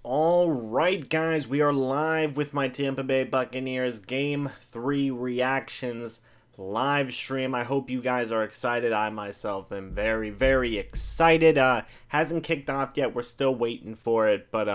All right, guys, we are live with my Tampa Bay Buccaneers Game 3 reactions live stream. I hope you guys are excited. I myself am very, very excited. Hasn't kicked off yet. We're still waiting for it, but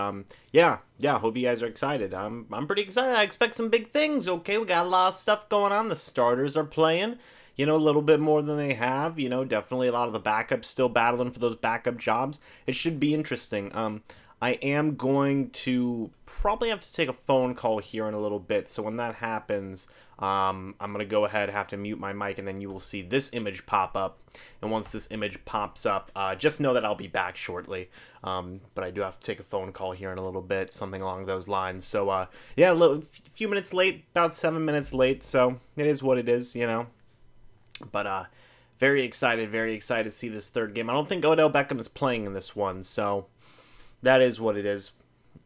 yeah, hope you guys are excited. I'm pretty excited. I expect some big things. Okay, we got a lot of stuff going on. The starters are playing, you know, a little bit more than they have. You know, definitely a lot of the backups still battling for those backup jobs. It should be interesting. I am going to probably have to take a phone call here in a little bit. So when that happens, I'm going to go ahead, have to mute my mic, and then you will see this image pop up. And once this image pops up, just know that I'll be back shortly. But I do have to take a phone call here in a little bit, something along those lines. So, yeah, a few minutes late, about 7 minutes late. So it is what it is, you know. But very excited to see this third game. I don't think Odell Beckham is playing in this one, so that is what it is.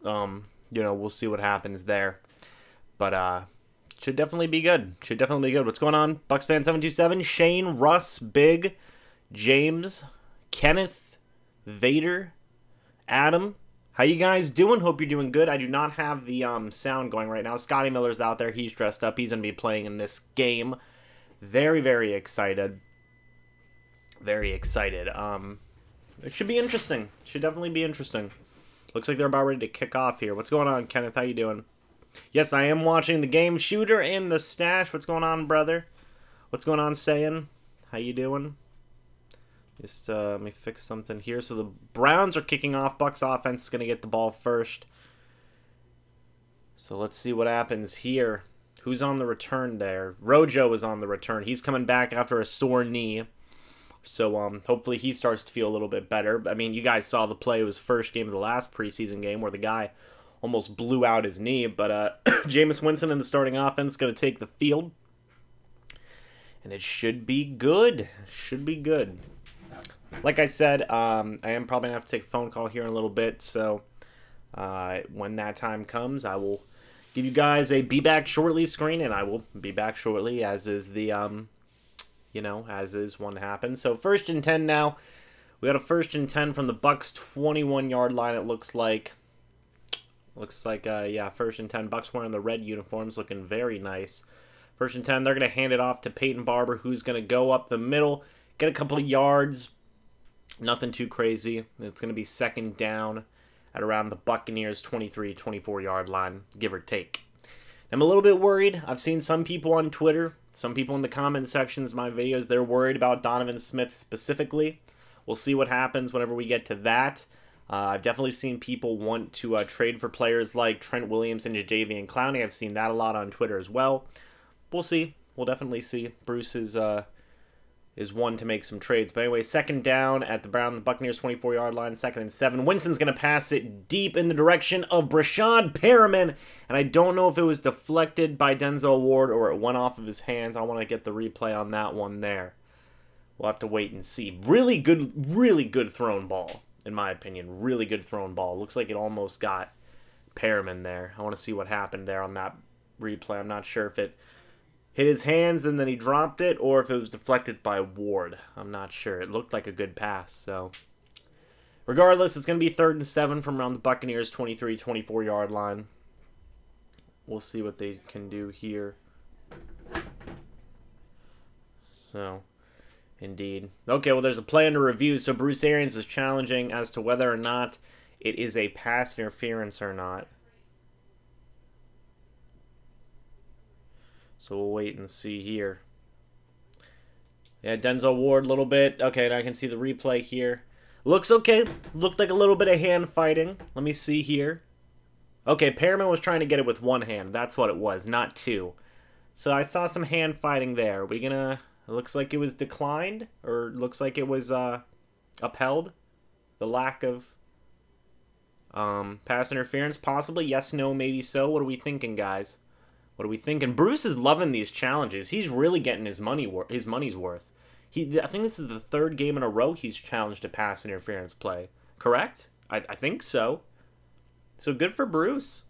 You know, we'll see what happens there. But should definitely be good. Should definitely be good. What's going on? Bucs fan 727, Shane, Russ, Big, James, Kenneth, Vader, Adam. How you guys doing? Hope you're doing good. I do not have the sound going right now. Scotty Miller's out there. He's dressed up. He's going to be playing in this game. Very, very excited. Very excited. It should be interesting. Should definitely be interesting. Looks like they're about ready to kick off here. What's going on, Kenneth? How you doing? Yes, I am watching the game. Shooter in the stash. What's going on, brother? What's going on, Sayin? How you doing? Just let me fix something here. So the Browns are kicking off. Bucs offense is going to get the ball first. So let's see what happens here. Who's on the return there? Rojo is on the return. He's coming back after a sore knee. So hopefully he starts to feel a little bit better. I mean, you guys saw the play. It was first game of the last preseason game where the guy almost blew out his knee. But Jameis Winston in the starting offense is going to take the field. And it should be good. Should be good. Like I said, I am probably going to have to take a phone call here in a little bit. So when that time comes, I will give you guys a be back shortly screen. And I will be back shortly, as is the you know, as is one happens. So 1st and 10 now. We got a 1st and 10 from the Bucs 21-yard line, it looks like. Looks like, yeah, 1st and 10. Bucs wearing the red uniforms, looking very nice. 1st and 10, they're going to hand it off to Peyton Barber, who's going to go up the middle, get a couple of yards. Nothing too crazy. It's going to be 2nd down at around the Buccaneers 23, 24-yard line, give or take. I'm a little bit worried. I've seen some people on Twitter, some people in the comment sections of my videos, they're worried about Donovan Smith specifically. We'll see what happens whenever we get to that. I've definitely seen people want to trade for players like Trent Williams and Jadeveon Clowney. I've seen that a lot on Twitter as well. We'll see. We'll definitely see. Bruce is one to make some trades. But anyway, 2nd down at the Buccaneers 24-yard line, 2nd and 7. Winston's going to pass it deep in the direction of Brashad Perriman. And I don't know if it was deflected by Denzel Ward or it went off of his hands. I want to get the replay on that one there. We'll have to wait and see. Really good thrown ball, in my opinion. Really good thrown ball. Looks like it almost got Perriman there. I want to see what happened there on that replay. I'm not sure if it hit his hands and then he dropped it, or if it was deflected by Ward. I'm not sure. It looked like a good pass. So, regardless, it's going to be 3rd and 7 from around the Buccaneers 23, 24-yard line. We'll see what they can do here. So, indeed. Okay, well, there's a play under review. So, Bruce Arians is challenging as to whether or not it is a pass interference or not. So we'll wait and see here. Yeah, Denzel Ward a little bit. Okay, and I can see the replay here. Looks okay. Looked like a little bit of hand fighting. Let me see here. Okay, Perriman was trying to get it with one hand. That's what it was, not two. So I saw some hand fighting there. Are we gonna... It looks like it was declined, or looks like it was upheld. The lack of pass interference, possibly. Yes, no, maybe so. What are we thinking, guys? What are we thinking? Bruce is loving these challenges. He's really getting his money's worth. I think this is the 3rd game in a row he's challenged a pass interference play. Correct? I think so. So good for Bruce.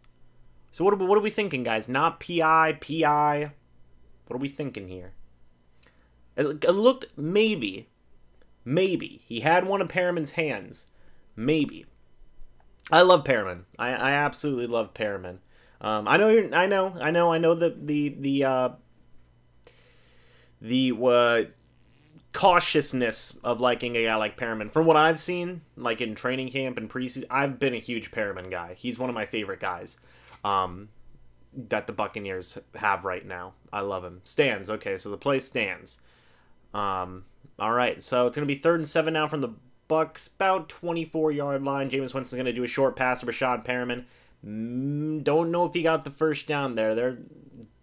So what are we thinking, guys? Not PI. What are we thinking here? It looked maybe he had one of Perriman's hands. Maybe. I love Perriman. I absolutely love Perriman. I know you're. I know the cautiousness of liking a guy like Perriman. From what I've seen, like in training camp and preseason, I've been a huge Perriman guy. He's one of my favorite guys that the Buccaneers have right now. I love him. Stands. Okay, so the play stands. All right, so it's going to be 3rd and 7 now from the Bucs, about 24-yard line. Jameis Winston's going to do a short pass to Rashad Perriman. Don't know if he got the first down there.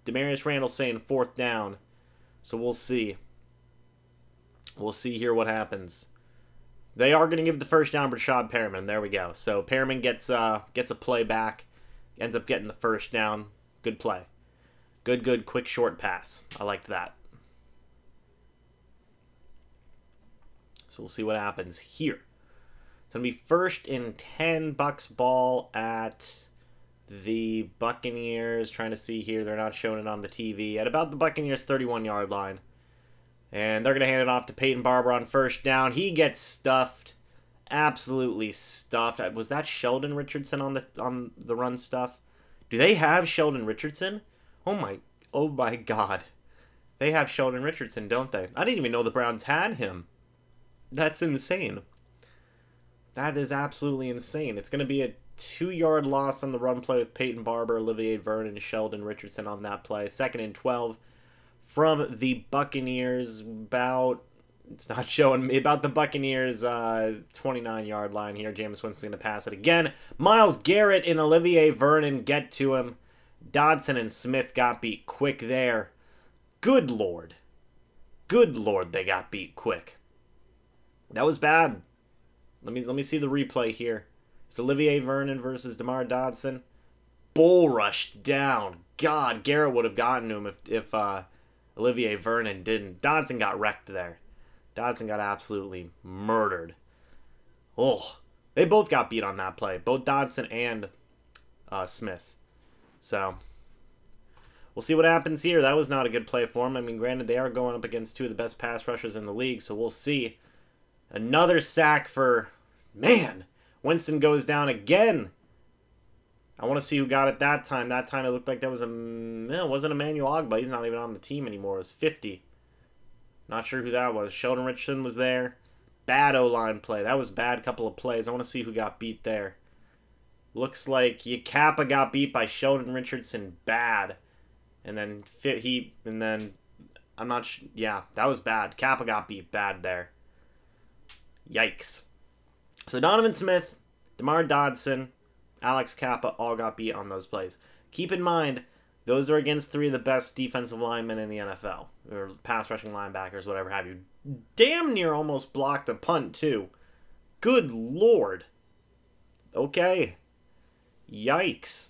Demarius Randall's saying 4th down, so we'll see. We'll see here what happens. They are going to give the first down to Rashad Perriman. There we go. So Perriman gets a play back, ends up getting the first down. Good play. Good, quick, short pass. I liked that. So we'll see what happens here. It's going to be 1st and 10, Bucs ball at the Buccaneers. Trying to see here. They're not showing it on the TV. At about the Buccaneers' 31-yard line. And they're going to hand it off to Peyton Barber on first down. He gets stuffed. Absolutely stuffed. Was that Sheldon Richardson on the run stuff? Do they have Sheldon Richardson? Oh my God. They have Sheldon Richardson, don't they? I didn't even know the Browns had him. That's insane. That is absolutely insane. It's going to be a 2-yard loss on the run play with Peyton Barber, Olivier Vernon, Sheldon Richardson on that play. 2nd and 12 from the Buccaneers. It's not showing me, about the Buccaneers 29-yard line here. Jameis Winston's going to pass it again. Myles Garrett and Olivier Vernon get to him. Dodson and Smith got beat quick there. Good Lord. Good Lord, they got beat quick. That was bad. Let me see the replay here. It's Olivier Vernon versus DeMar Dodson. Bull rushed down. God, Garrett would have gotten to him if Olivier Vernon didn't. Dodson got wrecked there. Dodson got absolutely murdered. Oh, they both got beat on that play. Both Dodson and Smith. So, we'll see what happens here. That was not a good play for him. I mean, granted, they are going up against 2 of the best pass rushers in the league, so we'll see. Another sack for... Man, Winston goes down again. I want to see who got it that time. That time it looked like that was it wasn't Emmanuel Ogbah. He's not even on the team anymore. It was 50. Not sure who that was. Sheldon Richardson was there. Bad O-line play. That was bad couple of plays. I want to see who got beat there. Looks like Kappa got beat by Sheldon Richardson bad. And then I'm not sure. Yeah, that was bad. Kappa got beat bad there. Yikes. So Donovan Smith, DeMar Dodson, Alex Kappa all got beat on those plays. Keep in mind, those are against 3 of the best defensive linemen in the NFL. Or pass rushing linebackers, whatever have you. Damn near almost blocked a punt, too. Good Lord. Okay. Yikes.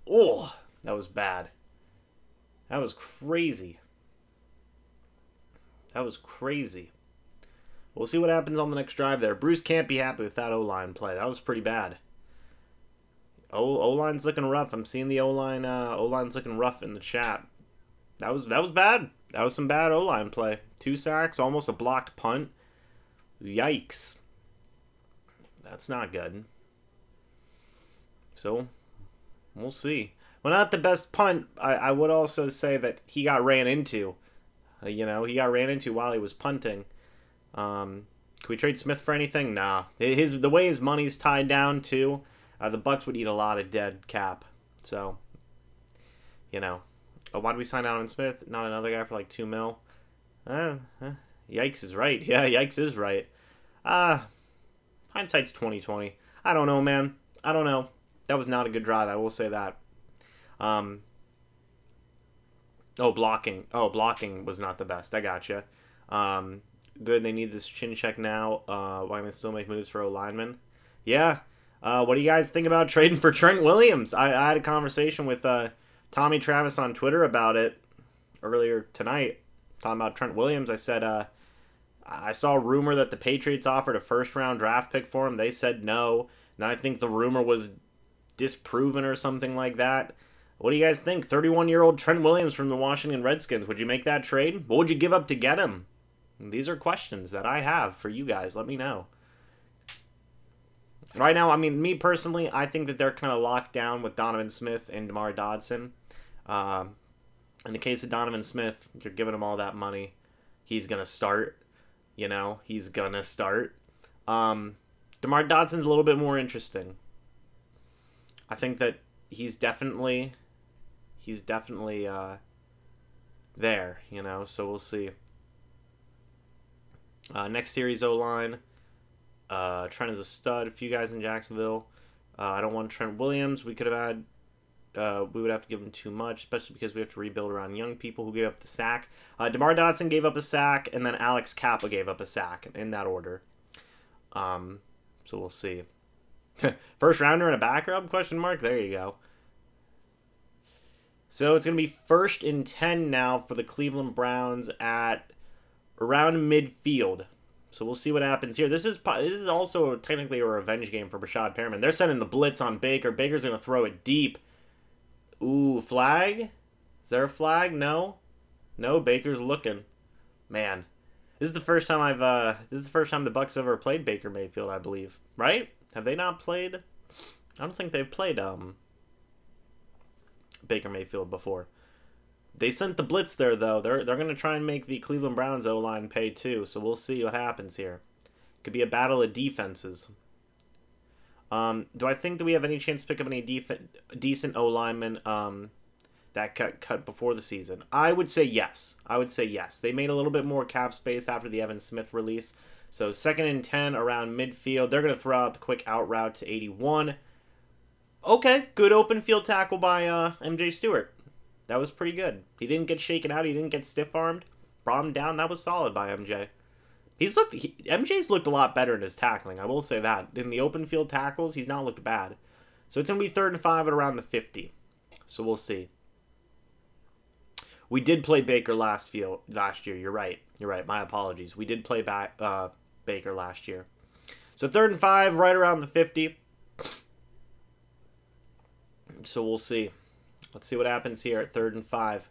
Oh, that was bad. That was crazy. That was crazy. We'll see what happens on the next drive there. Bruce can't be happy with that O-line play. That was pretty bad. O-line's looking rough. I'm seeing the O-line's looking rough in the chat. That was bad. That was some bad O-line play. 2 sacks, almost a blocked punt. Yikes. That's not good. So, we'll see. Well, not the best punt. I would also say that he got ran into. He got ran into while he was punting. Can we trade Smith for anything? Nah. The way his money's tied down, too, the Bucs would eat a lot of dead cap. So, why did we sign Donovan Smith? Not another guy for like $2 million? Yikes is right. Yeah, yikes is right. Hindsight's 20/20. I don't know, man. I don't know. That was not a good drive. I will say that. Blocking. Oh, blocking was not the best. I gotcha. Good. They need this chin check now. Why can still make moves for O-linemen? Yeah. What do you guys think about trading for Trent Williams? I had a conversation with Tommy Travis on Twitter about it earlier tonight. Talking about Trent Williams. I said, I saw a rumor that the Patriots offered a first-round draft pick for him. They said no. And I think the rumor was disproven or something like that. What do you guys think? 31-year-old Trent Williams from the Washington Redskins. Would you make that trade? What would you give up to get him? These are questions that I have for you guys. Let me know. Right now, I mean, me personally, I think that they're kind of locked down with Donovan Smith and DeMar Dodson. In the case of Donovan Smith, you're giving him all that money. He's going to start. You know, he's going to start. DeMar Dodson's a little bit more interesting. I think that he's definitely there, you know, so we'll see. Next series O-line. Trent is a stud. A few guys in Jacksonville. I don't want Trent Williams. We could have had... we would have to give him too much, especially because we have to rebuild around young people who gave up the sack. DeMar Dodson gave up a sack, and then Alex Kappa gave up a sack, in that order. So we'll see. First rounder and a backup? Question mark? There you go. So it's going to be 1st and 10 now for the Cleveland Browns at around midfield. So we'll see what happens here. This is also technically a revenge game for Brashad Perriman. They're sending the blitz on Baker. Baker's going to throw it deep. Ooh, flag? Is there a flag? No. No, Baker's looking. Man. This is the first time this is the first time the Bucs ever played Baker Mayfield, I believe. Right? Have they not played? I don't think they've played Baker Mayfield before. They sent the blitz there, though. They're going to try and make the Cleveland Browns O-line pay, too. So we'll see what happens here. Could be a battle of defenses. Do I think that we have any chance to pick up any decent O-linemen that cut before the season? I would say yes. I would say yes. They made a little bit more cap space after the Evan Smith release. So 2nd and 10 around midfield. They're going to throw out the quick out route to 81. Okay, good open field tackle by MJ Stewart. That was pretty good. He didn't get shaken out. He didn't get stiff-armed. Brought him down. That was solid by MJ. MJ's looked a lot better in his tackling. I will say that. In the open field tackles, he's not looked bad. So it's going to be 3rd and 5 at around the 50. So we'll see. We did play Baker last year. You're right. You're right. My apologies. We did play Baker last year. So 3rd and 5, right around the 50. So we'll see. Let's see what happens here at 3rd and 5.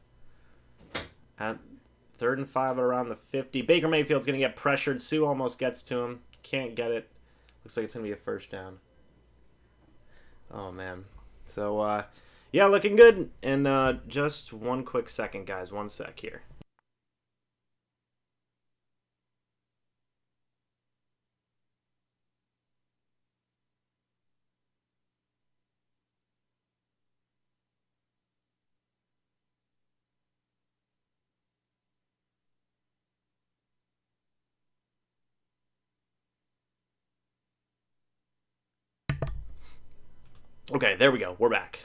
At 3rd and 5 at around the 50. Baker Mayfield's going to get pressured. Sue almost gets to him. Can't get it. Looks like it's going to be a 1st down. Oh, man. So, yeah, looking good. And just one quick second, guys. 1 sec here. Okay, there we go. We're back.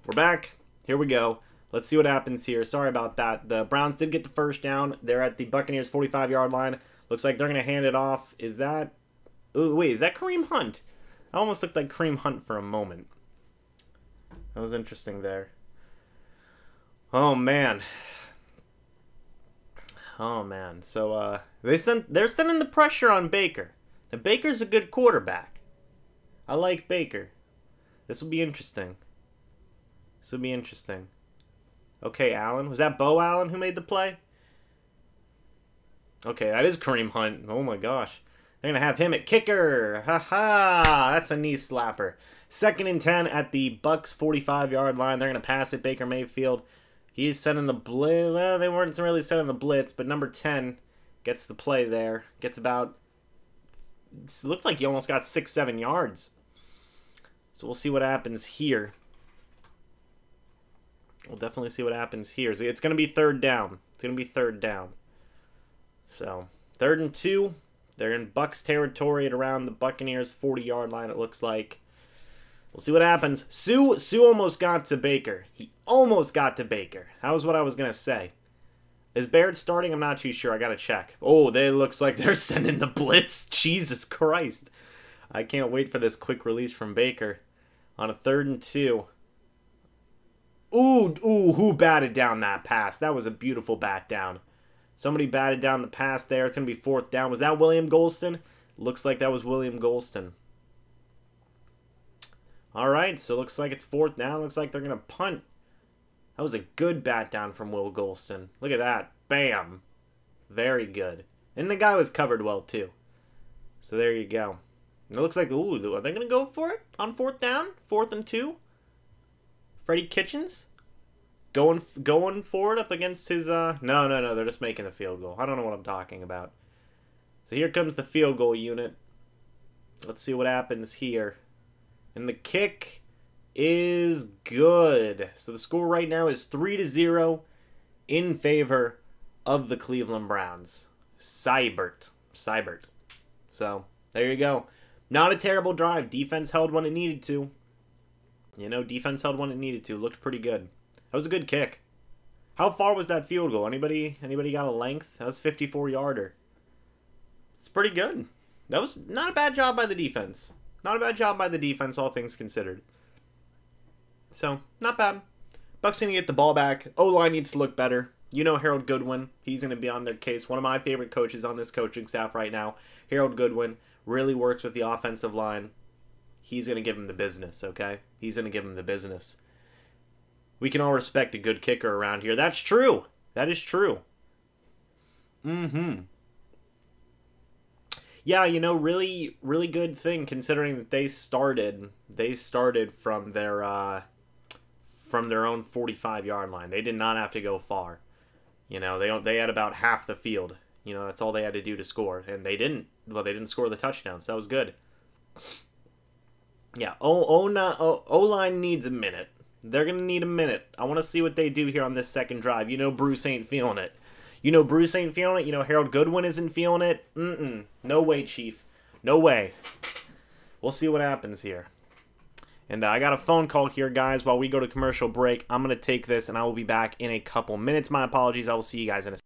We're back. Here we go. Let's see what happens here. Sorry about that. The Browns did get the 1st down. They're at the Buccaneers 45-yard line. Looks like they're going to hand it off. Is that... Ooh, wait, is that Kareem Hunt? I almost looked like Kareem Hunt for a moment. That was interesting there. Oh, man. Oh, man. So, they're sending the pressure on Baker. Now, Baker's a good quarterback. I like Baker. This will be interesting. This will be interesting. Okay, Allen. Was that Bo Allen who made the play? Okay, that is Kareem Hunt. Oh my gosh. They're going to have him at kicker. Ha-ha. That's a knee slapper. 2nd and 10 at the Bucs 45-yard line. They're going to pass it. Baker Mayfield. He's sending the blitz. Well, they weren't really sending the blitz, but number 10 gets the play there. Gets about... It looked like he almost got 6-7 yards. So we'll see what happens here. We'll definitely see what happens here. So it's going to be 3rd down. It's going to be 3rd down. So 3rd and 2. They're in Bucs territory at around the Buccaneers 40-yard line, it looks like. We'll see what happens. Sue almost got to Baker. He almost got to Baker. That was what I was going to say. Is Barrett starting? I'm not too sure. I got to check. Oh, it looks like they're sending the blitz. Jesus Christ. I can't wait for this quick release from Baker. On a 3rd and 2. Ooh, who batted down that pass? That was a beautiful bat down. Somebody batted down the pass there. It's going to be 4th down. Was that William Golston? Looks like that was William Golston. All right, so looks like it's 4th down. Looks like they're going to punt. That was a good bat down from Will Golston. Look at that. Bam. Very good. And the guy was covered well, too. So there you go. It looks like, ooh, are they going to go for it on 4th down? 4th and 2? Freddie Kitchens? Going for it up against his, no, they're just making the field goal. I don't know what I'm talking about. So here comes the field goal unit. Let's see what happens here. And the kick is good. So the score right now is 3-0 in favor of the Cleveland Browns. Seibert. So, there you go. Not a terrible drive. Defense held when it needed to. You know, defense held when it needed to. Looked pretty good. That was a good kick. How far was that field goal? Anybody got a length? That was 54-yarder. It's pretty good. That was not a bad job by the defense. Not a bad job by the defense, all things considered. So, not bad. Bucs going to get the ball back. O-line needs to look better. You know Harold Goodwin. He's going to be on their case. One of my favorite coaches on this coaching staff right now. Harold Goodwin really works with the offensive line. He's going to give him the business, okay? He's going to give him the business. We can all respect a good kicker around here. That's true. That is true. Yeah, you know, really good thing considering that they started from their own 45-yard line. They did not have to go far. You know, they had about half the field. You know, that's all they had to do to score, and they didn't. Well, they didn't score the touchdowns. So that was good. Yeah, O-line needs a minute. They're going to need a minute. I want to see what they do here on this second drive. You know Bruce ain't feeling it. You know Bruce ain't feeling it. You know Harold Goodwin isn't feeling it. No way, Chief. No way. We'll see what happens here. And I got a phone call here, guys, while we go to commercial break. I'm going to take this, and I will be back in a couple minutes. My apologies. I will see you guys in a second.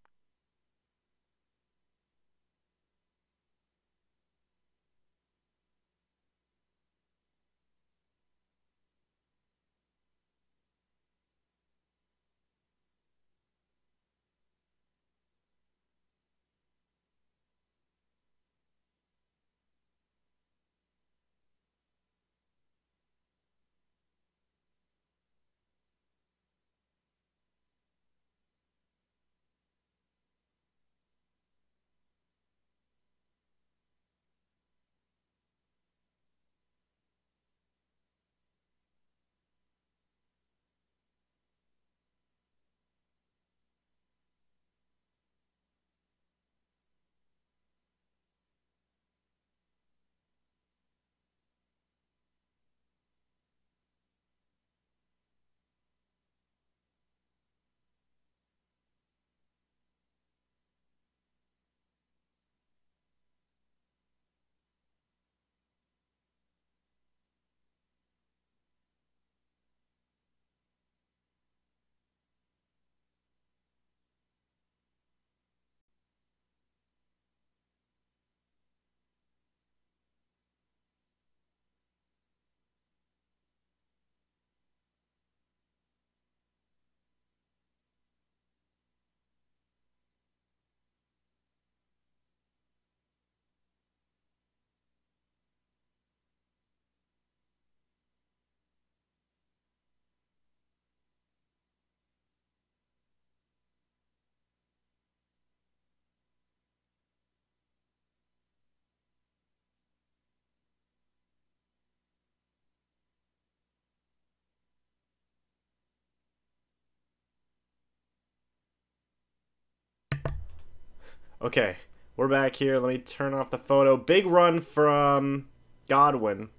Okay, we're back here. Let me turn off the photo. Big run from Godwin.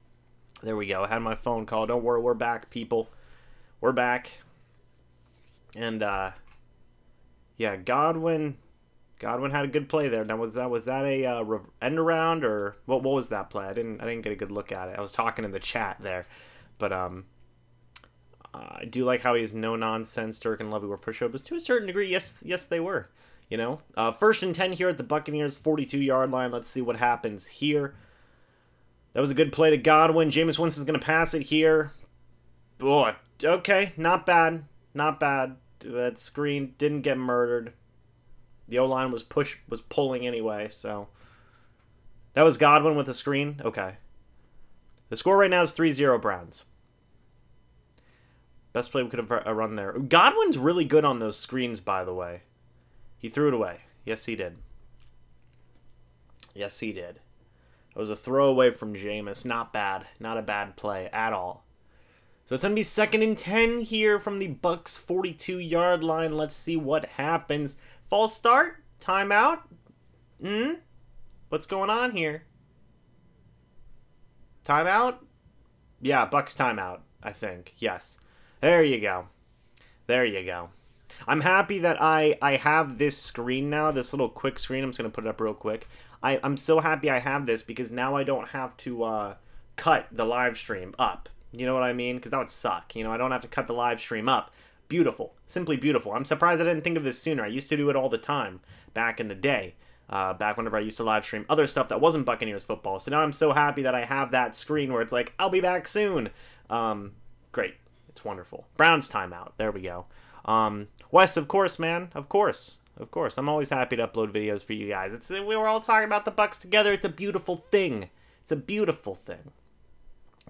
There we go. I had my phone call. Don't worry, we're back, people. We're back. And, yeah, Godwin had a good play there. Now, was that a end around, or what was that play? I didn't get a good look at it. I was talking in the chat there. But, I do like how he has no nonsense. Dirk and Lovey were pushovers to a certain degree. Yes, they were. You know, 1st and 10 here at the Buccaneers 42-yard line. Let's see what happens here. That was a good play to Godwin. Jameis Winston's going to pass it here. Boy, okay, not bad. Not bad. That screen didn't get murdered. The O-line was pulling anyway, so. That was Godwin with the screen? Okay. The score right now is 3-0 Browns. Best play we could have run there. Godwin's really good on those screens, by the way. He threw it away. Yes, he did. Yes, he did. It was a throwaway from Jameis. Not bad. Not a bad play at all. So it's going to be 2nd and 10 here from the Bucs 42-yard line. Let's see what happens. False start? Timeout? What's going on here? Timeout? Yeah, Bucs timeout, I think. Yes. There you go. There you go. I'm happy that I have this screen now, this little quick screen. I'm just going to put it up real quick. I'm so happy I have this because now I don't have to cut the live stream up. You know what I mean? Because that would suck. You know, I don't have to cut the live stream up. Beautiful. Simply beautiful. I'm surprised I didn't think of this sooner. I used to do it all the time back in the day. Back whenever I used to live stream other stuff that wasn't Buccaneers football. So now I'm so happy that I have that screen where it's like, I'll be back soon. Great. It's wonderful. Browns timeout. There we go. Wes, of course, man. Of course. Of course. I'm always happy to upload videos for you guys. We were all talking about the Bucs together. It's a beautiful thing. It's a beautiful thing.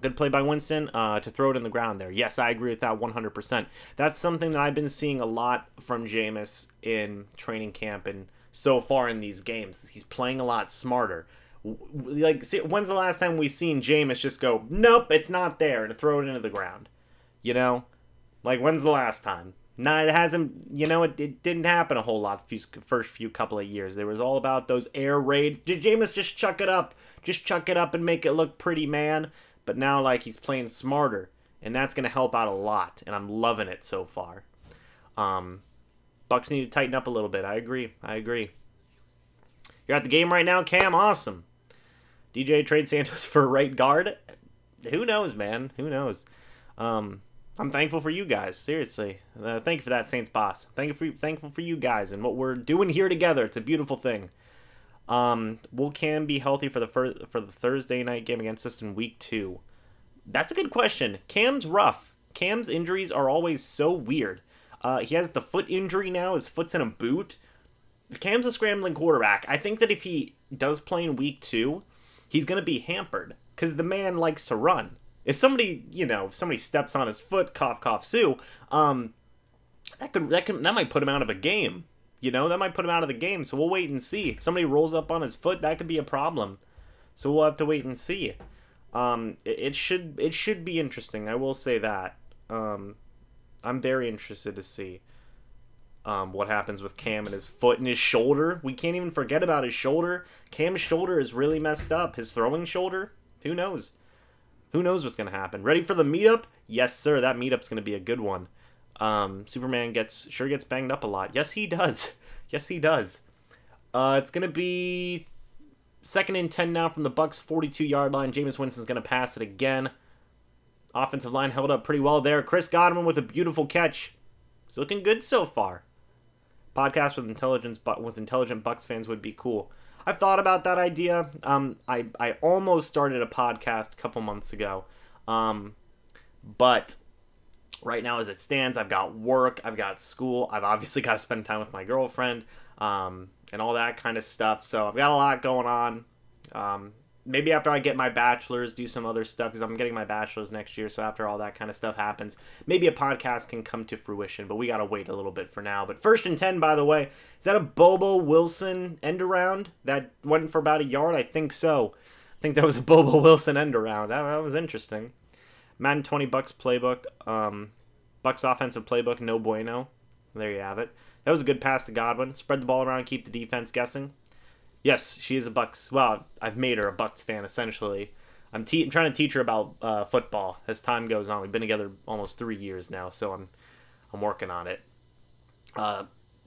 Good play by Winston to throw it in the ground there. Yes, I agree with that 100%. That's something that I've been seeing a lot from Jameis in training camp and so far in these games. He's playing a lot smarter. Like, see, when's the last time we've seen Jameis just go, nope, it's not there, and throw it into the ground? You know? Like, when's the last time? Nah, it hasn't, you know, it didn't happen a whole lot first few couple of years. There was all about those air raids. Did Jameis just chuck it up? Just chuck it up and make it look pretty, man. But now, like, he's playing smarter, and that's going to help out a lot, and I'm loving it so far. Bucs need to tighten up a little bit. I agree. I agree. You're at the game right now, Cam? Awesome. DJ trade Santos for right guard? Who knows, man? Who knows? I'm thankful for you guys. Seriously. Thank you for that, Saints boss. Thankful for you guys and what we're doing here together. It's a beautiful thing. Will Cam be healthy for the Thursday night game against us in week 2? That's a good question. Cam's rough. Cam's injuries are always so weird. He has the foot injury now. His foot's in a boot. Cam's a scrambling quarterback. I think that if he does play in week 2, he's going to be hampered because the man likes to run. If somebody, you know, if somebody steps on his foot, cough, cough, sue, that might put him out of a game. You know, that might put him out of the game. So we'll wait and see. If somebody rolls up on his foot, that could be a problem. So we'll have to wait and see. It should be interesting. I will say that. I'm very interested to see what happens with Cam and his foot and his shoulder. We can't even forget about his shoulder. Cam's shoulder is really messed up. His throwing shoulder, who knows? Who knows what's going to happen? Ready for the meetup? Yes, sir. That meetup's going to be a good one. Superman sure gets banged up a lot. Yes, he does. Yes, he does. It's going to be 2nd and 10 now from the Bucs 42-yard line. Jameis Winston's going to pass it again. Offensive line held up pretty well there. Chris Godwin with a beautiful catch. He's looking good so far. Podcast with intelligent Bucs fans would be cool. I've thought about that idea. I almost started a podcast a couple months ago. But right now as it stands, I've got work, I've got school, I've obviously got to spend time with my girlfriend, and all that kind of stuff. So I've got a lot going on. Maybe after I get my bachelor's, do some other stuff, because I'm getting my bachelor's next year, so after all that kind of stuff happens, maybe a podcast can come to fruition, but we got to wait a little bit for now. But 1st and 10, by the way, is that a Bobo Wilson end-around that went for about a yard? I think so. I think that was a Bobo Wilson end-around. That was interesting. Madden 20 Bucs playbook. Bucs offensive playbook, no bueno. There you have it. That was a good pass to Godwin. Spread the ball around, keep the defense guessing. Yes, she is a Bucs. Well, I've made her a Bucs fan, essentially. I'm trying to teach her about football as time goes on. We've been together almost 3 years now, so I'm working on it.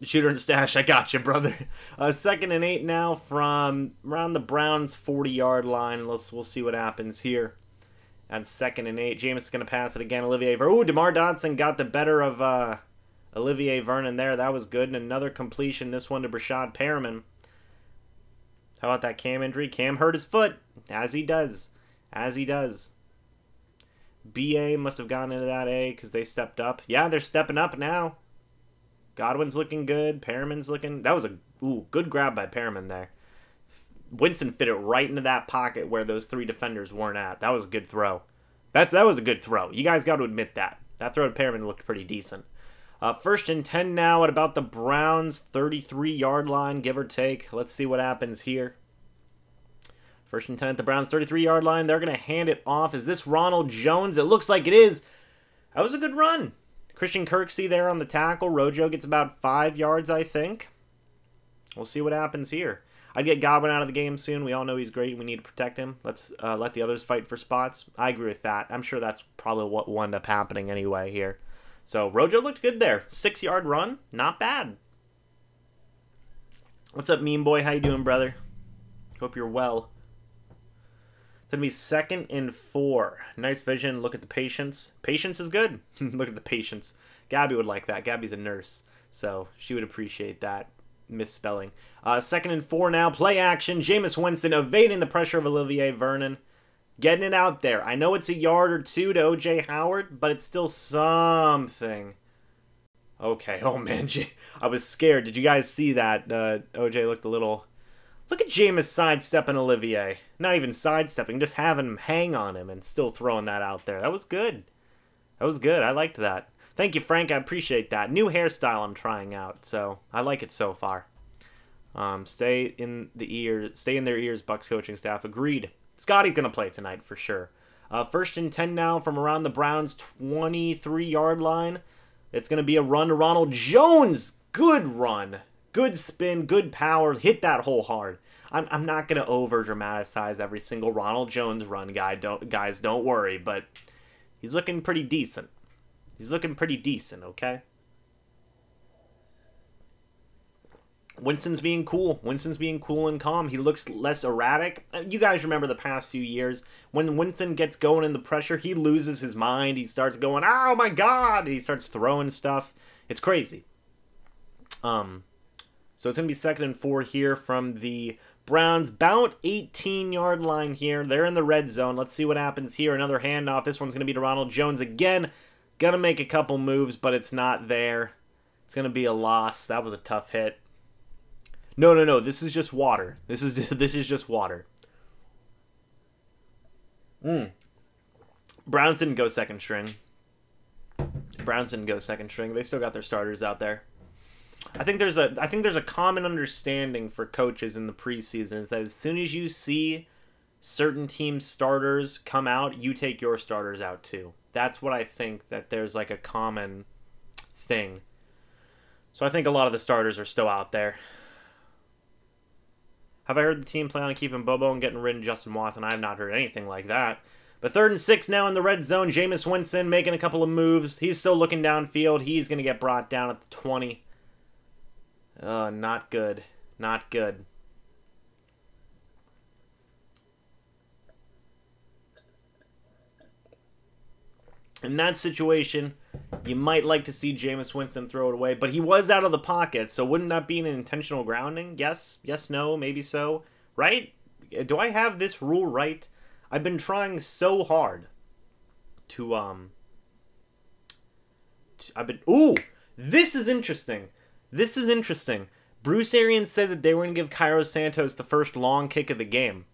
Shooter and stash, I got you, brother. 2nd and 8 now from around the Browns' 40-yard line. We'll see what happens here. And 2nd and 8. Jameis is going to pass it again. DeMar Dodson got the better of Olivier Vernon there. That was good. And another completion, this one to Brashad Perriman. How about that Cam injury? Cam hurt his foot, as he does. As he does. BA must have gotten into that A because they stepped up. Yeah, they're stepping up now. Godwin's looking good. Perriman's looking... That was a good grab by Perriman there. Winston fit it right into that pocket where those 3 defenders weren't at. That was a good throw. That was a good throw. You guys got to admit that. That throw to Perriman looked pretty decent. 1st and 10 now at about the Browns' 33-yard line, give or take. Let's see what happens here. First and 10 at the Browns' 33-yard line. They're going to hand it off. Is this Ronald Jones? It looks like it is. That was a good run. Christian Kirksey there on the tackle. Rojo gets about 5 yards, I think. We'll see what happens here. I'd get Godwin out of the game soon. We all know he's great. We need to protect him. Let's let the others fight for spots. I agree with that. I'm sure that's probably what will end up happening anyway here. So Rojo looked good there. 6-yard run. Not bad. What's up, Meme Boy? How you doing, brother? Hope you're well. It's going to be 2nd and 4. Nice vision. Look at the patience. Patience is good. Look at the patience. Gabby would like that. Gabby's a nurse, so she would appreciate that misspelling. 2nd and 4 now. Play action. Jameis Winston evading the pressure of Olivier Vernon. Getting it out there. I know it's a yard or two to O.J. Howard, but it's still something. Okay. Oh, man. I was scared. Did you guys see that? O.J. looked a little... Look at Jameis sidestepping Olivier. Not even sidestepping, just having him hang on him and still throwing that out there. That was good. That was good. I liked that. Thank you, Frank. I appreciate that. New hairstyle I'm trying out, so I like it so far. Stay in their ears, Bucs coaching staff. Agreed. Scotty's going to play tonight for sure. 1st and 10 now from around the Browns' 23-yard line. It's going to be a run to Ronald Jones. Good run. Good spin, good power, hit that hole hard. I'm not going to over-dramatize every single Ronald Jones run, guys, don't worry, but he's looking pretty decent. He's looking pretty decent, okay? Winston's being cool. Winston's being cool and calm. He looks less erratic. You guys remember the past few years. When Winston gets going in the pressure, he loses his mind. He starts going, oh my God! He starts throwing stuff. It's crazy. So it's going to be 2nd and 4 here from the Browns. About 18-yard line here. They're in the red zone. Let's see what happens here. Another handoff. This one's going to be to Ronald Jones again. Going to make a couple moves, but it's not there. It's going to be a loss. That was a tough hit. No. This is just water. This is just water. Browns didn't go second string. They still got their starters out there. I think there's a common understanding for coaches in the preseason is that as soon as you see certain team starters come out, you take your starters out too. That's what I think, that there's like a common thing. So I think a lot of the starters are still out there. Have I heard the team plan on keeping Bobo and getting rid of Justin Watson? I have not heard anything like that. But 3rd and 6 now in the red zone. Jameis Winston making a couple of moves. He's still looking downfield. He's going to get brought down at the 20. Not good. Not good. In that situation, you might like to see Jameis Winston throw it away, but he was out of the pocket, so wouldn't that be an intentional grounding? Yes, no, maybe so. Right? Do I have this rule right? I've been trying so hard to, ooh! This is interesting. This is interesting. Bruce Arians said that they were going to give Cairo Santos the first long kick of the game.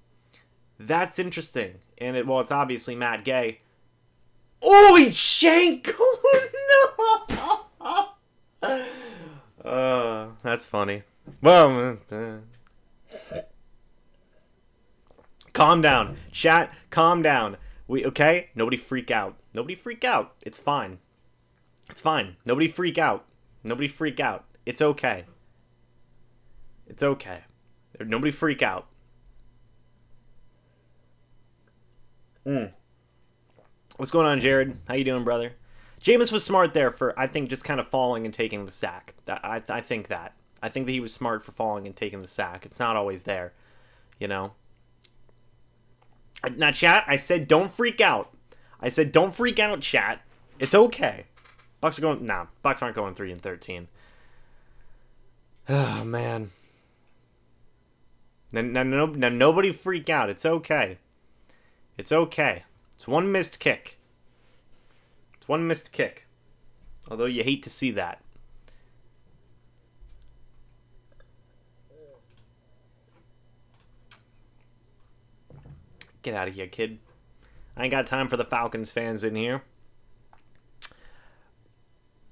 That's interesting. And it's obviously Matt Gay. Oh, he shanked! Oh, no! That's funny. Well, calm down. Chat, calm down. Okay? Nobody freak out. Nobody freak out. It's fine. It's fine. Nobody freak out. Nobody freak out. It's okay. It's okay. Nobody freak out. What's going on, Jared? How you doing, brother? Jameis was smart there for, I think, just kind of falling and taking the sack. I think that. I think that he was smart for falling and taking the sack. It's not always there, you know? Now, chat, I said don't freak out. I said don't freak out, chat. It's okay. Bucs are going... Nah, Bucs aren't going 3-13. Oh, man. Now, nobody freak out. It's okay. It's okay. It's one missed kick. It's one missed kick. Although you hate to see that. Get out of here, kid. I ain't got time for the Falcons fans in here.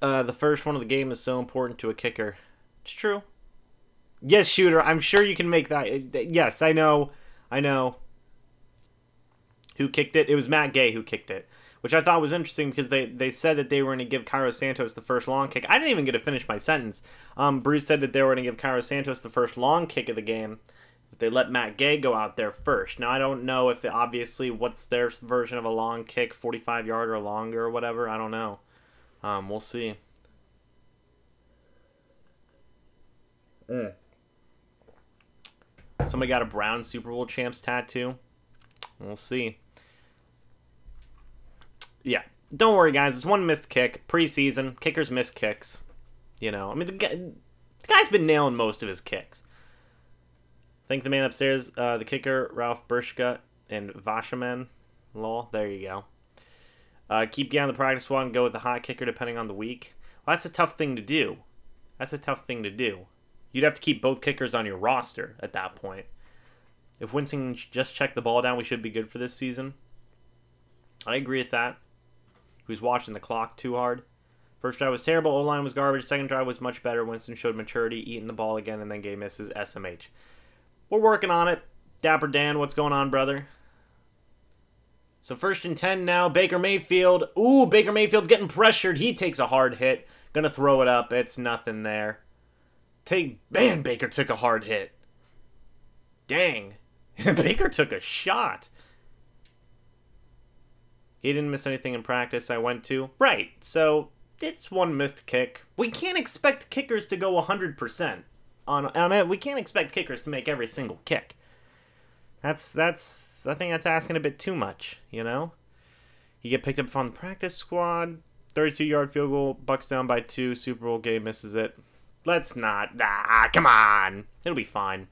The first one of the game is so important to a kicker. It's true. Yes, Shooter, I'm sure you can make that. Yes, I know. I know. Who kicked it? It was Matt Gay who kicked it, which I thought was interesting because they said that they were going to give Cairo Santos the first long kick. I didn't even get to finish my sentence. Bruce said that they were going to give Cairo Santos the first long kick of the game, but they let Matt Gay go out there first. Now, I don't know if, obviously, what's their version of a long kick, 45-yard or longer or whatever. I don't know. We'll see. Somebody got a Brown Super Bowl champs tattoo. We'll see. Yeah, don't worry, guys. It's one missed kick. Preseason. Kickers miss kicks. You know, I mean, the guy's been nailing most of his kicks. Thank the man upstairs. The kicker, Ralph Burschka and Vashaman. Lol. There you go. Keep getting on the practice squad and go with the hot kicker depending on the week. Well, that's a tough thing to do. That's a tough thing to do. You'd have to keep both kickers on your roster at that point. If Winston just checked the ball down, we should be good for this season. I agree with that. He was watching the clock too hard. First drive was terrible. O-line was garbage. Second drive was much better. Winston showed maturity, eating the ball again, and then Gay misses SMH. We're working on it. Dapper Dan, what's going on, brother? So 1st and 10 now. Baker Mayfield. Ooh, Baker Mayfield's getting pressured. He takes a hard hit. Gonna throw it up. It's nothing there. Man, Baker took a hard hit. Dang. Baker took a shot. He didn't miss anything in practice I went to. Right, so it's one missed kick. We can't expect kickers to go 100% on it. We can't expect kickers to make every single kick. I think that's asking a bit too much, you know? You get picked up on the practice squad. 32-yard field goal. Bucs down by 2. Super Bowl game misses it. Let's not. Come on. It'll be fine.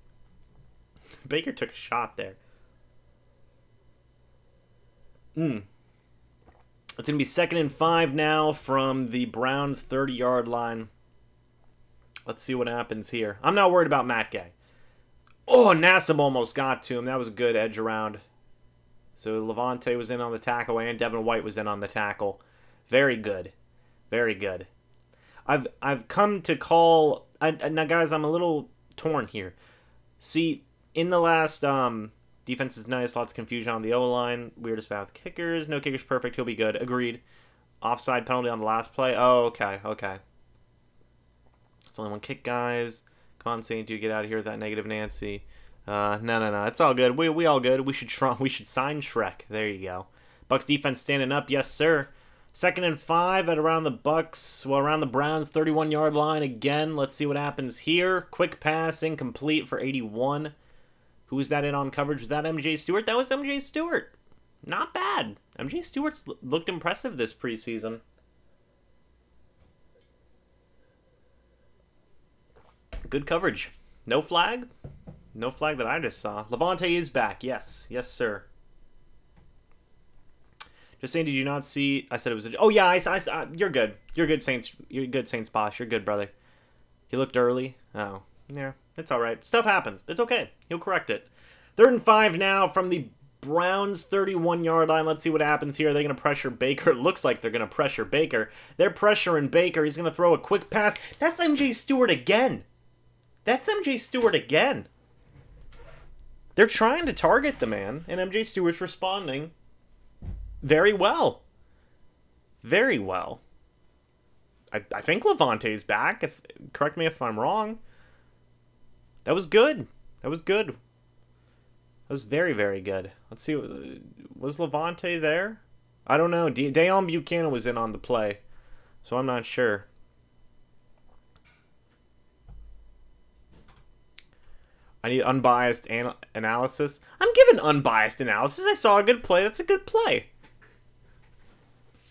Baker took a shot there. It's going to be 2nd and 5 now from the Browns' 30-yard line. Let's see what happens here. I'm not worried about Matt Gay. Oh, Nassib almost got to him. That was a good edge around. So Levante was in on the tackle and Devin White was in on the tackle. Very good. Very good. I've come to call... now, guys, I'm a little torn here. See, in the last... defense is nice. Lots of confusion on the O-line. Weirdest about kickers. No kicker's perfect. He'll be good. Agreed. Offside penalty on the last play. Oh, okay. Okay. It's only one kick, guys. Come on, Saint, do get out of here with that negative Nancy. No. It's all good. We all good. We should sign Shrek. There you go. Bucs defense standing up. Yes, sir. 2nd and 5 at around the Bucs. Well, around the Browns' 31-yard line again. Let's see what happens here. Quick pass, incomplete for 81. Who was that in on coverage? Was that MJ Stewart? That was MJ Stewart. Not bad. MJ Stewart's looked impressive this preseason. Good coverage. No flag? No flag that I just saw. Levante is back. Yes. Yes, sir. Just saying, did you not see? I said it was a... Oh, yeah, I you're good. You're good, Saints. You're good, Saints boss. You're good, brother. He looked early. Oh, yeah. It's all right. Stuff happens. It's okay. He'll correct it. 3rd and 5 now from the Browns' 31-yard line. Let's see what happens here. They're going to pressure Baker. It looks like they're going to pressure Baker. They're pressuring Baker. He's going to throw a quick pass. That's MJ Stewart again. That's MJ Stewart again. They're trying to target the man, and MJ Stewart's responding very well. Very well. I think Levante's back. Correct me if I'm wrong. That was good. That was good. That was very, very good. Let's see. Was Levante there? I don't know. Deon Buchanan was in on the play, so I'm not sure. I need unbiased analysis. I'm giving unbiased analysis. I saw a good play. That's a good play.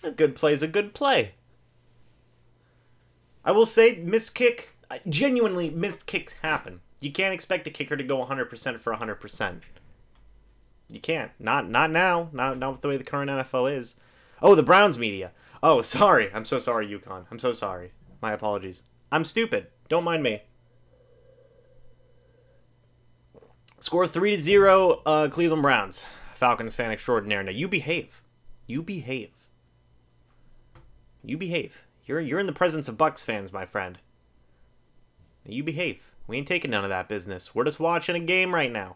A good play is a good play. I will say, missed kick. Genuinely, missed kicks happen. You can't expect a kicker to go 100% for 100%. You can't. Not now. Not with the way the current NFL is. Oh, the Browns media. Oh, sorry. I'm so sorry, UConn. I'm so sorry. My apologies. I'm stupid. Don't mind me. Score 3-0, Cleveland Browns. Falcons fan extraordinaire. Now, you behave. You behave. You behave. You're in the presence of Bucs fans, my friend. You behave. We ain't taking none of that business. We're just watching a game right now.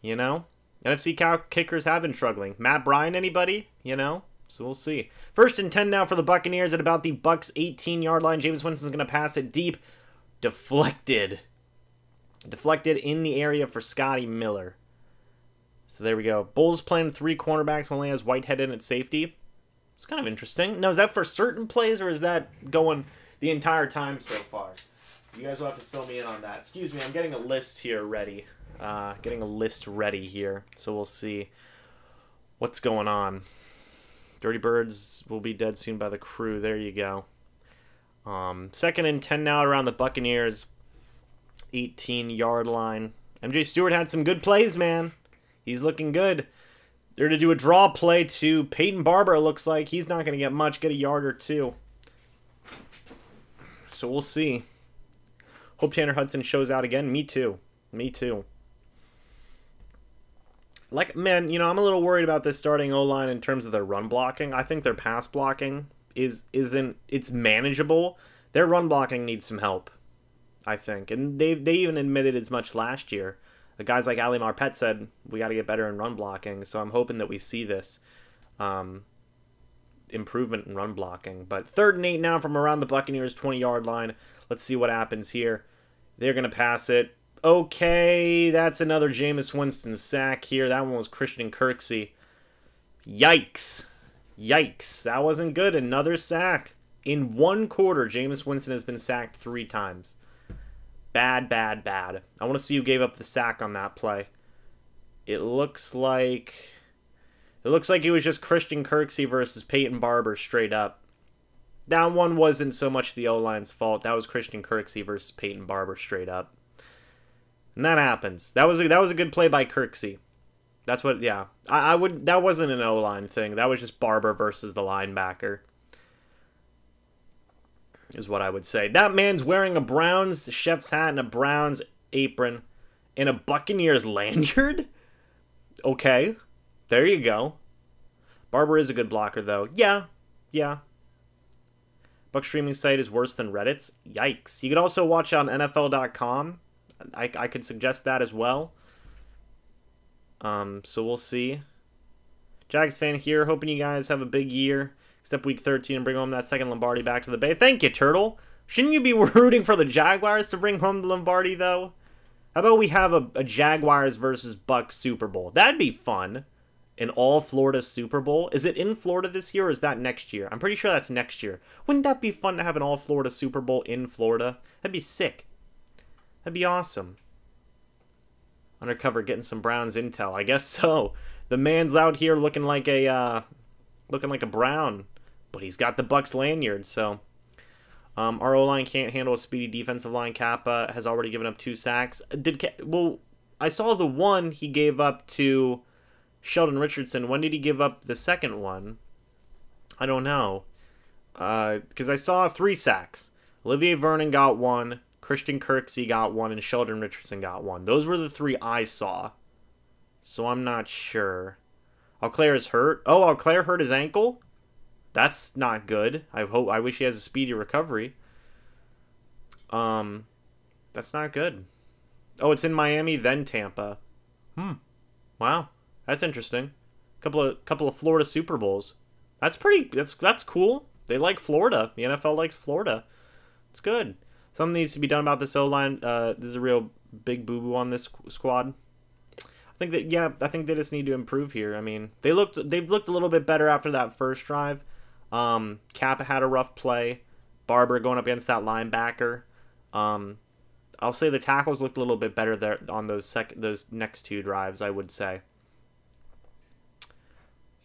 You know? NFC kickers have been struggling. Matt Bryan, anybody? You know? So we'll see. 1st and 10 now for the Buccaneers at about the Bucs 18-yard line. Jameis Winston's going to pass it deep. Deflected. Deflected in the area for Scotty Miller. So there we go. Bulls playing 3 cornerbacks, only has Whitehead in at safety. It's kind of interesting. Now, is that for certain plays, or is that going the entire time so far? You guys will have to fill me in on that. Excuse me, I'm getting a list here ready. Getting a list ready here. So we'll see what's going on. Dirty Birds will be dead soon by the crew. There you go. 2nd and 10 now around the Buccaneers 18-yard line. MJ Stewart had some good plays, man. He's looking good. They're to do a draw play to Peyton Barber, it looks like. He's not going to get much, get a yard or 2. So we'll see. Hope Tanner Hudson shows out again. Me too. Me too. Like, man, you know, I'm a little worried about this starting O-line in terms of their run blocking. I think their pass blocking it's manageable. Their run blocking needs some help, I think. And they even admitted as much last year. Guys like Ali Marpet said, we got to get better in run blocking. So I'm hoping that we see this improvement in run blocking. But 3rd and 8 now from around the Buccaneers 20-yard line. Let's see what happens here. They're going to pass it. Okay, that's another Jameis Winston sack here. That one was Christian Kirksey. Yikes. Yikes. That wasn't good. Another sack. In 1 quarter, Jameis Winston has been sacked 3 times. Bad, bad, bad. I want to see who gave up the sack on that play. It looks like it was just Christian Kirksey versus Peyton Barber straight up. That one wasn't so much the O-line's fault. That was Christian Kirksey versus Peyton Barber straight up. And that happens. That was a good play by Kirksey. That's what, yeah. That wasn't an O-line thing. That was just Barber versus the linebacker. Is what I would say. That man's wearing a Browns chef's hat and a Browns apron and a Buccaneers lanyard? Okay. There you go. Barber is a good blocker, though. Yeah. Yeah. Bucs streaming site is worse than Reddit's. Yikes. You could also watch it on NFL.com. I could suggest that as well. So we'll see. Jags fan here. Hoping you guys have a big year. Except week 13 and bring home that 2nd Lombardi back to the Bay. Thank you, Turtle. Shouldn't you be rooting for the Jaguars to bring home the Lombardi, though? How about we have a Jaguars versus Bucs Super Bowl? That'd be fun. An all-Florida Super Bowl. Is it in Florida this year, or is that next year? I'm pretty sure that's next year. Wouldn't that be fun to have an all-Florida Super Bowl in Florida? That'd be sick. That'd be awesome. Undercover getting some Browns intel. I guess so. The man's out here looking like a Brown. But he's got the Bucs lanyard, so our O-line can't handle a speedy defensive line. Kappa has already given up 2 sacks. Well, I saw the one he gave up to Sheldon Richardson. When did he give up the second one? I don't know. Because I saw 3 sacks. Olivier Vernon got 1, Christian Kirksey got 1, and Sheldon Richardson got 1. Those were the 3 I saw. So I'm not sure. Auclair is hurt. Oh, Auclair hurt his ankle? That's not good. I wish he has a speedy recovery. That's not good. Oh, it's in Miami, then Tampa. Wow. That's interesting. Couple of Florida Super Bowls. That's cool. They like Florida. The NFL likes Florida. It's good. Something needs to be done about this O-line. This is a real big boo-boo on this squad. I think they just need to improve here. I mean, they've looked a little bit better after that first drive. Kappa had a rough play. Barber going up against that linebacker. I'll say the tackles looked a little bit better there on those next 2 drives, I would say.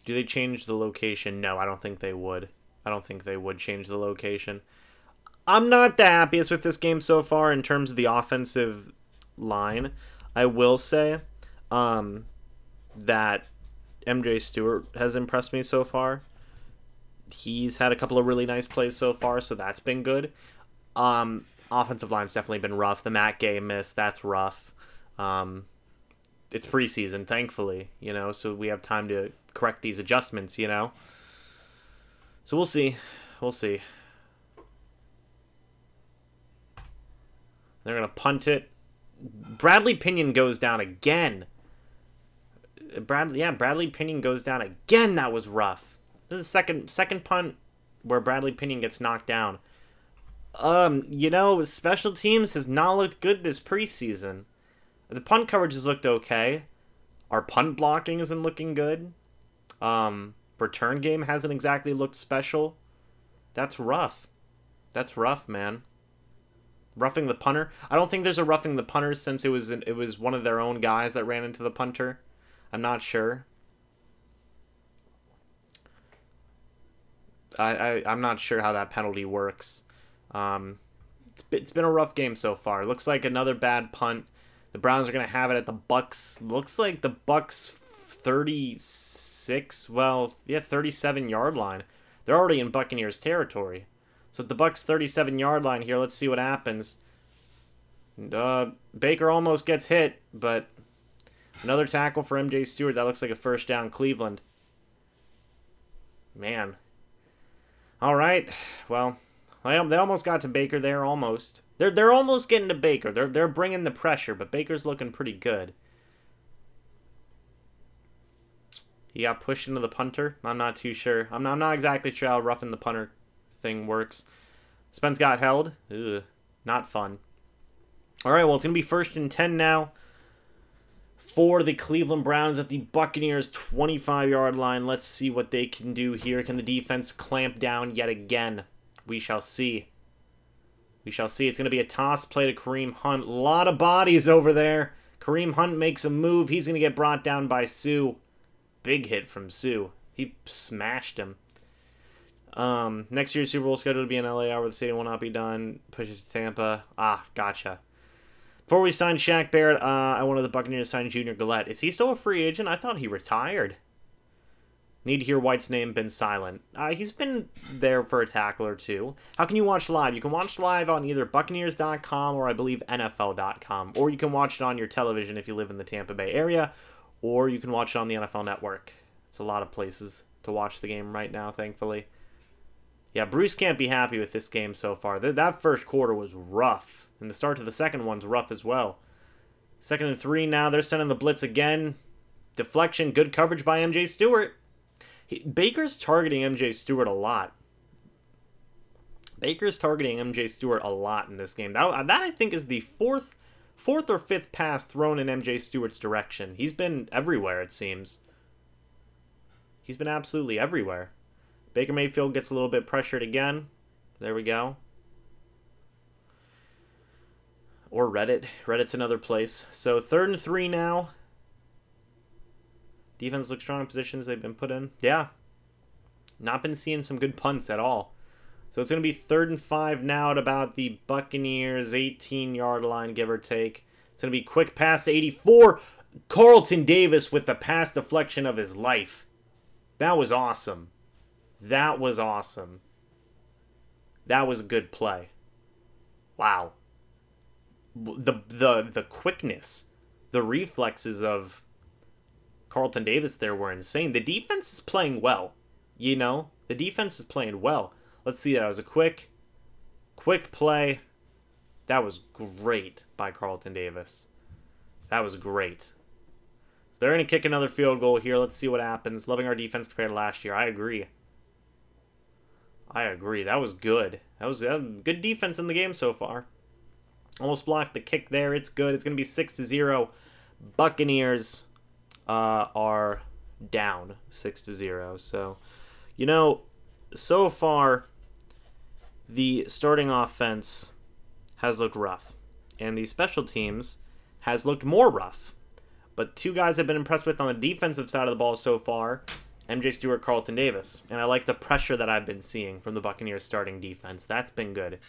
Do they change the location? No, I don't think they would. I don't think they would change the location. I'm not the happiest with this game so far in terms of the offensive line. I will say that MJ Stewart has impressed me so far. He's had a couple of really nice plays so far, so that's been good. Offensive line's definitely been rough. The Matt Gay miss, that's rough. It's preseason, thankfully, so we have time to correct these adjustments, So we'll see. We'll see. They're going to punt it. Bradley Pinion goes down again. Bradley Pinion goes down again. That was rough. This is the second punt where Bradley Pinion gets knocked down. You know, special teams has not looked good this preseason. The punt coverage has looked okay. Our punt blocking isn't looking good. Return game hasn't exactly looked special. That's rough. That's rough, man. Roughing the punter. I don't think there's a roughing the punter since it was one of their own guys that ran into the punter. I'm not sure. I'm not sure how that penalty works. It's been a rough game so far. Looks like another bad punt. The Browns are going to have it at the Bucs. Looks like the Bucs 36, well, yeah, 37-yard line. They're already in Buccaneers territory. So at the Bucs 37-yard line here, let's see what happens. Baker almost gets hit, but another tackle for MJ Stewart. That looks like a first down, Cleveland. Man. All right. Well, they almost got to Baker there, almost. They're almost getting to Baker. They're bringing the pressure, but Baker's looking pretty good. He got pushed into the punter. I'm not too sure. I'm not exactly sure how roughing the punter thing works. Spence got held. Ugh, not fun. All right, well, it's going to be 1st and 10 now for the Cleveland Browns at the Buccaneers 25-yard line. Let's see what they can do here. Can the defense clamp down yet again? We shall see. We shall see. It's going to be a toss play to Kareem Hunt. A lot of bodies over there. Kareem Hunt makes a move. He's going to get brought down by Sue. Big hit from Sue. He smashed him. Next year's Super Bowl scheduled to be in LA, where the stadium will not be done. Push it to Tampa. Ah, gotcha. Before we signed Shaq Barrett, I wanted the Buccaneers to sign Junior Gillette. Is he still a free agent? I thought he retired. Need to hear White's name been silent. He's been there for a tackle or two. How can you watch live? You can watch live on either Buccaneers.com or I believe NFL.com. Or you can watch it on your television if you live in the Tampa Bay area. Or you can watch it on the NFL Network. It's a lot of places to watch the game right now, thankfully. Yeah, Bruce can't be happy with this game so far. That first quarter was rough. And the start to the second one's rough as well. 2nd and 3 now. They're sending the blitz again. Deflection. Good coverage by MJ Stewart. Baker's targeting MJ Stewart a lot. Baker's targeting MJ Stewart a lot in this game. That I think is the fourth or fifth pass thrown in MJ Stewart's direction. He's been everywhere, it seems. He's been absolutely everywhere. Baker Mayfield gets a little bit pressured again. There we go. Or Reddit. Reddit's another place. So 3rd and 3 now. Defense looks strong in positions they've been put in. Yeah. Not been seeing some good punts at all. So it's going to be 3rd and 5 now at about the Buccaneers 18-yard line, give or take. It's going to be quick pass to 84. Carlton Davis with the pass deflection of his life. That was awesome. That was awesome. That was a good play. Wow. The quickness, the reflexes of Carlton Davis there were insane. The defense is playing well. You know, the defense is playing well. Let's see, that was a quick play. That was great by Carlton Davis. That was great. So they're going to kick another field goal here. Let's see what happens. Loving our defense compared to last year. I agree. That was good. That was good defense in the game so far. Almost blocked the kick there. It's good. It's going to be 6-0. Buccaneers are down 6-0. So, you know, so far, the starting offense has looked rough. And the special teams has looked more rough. But two guys I've been impressed with on the defensive side of the ball so far, MJ Stewart, Carlton Davis. And I like the pressure that I've been seeing from the Buccaneers starting defense. That's been good.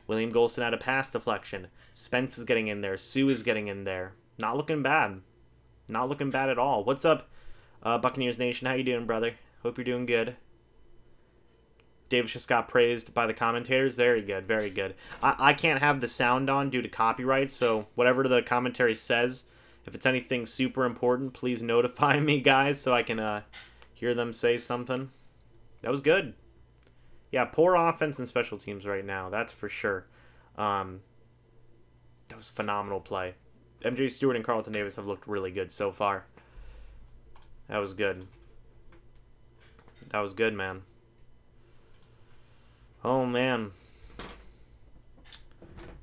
William Golston had a pass deflection. Spence is getting in there. Sue is getting in there. Not looking bad. Not looking bad at all. What's up, Buccaneers Nation? How you doing, brother? Hope you're doing good. Davis just got praised by the commentators. Very good, very good. I can't have the sound on due to copyright, so whatever the commentary says, if it's anything super important, please notify me, guys, so I can hear them say something. That was good. Yeah, poor offense and special teams right now. That's for sure. That was a phenomenal play. MJ Stewart and Carlton Davis have looked really good so far. That was good. That was good, man. Oh, man.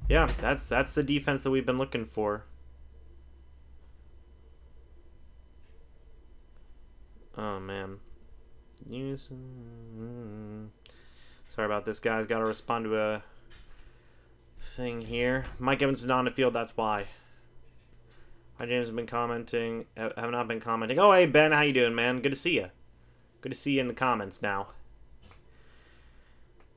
Yeah, that's the defense that we've been looking for. Oh, man. Sorry about this, guys. Got to respond to a thing here. Mike Evans is not on the field, that's why. Hi, James. Have been commenting. Have not been commenting. Oh, hey, Ben. How you doing, man? Good to see you. Good to see you in the comments now.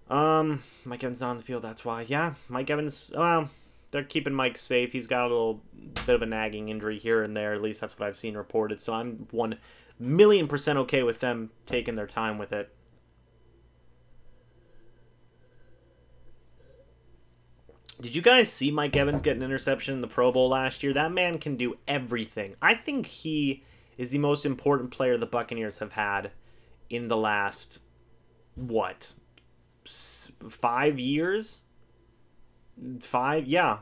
Mike Evans not on the field, that's why. Yeah, Mike Evans, well, they're keeping Mike safe. He's got a little bit of a nagging injury here and there. At least that's what I've seen reported. So I'm 1,000,000% okay with them taking their time with it. Did you guys see Mike Evans get an interception in the Pro Bowl last year? That man can do everything. I think he is the most important player the Buccaneers have had in the last, what, 5 years? Yeah.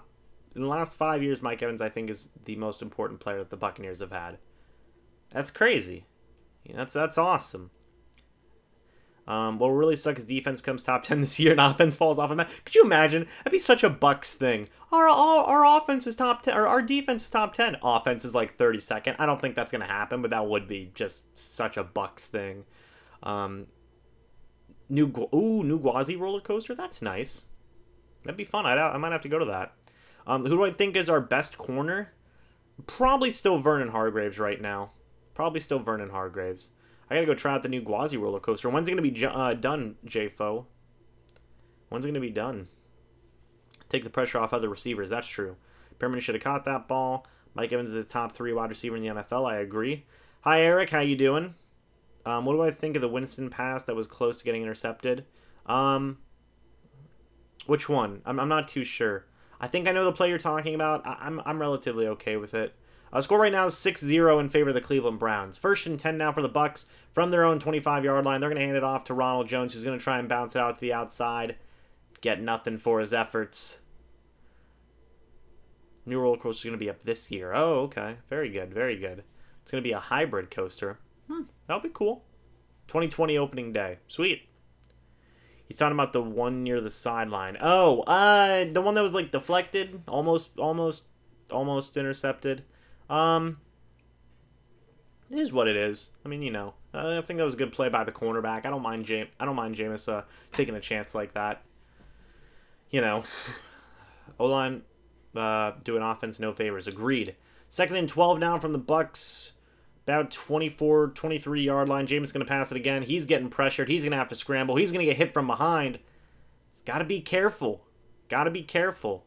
In the last 5 years, Mike Evans, I think, is the most important player that the Buccaneers have had. That's crazy. That's awesome. What will really suck is defense becomes top 10 this year and offense falls off. Could you imagine? That'd be such a Bucs thing. Our offense is top 10, or our defense is top 10. Offense is like 32nd. I don't think that's going to happen, but that would be just such a Bucs thing. New Gwazi roller coaster? That's nice. That'd be fun. I might have to go to that. Who do I think is our best corner? Probably still Vernon Hargreaves right now. Probably still Vernon Hargreaves. I gotta go try out the new Gwazi roller coaster. When's it gonna be done, JFO? When's it gonna be done? Take the pressure off other receivers. That's true. Perriman should have caught that ball. Mike Evans is a top 3 wide receiver in the NFL. I agree. Hi, Eric. How you doing? What do I think of the Winston pass that was close to getting intercepted? Which one? I'm not too sure. I think I know the play you're talking about. I'm relatively okay with it. Score right now is 6-0 in favor of the Cleveland Browns. 1st and 10 now for the Bucs from their own 25-yard line. They're going to hand it off to Ronald Jones, who's going to try and bounce it out to the outside. Get nothing for his efforts. New roller coaster is going to be up this year. Oh, okay. Very good, very good. It's going to be a hybrid coaster. That'll be cool. 2020 opening day. Sweet. He's talking about the one near the sideline. Oh, the one that was like deflected, almost intercepted. It is what it is. I mean, you know, I think that was a good play by the cornerback. I don't mind Jameis taking a chance like that. You know, O-line doing offense no favors. Agreed. 2nd and 12 now from the Bucs. About 23-yard line. Jameis going to pass it again. He's getting pressured. He's going to have to scramble. He's going to get hit from behind. He's got to be careful. Got to be careful.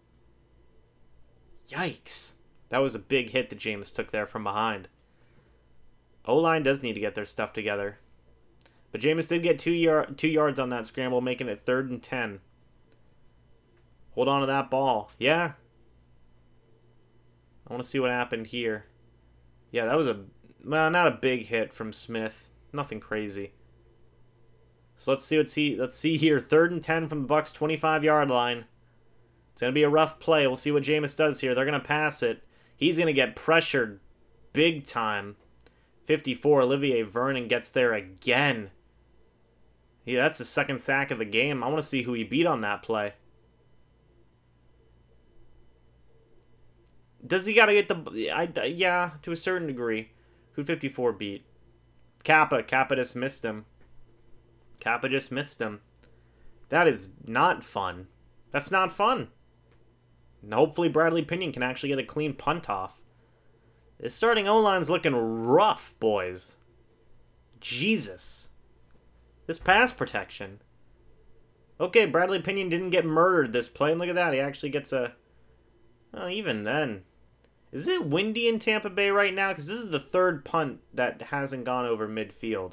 Yikes. That was a big hit that Jameis took there from behind. O-line does need to get their stuff together. But Jameis did get 2 yards on that scramble, making it 3rd and 10. Hold on to that ball. Yeah. I want to see what happened here. Yeah, that was well, not a big hit from Smith. Nothing crazy. So let's see here. 3rd and 10 from the Bucs 25-yard line. It's going to be a rough play. We'll see what Jameis does here. They're going to pass it. He's going to get pressured big time. 54, Olivier Vernon gets there again. Yeah, that's the 2nd sack of the game. I want to see who he beat on that play. Does he got to get the... yeah, to a certain degree. Who'd 54 beat? Kappa. Kappa just missed him. Kappa just missed him. That is not fun. That's not fun. And hopefully Bradley Pinion can actually get a clean punt off. This starting O-line's looking rough, boys. Jesus. This pass protection. Okay, Bradley Pinion didn't get murdered this play. And look at that. He actually gets a... Oh, even then. Is it windy in Tampa Bay right now? Because this is the 3rd punt that hasn't gone over midfield.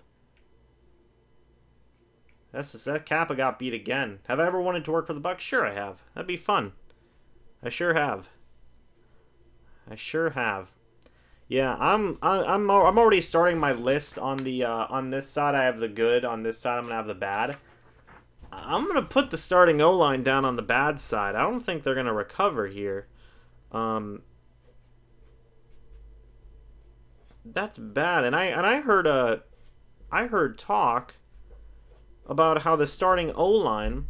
That Kappa got beat again. Have I ever wanted to work for the Bucs? Sure I have. That'd be fun. I sure have. I sure have. Yeah, I'm already starting my list on the on this side. I have the good. On this side, I'm gonna have the bad. I'm gonna put the starting O-line down on the bad side. I don't think they're gonna recover here. That's bad. And I heard talk about how the starting O-line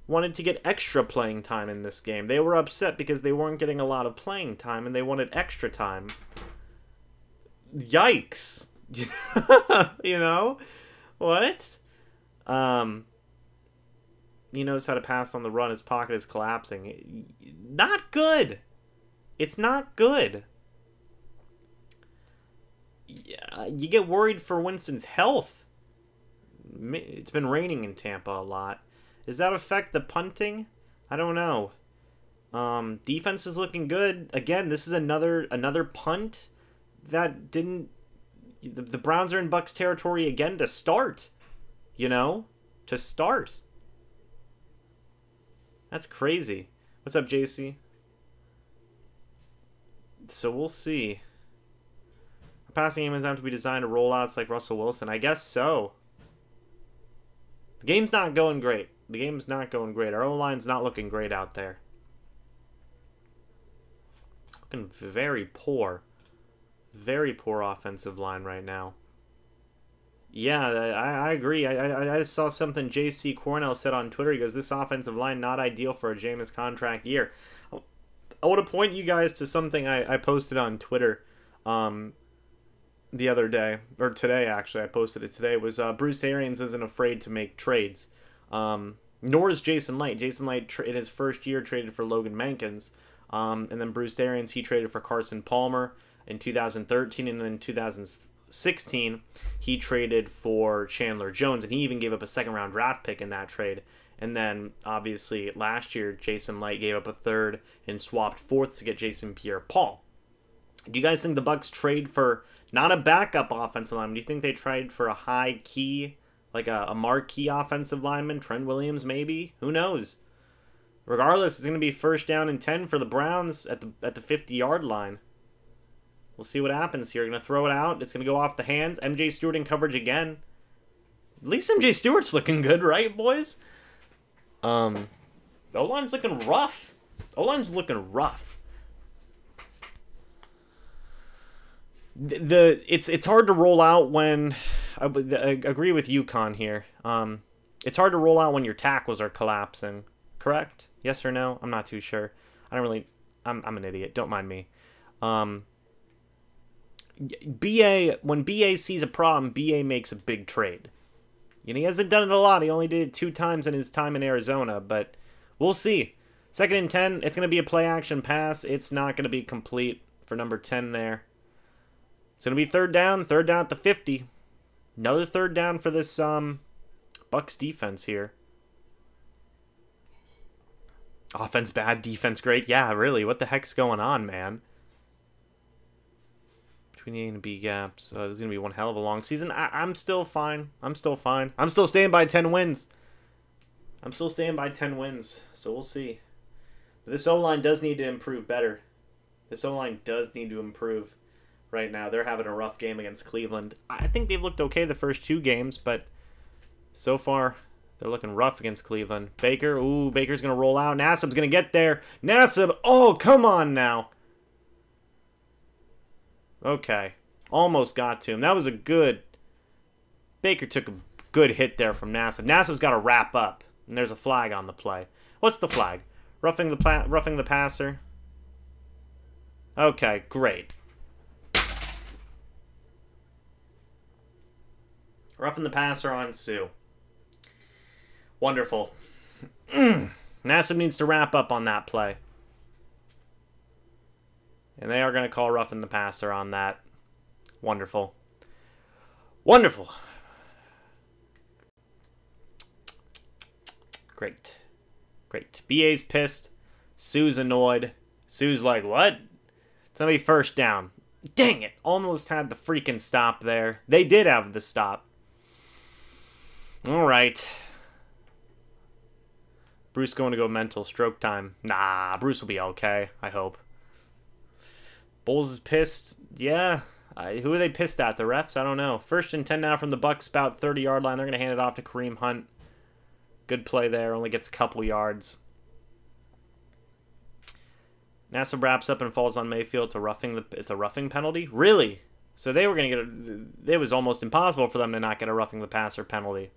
wanted to get extra playing time in this game. They were upset because they weren't getting a lot of playing time and they wanted extra time. Yikes. You know? What? He knows how to pass on the run. His pocket is collapsing. Not good. It's not good. You get worried for Winston's health. It's been raining in Tampa a lot. Does that affect the punting? I don't know. Defense is looking good. Again, this is another punt that didn't... The Browns are in Bucs territory again to start. You know? To start. That's crazy. What's up, JC? So we'll see. Our passing game is going to be designed to rollouts like Russell Wilson. I guess so. The game's not going great. The game's not going great. Our O-line's not looking great out there. Looking very poor. Very poor offensive line right now. Yeah, I agree. I just saw something J.C. Cornell said on Twitter. He goes, this offensive line not ideal for a Jameis contract year. I want to point you guys to something I posted on Twitter the other day. Or today, actually. I posted it today. It was Bruce Arians isn't afraid to make trades. Nor is Jason Light. Jason Light, in his first year, traded for Logan Mankins. And then Bruce Arians, he traded for Carson Palmer in 2013. And then in 2016, he traded for Chandler Jones. And he even gave up a second-round draft pick in that trade. And then, obviously, last year, Jason Light gave up a third and swapped fourths to get Jason Pierre-Paul. Do you guys think the Bucs trade for not a backup offensive lineman? Do you think they trade for a high-key, like a marquee offensive lineman? Trent Williams, maybe? Who knows? Regardless, it's going to be first down and 10 for the Browns at the 50-yard line. We'll see what happens here. Going to throw it out. It's going to go off the hands. MJ Stewart in coverage again. At least MJ Stewart's looking good, right, boys? O-line's looking rough. O-line's looking rough. It's hard to roll out when... I agree with UConn here. It's hard to roll out when your tackles are collapsing. Correct? Yes or no? I'm not too sure. I don't really... I'm an idiot. Don't mind me. When BA sees a problem, BA makes a big trade. And he hasn't done it a lot. He only did it 2 times in his time in Arizona, but we'll see. 2nd and 10, it's going to be a play-action pass. It's not going to be complete for number 10 there. It's going to be third down at the 50. Another third down for this Bucs defense here. Offense bad, defense great. Yeah, really, what the heck's going on, man? Between A and B gaps. This is going to be one hell of a long season. I'm still fine. I'm still fine. I'm still staying by 10 wins. I'm still staying by 10 wins. So we'll see. But this O-line does need to improve better. This O-line does need to improve right now. They're having a rough game against Cleveland. I think they've looked okay the first 2 games, but so far they're looking rough against Cleveland. Baker. Ooh, Baker's going to roll out. Nassib's going to get there. Nassib. Oh, come on now. Okay. Almost got to him. That was a good... Baker took a good hit there from Nassib. Nassib's got to wrap up. And there's a flag on the play. What's the flag? Roughing the passer? Okay, great. Roughing the passer on Sue. Wonderful. Nassib needs to wrap up on that play. And they are going to call roughing the passer on that. Wonderful. Wonderful. Great. Great. BA's pissed. Sue's annoyed. Sue's like, what? It's going to be first down. Dang it. Almost had the freaking stop there. They did have the stop. All right. Bruce going to go mental. Stroke time. Nah, Bruce will be okay, I hope. Bulls is pissed. Yeah. Who are they pissed at? The refs? I don't know. 1st and 10 now from the Bucs, about 30-yard line. They're going to hand it off to Kareem Hunt. Good play there. Only gets a couple yards. Nassib wraps up and falls on Mayfield. It's a roughing penalty? Really? So they were going to get it was almost impossible for them to not get a roughing the passer penalty.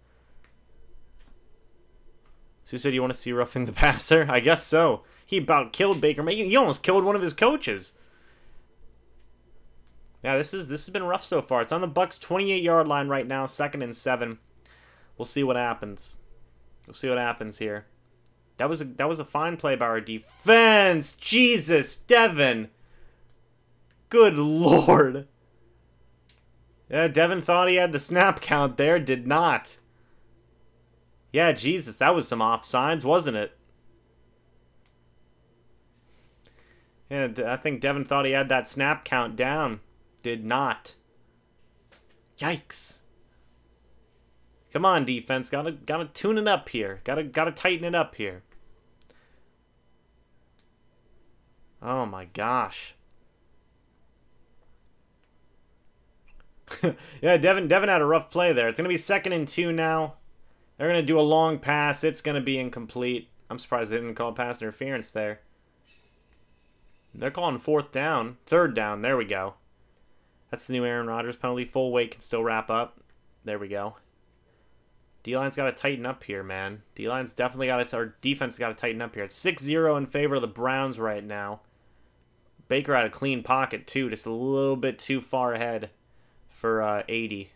So you said you want to see roughing the passer? I guess so. He about killed Baker Mayfield. He almost killed one of his coaches. Yeah, this has been rough so far. It's on the Bucs 28-yard line right now, 2nd and 7. We'll see what happens. We'll see what happens here. That was a fine play by our defense. Jesus, Devin. Good Lord. Yeah, Devin thought he had the snap count there. Did not. Yeah, Jesus, that was some offsides, wasn't it? Yeah, I think Devin thought he had that snap count down. Did not. Yikes. Come on, defense. Gotta tune it up here. Gotta tighten it up here. Oh my gosh. Yeah, Devin had a rough play there. It's gonna be 2nd and 2 now. They're gonna do a long pass. It's gonna be incomplete. I'm surprised they didn't call pass interference there. They're calling 4th down. 3rd down. There we go. That's the new Aaron Rodgers penalty. Full weight can still wrap up. There we go. D-line's got to tighten up here, man. D-line's definitely got to, our defense got to tighten up here. It's 6-0 in favor of the Browns right now. Baker had a clean pocket, too. Just a little bit too far ahead for 80.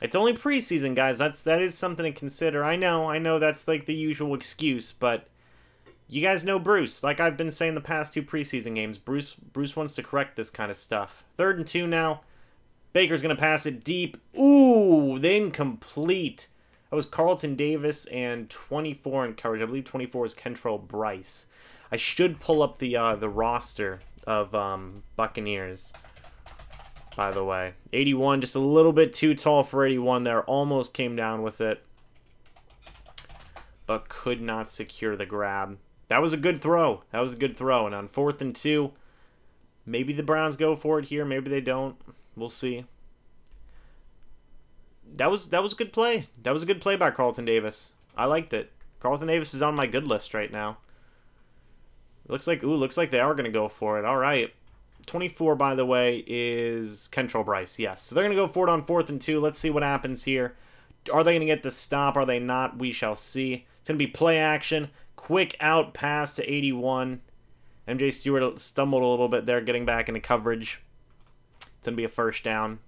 It's only preseason, guys. That is something to consider. I know that's like the usual excuse, but you guys know Bruce. Like I've been saying the past 2 preseason games, Bruce wants to correct this kind of stuff. 3rd and 2 now. Baker's going to pass it deep. Ooh, incomplete. That was Carlton Davis and 24 in coverage. I believe 24 is Kentrell Bryce. I should pull up the roster of Buccaneers, by the way. 81, just a little bit too tall for 81 there. Almost came down with it, but could not secure the grab. That was a good throw. That was a good throw. And on 4th and 2, maybe the Browns go for it here. Maybe they don't. We'll see. That was a good play. That was a good play by Carlton Davis. I liked it. Carlton Davis is on my good list right now. Looks like they are going to go for it. All right. 24, by the way, is Kentrell Bryce. Yes. So they're going to go for it on 4th and 2. Let's see what happens here. Are they going to get the stop? Are they not? We shall see. It's going to be play action. Quick out pass to 81. MJ Stewart stumbled a little bit there getting back into coverage. It's going to be a 1st down.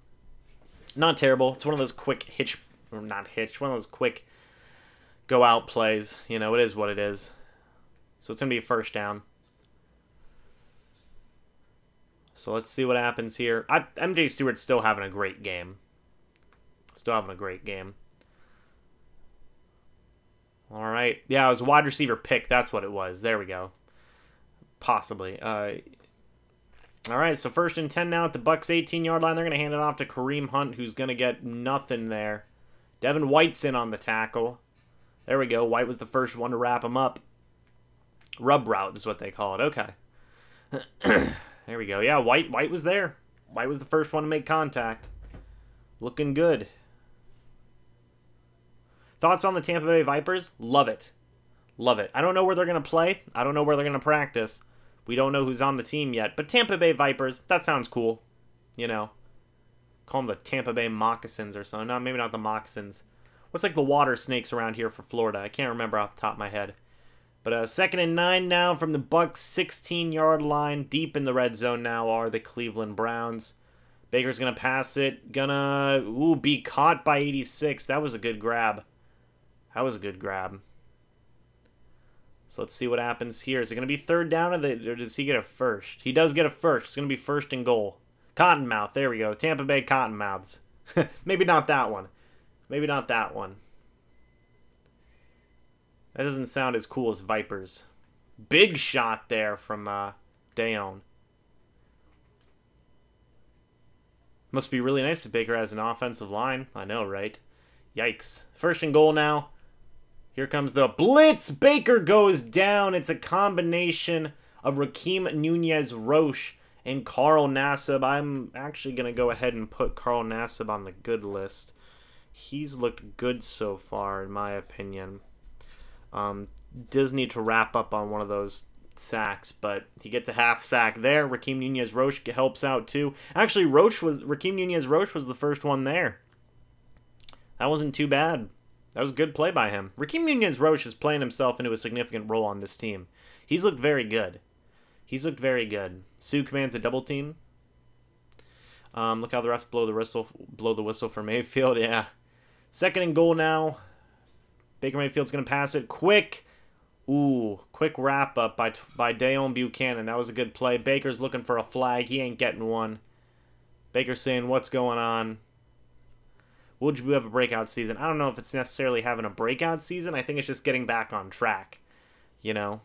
Not terrible. It's one of those quick one of those quick go out plays. You know, it is what it is. So it's going to be a 1st down. So let's see what happens here. MJ Stewart's still having a great game. Still having a great game. All right. Yeah, it was a wide receiver pick. That's what it was. There we go. Possibly. All right, so 1st and 10 now at the Bucs 18-yard line. They're going to hand it off to Kareem Hunt, who's going to get nothing there. Devin White's in on the tackle. There we go. White was the first one to wrap him up. Rub route is what they call it. Okay. There we go. Yeah, White was there. White was the first one to make contact. Looking good. Thoughts on the Tampa Bay Vipers? Love it. Love it. I don't know where they're going to play. I don't know where they're going to practice. We don't know who's on the team yet. But Tampa Bay Vipers, that sounds cool. You know. Call them the Tampa Bay Moccasins or something. No, maybe not the Moccasins. What's like the water snakes around here for Florida? I can't remember off the top of my head. But 2nd and 9 now from the Bucs 16-yard line. Deep in the red zone now are the Cleveland Browns. Baker's going to pass it. Gonna be caught by 86. That was a good grab. That was a good grab. So let's see what happens here. Is it going to be 3rd down or does he get a 1st? He does get a 1st. It's going to be 1st and goal. Cottonmouth. There we go. Tampa Bay Cottonmouths. Maybe not that one. Maybe not that one. That doesn't sound as cool as Vipers. Big shot there from Dayon. Must be really nice that Baker has an offensive line. I know, right? Yikes. 1st and goal now. Here comes the blitz. Baker goes down. It's a combination of Raheem Nunez-Roche and Carl Nassib. I'm actually going to go ahead and put Carl Nassib on the good list. He's looked good so far, in my opinion. Does need to wrap up on one of those sacks, but he gets a half sack there. Raheem Nunez-Roche helps out too. Actually, Raheem Nunez-Roche was the first one there. That wasn't too bad. That was a good play by him. Raheem Nunez-Roche is playing himself into a significant role on this team. He's looked very good. He's looked very good. Sue commands a double team. Look how the refs blow the whistle for Mayfield. Yeah. 2nd and goal now. Baker Mayfield's going to pass it. Quick. Ooh, quick wrap-up by Dayon Buchanan. That was a good play. Baker's looking for a flag. He ain't getting one. Baker's saying, what's going on? Would you have a breakout season? I don't know if it's necessarily having a breakout season. I think it's just getting back on track. You know?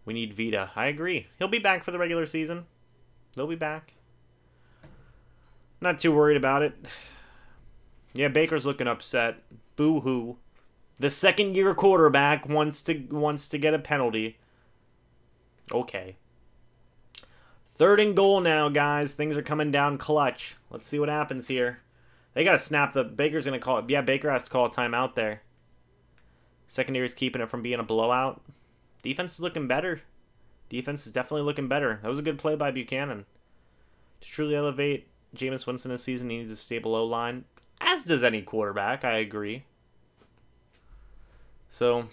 We need Vita. I agree. He'll be back for the regular season. He'll be back. Not too worried about it. Yeah, Baker's looking upset. Boo-hoo. The second-year quarterback wants to get a penalty. Okay. 3rd and goal now, guys. Things are coming down clutch. Let's see what happens here. They got to snap the... Baker's going to call it. Yeah, Baker has to call a timeout there. Secondary's keeping it from being a blowout. Defense is looking better. Defense is definitely looking better. That was a good play by Buchanan. To truly elevate Jameis Winston this season, he needs a stable O-line. As does any quarterback, I agree. So,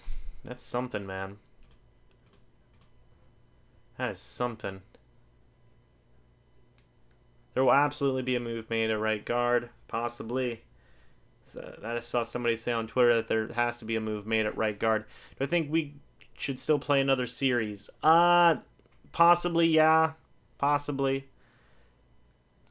that's something, man. That is something. There will absolutely be a move made at right guard. Possibly. So, I saw somebody say on Twitter that there has to be a move made at right guard. Do I think we should still play another series? Possibly, yeah. Possibly.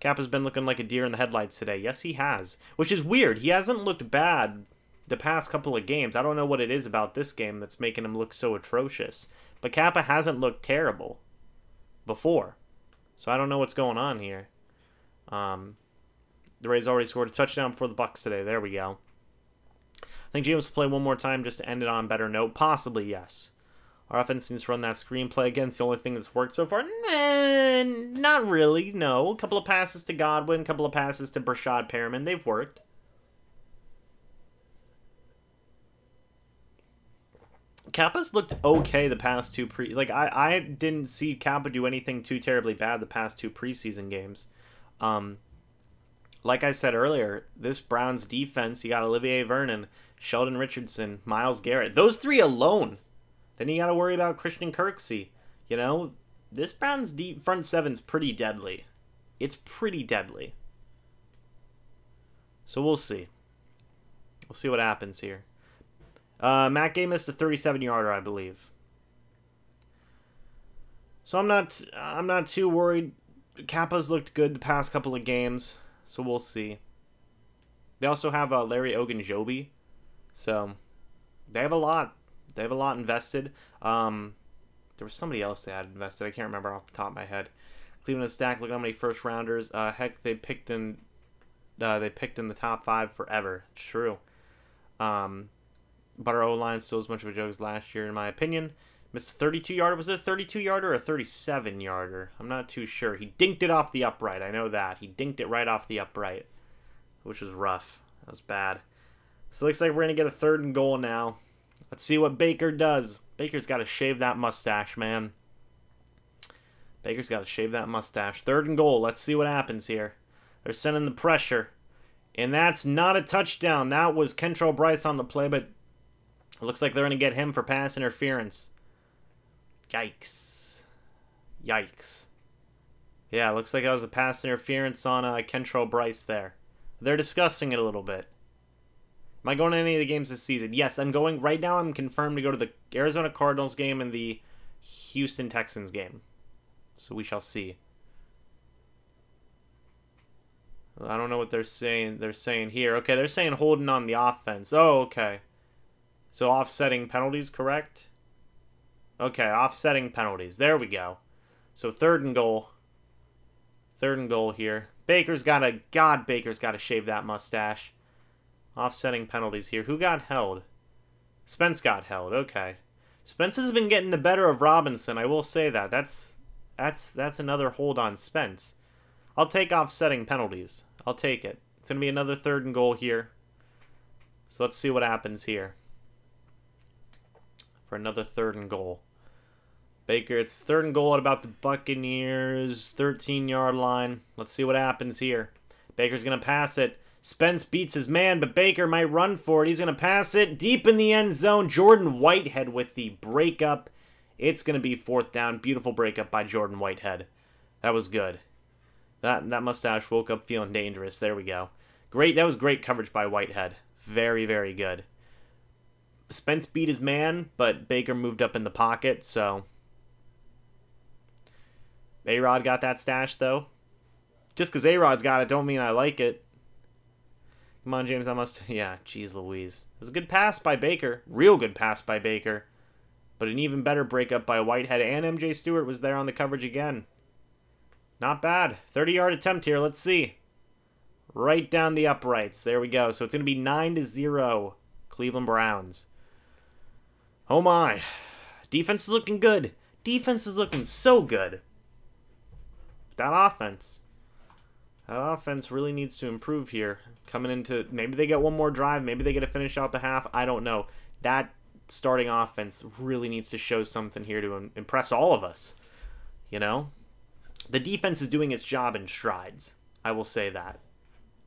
Cap has been looking like a deer in the headlights today. Yes, he has. Which is weird. He hasn't looked bad the past couple of games. I don't know what it is about this game that's making him look so atrocious. But Kappa hasn't looked terrible before. So I don't know what's going on here. The Rays already scored a touchdown for the Bucs today. There we go. I think James will play one more time just to end it on a better note. Possibly, yes. Our offense needs to run that screenplay again. It's the only thing that's worked so far. Nah, not really, no. A couple of passes to Godwin, a couple of passes to Brashad Perriman. They've worked. Kappa's looked okay the past two I didn't see Kappa do anything too terribly bad the past 2 preseason games. Like I said earlier, this Browns defense, you got Olivier Vernon, Sheldon Richardson, Myles Garrett. Those 3 alone. Then you got to worry about Christian Kirksey. You know, this Browns front seven's pretty deadly. It's pretty deadly. So we'll see. We'll see what happens here. Matt Gay missed a 37-yarder, I believe. So I'm not too worried. Kappa's looked good the past couple of games, so we'll see. They also have Larry Ogunjobi, so they have a lot. They have a lot invested. There was somebody else they had invested. I can't remember off the top of my head. Cleveland is stacked. Look how many first rounders. Heck, they picked in the top 5 forever. It's true. But our O-line is still as much of a joke as last year, in my opinion. Missed a 32-yarder. Was it a 32-yarder or a 37-yarder? I'm not too sure. He dinked it off the upright. I know that. He dinked it right off the upright, which was rough. That was bad. So it looks like we're going to get a 3rd and goal now. Let's see what Baker does. Baker's got to shave that mustache, man. Baker's got to shave that mustache. 3rd and goal. Let's see what happens here. They're sending the pressure. And that's not a touchdown. That was Kentrell Bryce on the play, but it looks like they're going to get him for pass interference. Yikes. Yikes. Yeah, it looks like that was a pass interference on Kentrell Bryce there. They're discussing it a little bit. Am I going to any of the games this season? Yes, I'm going. Right now, I'm confirmed to go to the Arizona Cardinals game and the Houston Texans game. So we shall see. I don't know what they're saying. They're saying here. Okay, they're saying holding on the offense. Oh, okay. So offsetting penalties, correct? Okay, offsetting penalties. There we go. So 3rd and goal. 3rd and goal here. Baker's got to shave that mustache. Offsetting penalties here. Who got held? Spence got held. Okay. Spence has been getting the better of Robinson. I will say that. That's another hold on Spence. I'll take offsetting penalties. I'll take it. It's going to be another 3rd and goal here. So let's see what happens here. For another 3rd and goal. Baker, it's 3rd and goal at about the Buccaneers 13-yard line. Let's see what happens here. Baker's going to pass it. Spence beats his man, but Baker might run for it. He's going to pass it deep in the end zone. Jordan Whitehead with the breakup. It's going to be 4th down. Beautiful breakup by Jordan Whitehead. That was good. That mustache woke up feeling dangerous. There we go. Great. That was great coverage by Whitehead. Very, very good. Spence beat his man, but Baker moved up in the pocket, so... A-Rod got that stash, though. Just because A-Rod's got it don't mean I like it. Come on, James, I must... Yeah, jeez Louise. It was a good pass by Baker. Real good pass by Baker. But an even better breakup by Whitehead, and MJ Stewart was there on the coverage again. Not bad. 30-yard attempt here. Let's see. Right down the uprights. There we go. So it's going to be 9-0. Cleveland Browns. Oh, my. Defense is looking good. Defense is looking so good. That offense. That offense really needs to improve here. Coming into... Maybe they get one more drive. Maybe they get to finish out the half. I don't know. That starting offense really needs to show something here to impress all of us. You know? The defense is doing its job in strides. I will say that.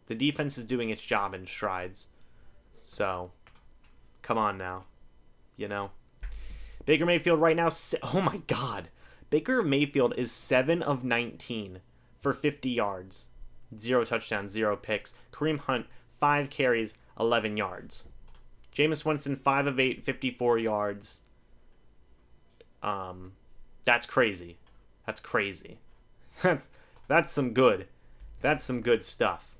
The defense is doing its job in strides. So, come on now. You know? Baker Mayfield right now... Oh my god. Baker Mayfield is 7 of 19 for 50 yards. 0 touchdowns, 0 picks. Kareem Hunt, 5 carries, 11 yards. Jameis Winston, 5 of 8, 54 yards. That's crazy. That's crazy. That's some good. That's some good stuff.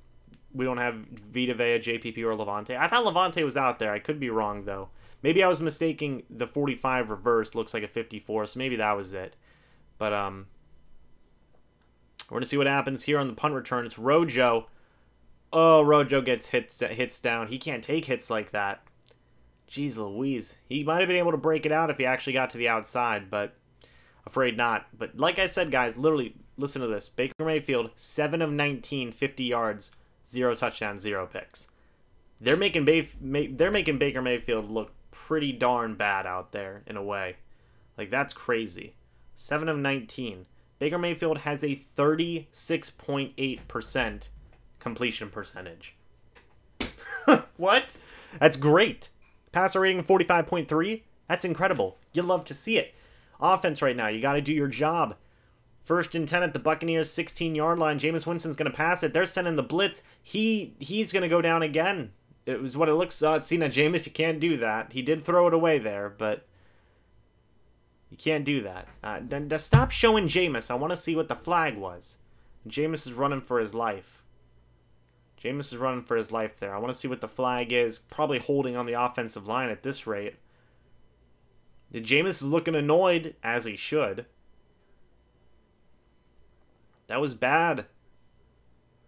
We don't have Vita Vea, JPP, or Levante. I thought Levante was out there. I could be wrong, though. Maybe I was mistaking the 45 reversed. Looks like a 54, so maybe that was it. But, we're going to see what happens here on the punt return. It's Rojo. Oh, Rojo gets hits down. He can't take hits like that. Jeez Louise. He might have been able to break it out if he actually got to the outside, but afraid not. But like I said, guys, literally, listen to this. Baker Mayfield, 7 of 19, 50 yards, 0 touchdowns, 0 picks. They're making Baker Mayfield look pretty darn bad out there, in a way. Like, that's crazy. 7 of 19. Baker Mayfield has a 36.8% completion percentage. What? That's great. Passer rating 45.3. That's incredible. You love to see it. Offense right now. You got to do your job. 1st and 10 at the Buccaneers 16-yard line. Jameis Winston's going to pass it. They're sending the blitz. He's going to go down again. It was what it looks. See, now, Jameis, you can't do that. He did throw it away there, but you can't do that. Then stop showing Jameis. I want to see what the flag was. Jameis is running for his life. Jameis is running for his life there. I want to see what the flag is. Probably holding on the offensive line at this rate. Jameis is looking annoyed, as he should. That was bad.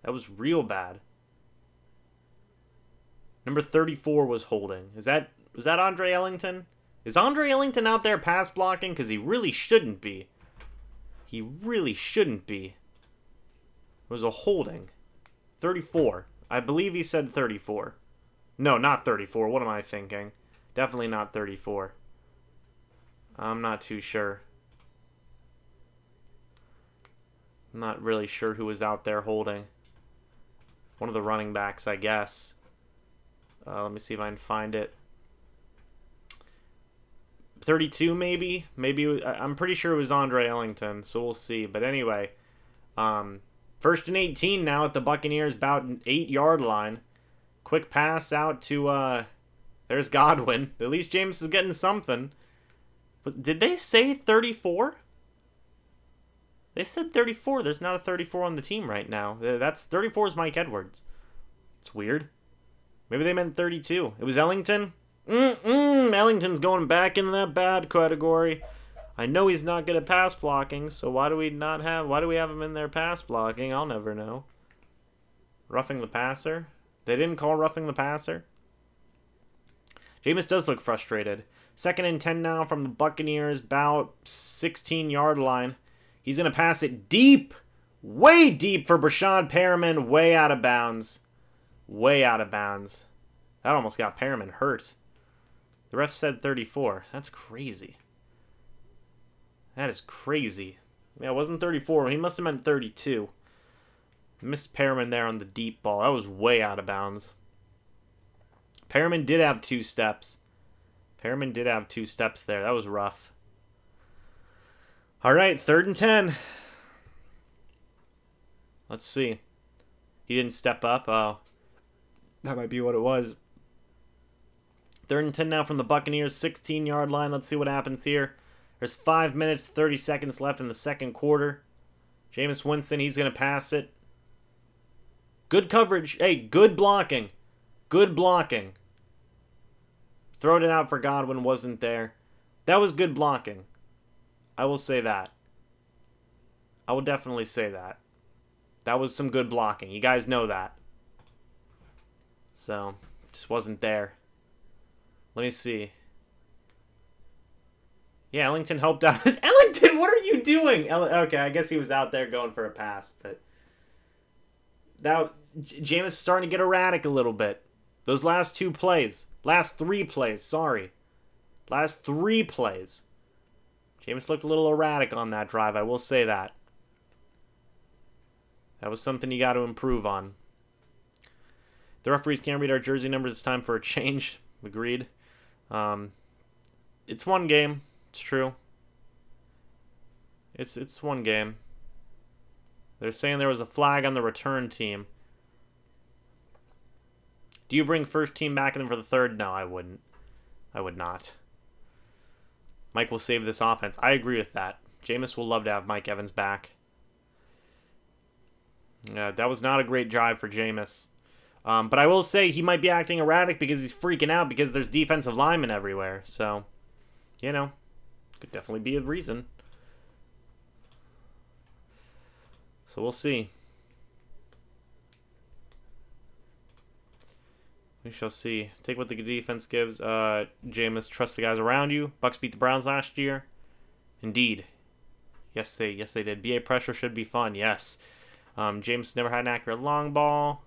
That was real bad. Number 34 was holding. Was that Andre Ellington? Is Andre Ellington out there pass blocking? Because he really shouldn't be. He really shouldn't be. It was a holding. 34. I believe he said 34. No, not 34. What am I thinking? Definitely not 34. I'm not too sure. I'm not really sure who was out there holding. One of the running backs, I guess. Let me see if I can find it. 32, maybe? Maybe I'm pretty sure it was Andre Ellington, so we'll see. But anyway, 1st and 18 now at the Buccaneers, about an 8-yard line. Quick pass out to, there's Godwin. At least James is getting something. But did they say 34? They said 34. There's not a 34 on the team right now. That's 34 is Mike Edwards. It's weird. Maybe they meant 32. It was Ellington? Ellington's going back into that bad category. I know he's not good at pass blocking, so why do we have him in there pass blocking? I'll never know. Roughing the passer? They didn't call roughing the passer? Jameis does look frustrated. 2nd and 10 now from the Buccaneers, about 16-yard line. He's going to pass it deep, way deep for Brashad Perriman, way out of bounds. Way out of bounds. That almost got Perriman hurt. The ref said 34. That's crazy. That is crazy. Yeah, it wasn't 34. He must have meant 32. Missed Perriman there on the deep ball. That was way out of bounds. Perriman did have 2 steps. Perriman did have 2 steps there. That was rough. All right, 3rd and 10. Let's see. He didn't step up. Oh, that might be what it was. 3rd and 10 now from the Buccaneers, 16-yard line. Let's see what happens here. There's 5 minutes, 30 seconds left in the second quarter. Jameis Winston, he's going to pass it. Good coverage. Hey, good blocking. Good blocking. Throwed it out for Godwin, wasn't there. That was good blocking. I will say that. I will definitely say that. That was some good blocking. You guys know that. So, just wasn't there. Let me see. Yeah, Ellington helped out. Ellington, what are you doing? Okay, I guess he was out there going for a pass, but now Jameis is starting to get erratic a little bit. Those last 2 plays, last 3 plays, sorry. Last 3 plays. Jameis looked a little erratic on that drive, I will say that. That was something you got to improve on. The referees can't read our jersey numbers. It's time for a change. Agreed. It's one game. It's true. It's one game. They're saying there was a flag on the return team. Do you bring first team back in for the 3rd? No, I wouldn't. I would not. Mike will save this offense. I agree with that. Jameis will love to have Mike Evans back. Yeah, that was not a great drive for Jameis. But I will say he might be acting erratic because he's freaking out because there's defensive linemen everywhere. So, you know, could definitely be a reason. So we'll see. We shall see. Take what the defense gives. Jameis, trust the guys around you. Bucs beat the Browns last year. Indeed. Yes, they did. BA pressure should be fun. Yes. James never had an accurate long ball.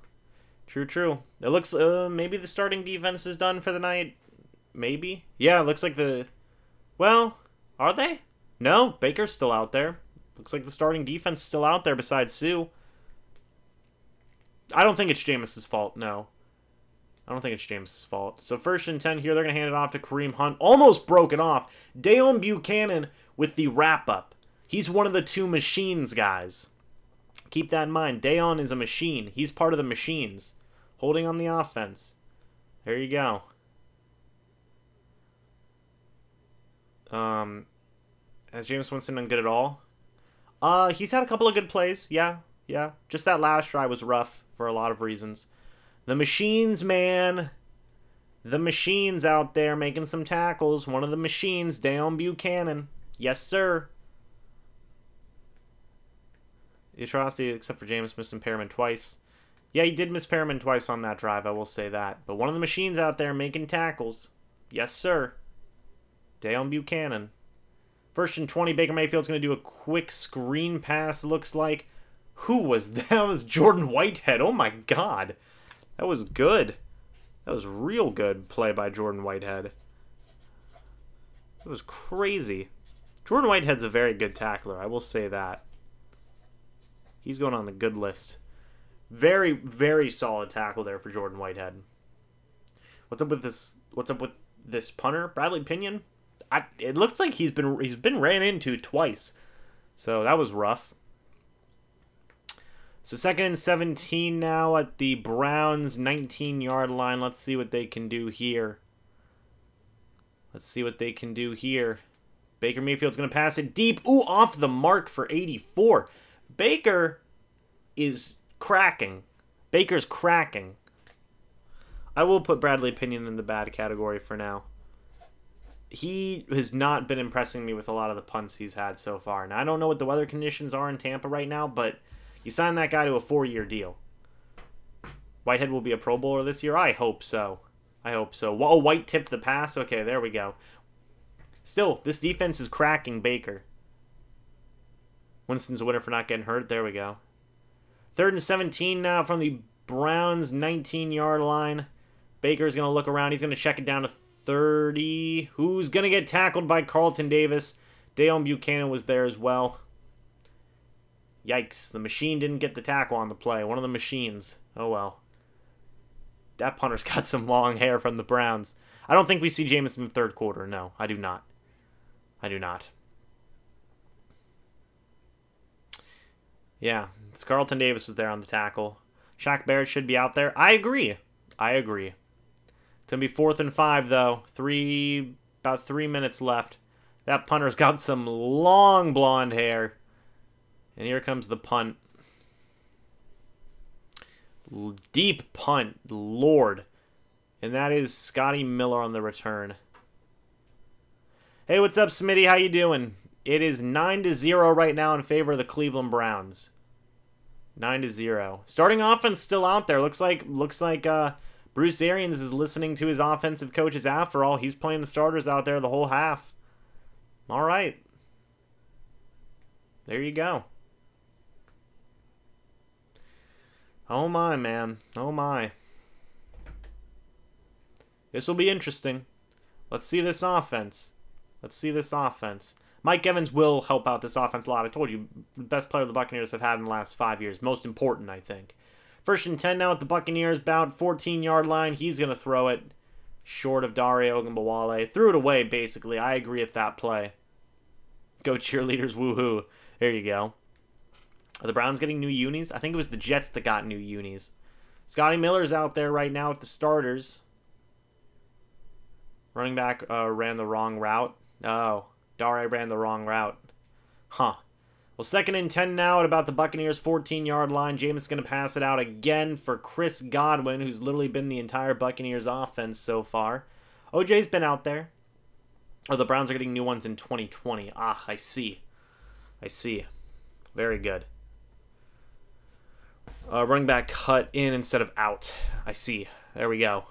True. It looks, maybe the starting defense is done for the night. Maybe. Yeah, it looks like the... Well, are they? No, Baker's still out there. Looks like the starting defense is still out there besides Sue. I don't think it's Jameis's fault, no. I don't think it's Jameis's fault. So 1st and 10 here. They're going to hand it off to Kareem Hunt. Almost broken off. Deon Buchanan with the wrap-up. He's one of the 2 machines, guys. Keep that in mind. Deon is a machine. He's part of the machines. Holding on the offense. There you go. Has Jameis Winston done good at all? He's had a couple of good plays. Yeah. Just that last drive was rough for a lot of reasons. The machines, man. The machines out there making some tackles. One of the machines, Deon Buchanan. Yes, sir. The atrocity, except for Jameis missing Perriman twice. Yeah, he did miss Perriman twice on that drive, I will say that. But one of the machines out there making tackles. Yes, sir. Deon Buchanan. 1st and 20, Baker Mayfield's going to do a quick screen pass, looks like. Who was that? That was Jordan Whitehead. Oh, my God. That was good. That was real good play by Jordan Whitehead. It was crazy. Jordan Whitehead's a very good tackler, I will say that. He's going on the good list. Very, very solid tackle there for Jordan Whitehead. What's up with this punter, Bradley Pinion? It looks like he's been ran into twice. So that was rough. So 2nd and 17 now at the Browns 19-yard line. Let's see what they can do here. Baker Mayfield's going to pass it deep. Ooh, off the mark for 84. Baker is cracking. Baker's cracking. I will put Bradley Pinion in the bad category for now. He has not been impressing me with a lot of the punts he's had so far. Now, I don't know what the weather conditions are in Tampa right now, but you signed that guy to a 4-year deal. Whitehead will be a Pro Bowler this year? I hope so. Oh, White tipped the pass? Okay, there we go. Still, this defense is cracking Baker. Winston's a winner for not getting hurt. There we go. 3rd and 17 now from the Browns 19-yard line. Baker's going to look around. He's going to check it down to 30. Who's going to get tackled by Carlton Davis? Deon Buchanan was there as well. Yikes. The machine didn't get the tackle on the play. One of the machines. Oh, well. That punter's got some long hair from the Browns. I don't think we see Jameis in the third quarter. No, I do not. I do not. Yeah, Carlton Davis was there on the tackle. Shaq Barrett should be out there. I agree. I agree. It's going to be 4th and 5, though. About 3 minutes left. That punter's got some long blonde hair. And here comes the punt. Deep punt. Lord. And that is Scotty Miller on the return. Hey, what's up, Smitty? How you doing? It is 9-0 right now in favor of the Cleveland Browns. 9-0. Starting offense still out there. Looks like Bruce Arians is listening to his offensive coaches after all. He's playing the starters out there the whole half. All right. There you go. Oh my, man. Oh my. This will be interesting. Let's see this offense. Let's see this offense. Mike Evans will help out this offense a lot. I told you, the best player the Buccaneers have had in the last 5 years. Most important, I think. 1st and 10 now at the Buccaneers, about 14-yard line. He's going to throw it short of Dare Ogunbowale. Threw it away, basically. I agree with that play. Go cheerleaders, woohoo. There you go. Are the Browns getting new unis? I think it was the Jets that got new unis. Scotty Miller's out there right now with the starters. Running back ran the wrong route. Oh, Dare ran the wrong route. Huh. Well, 2nd and 10 now at about the Buccaneers' 14-yard line. Jameis going to pass it out again for Chris Godwin, who's literally been the entire Buccaneers offense so far. OJ's been out there. Oh, the Browns are getting new ones in 2020. Ah, I see. I see. Very good. Running back cut in instead of out. I see. There we go.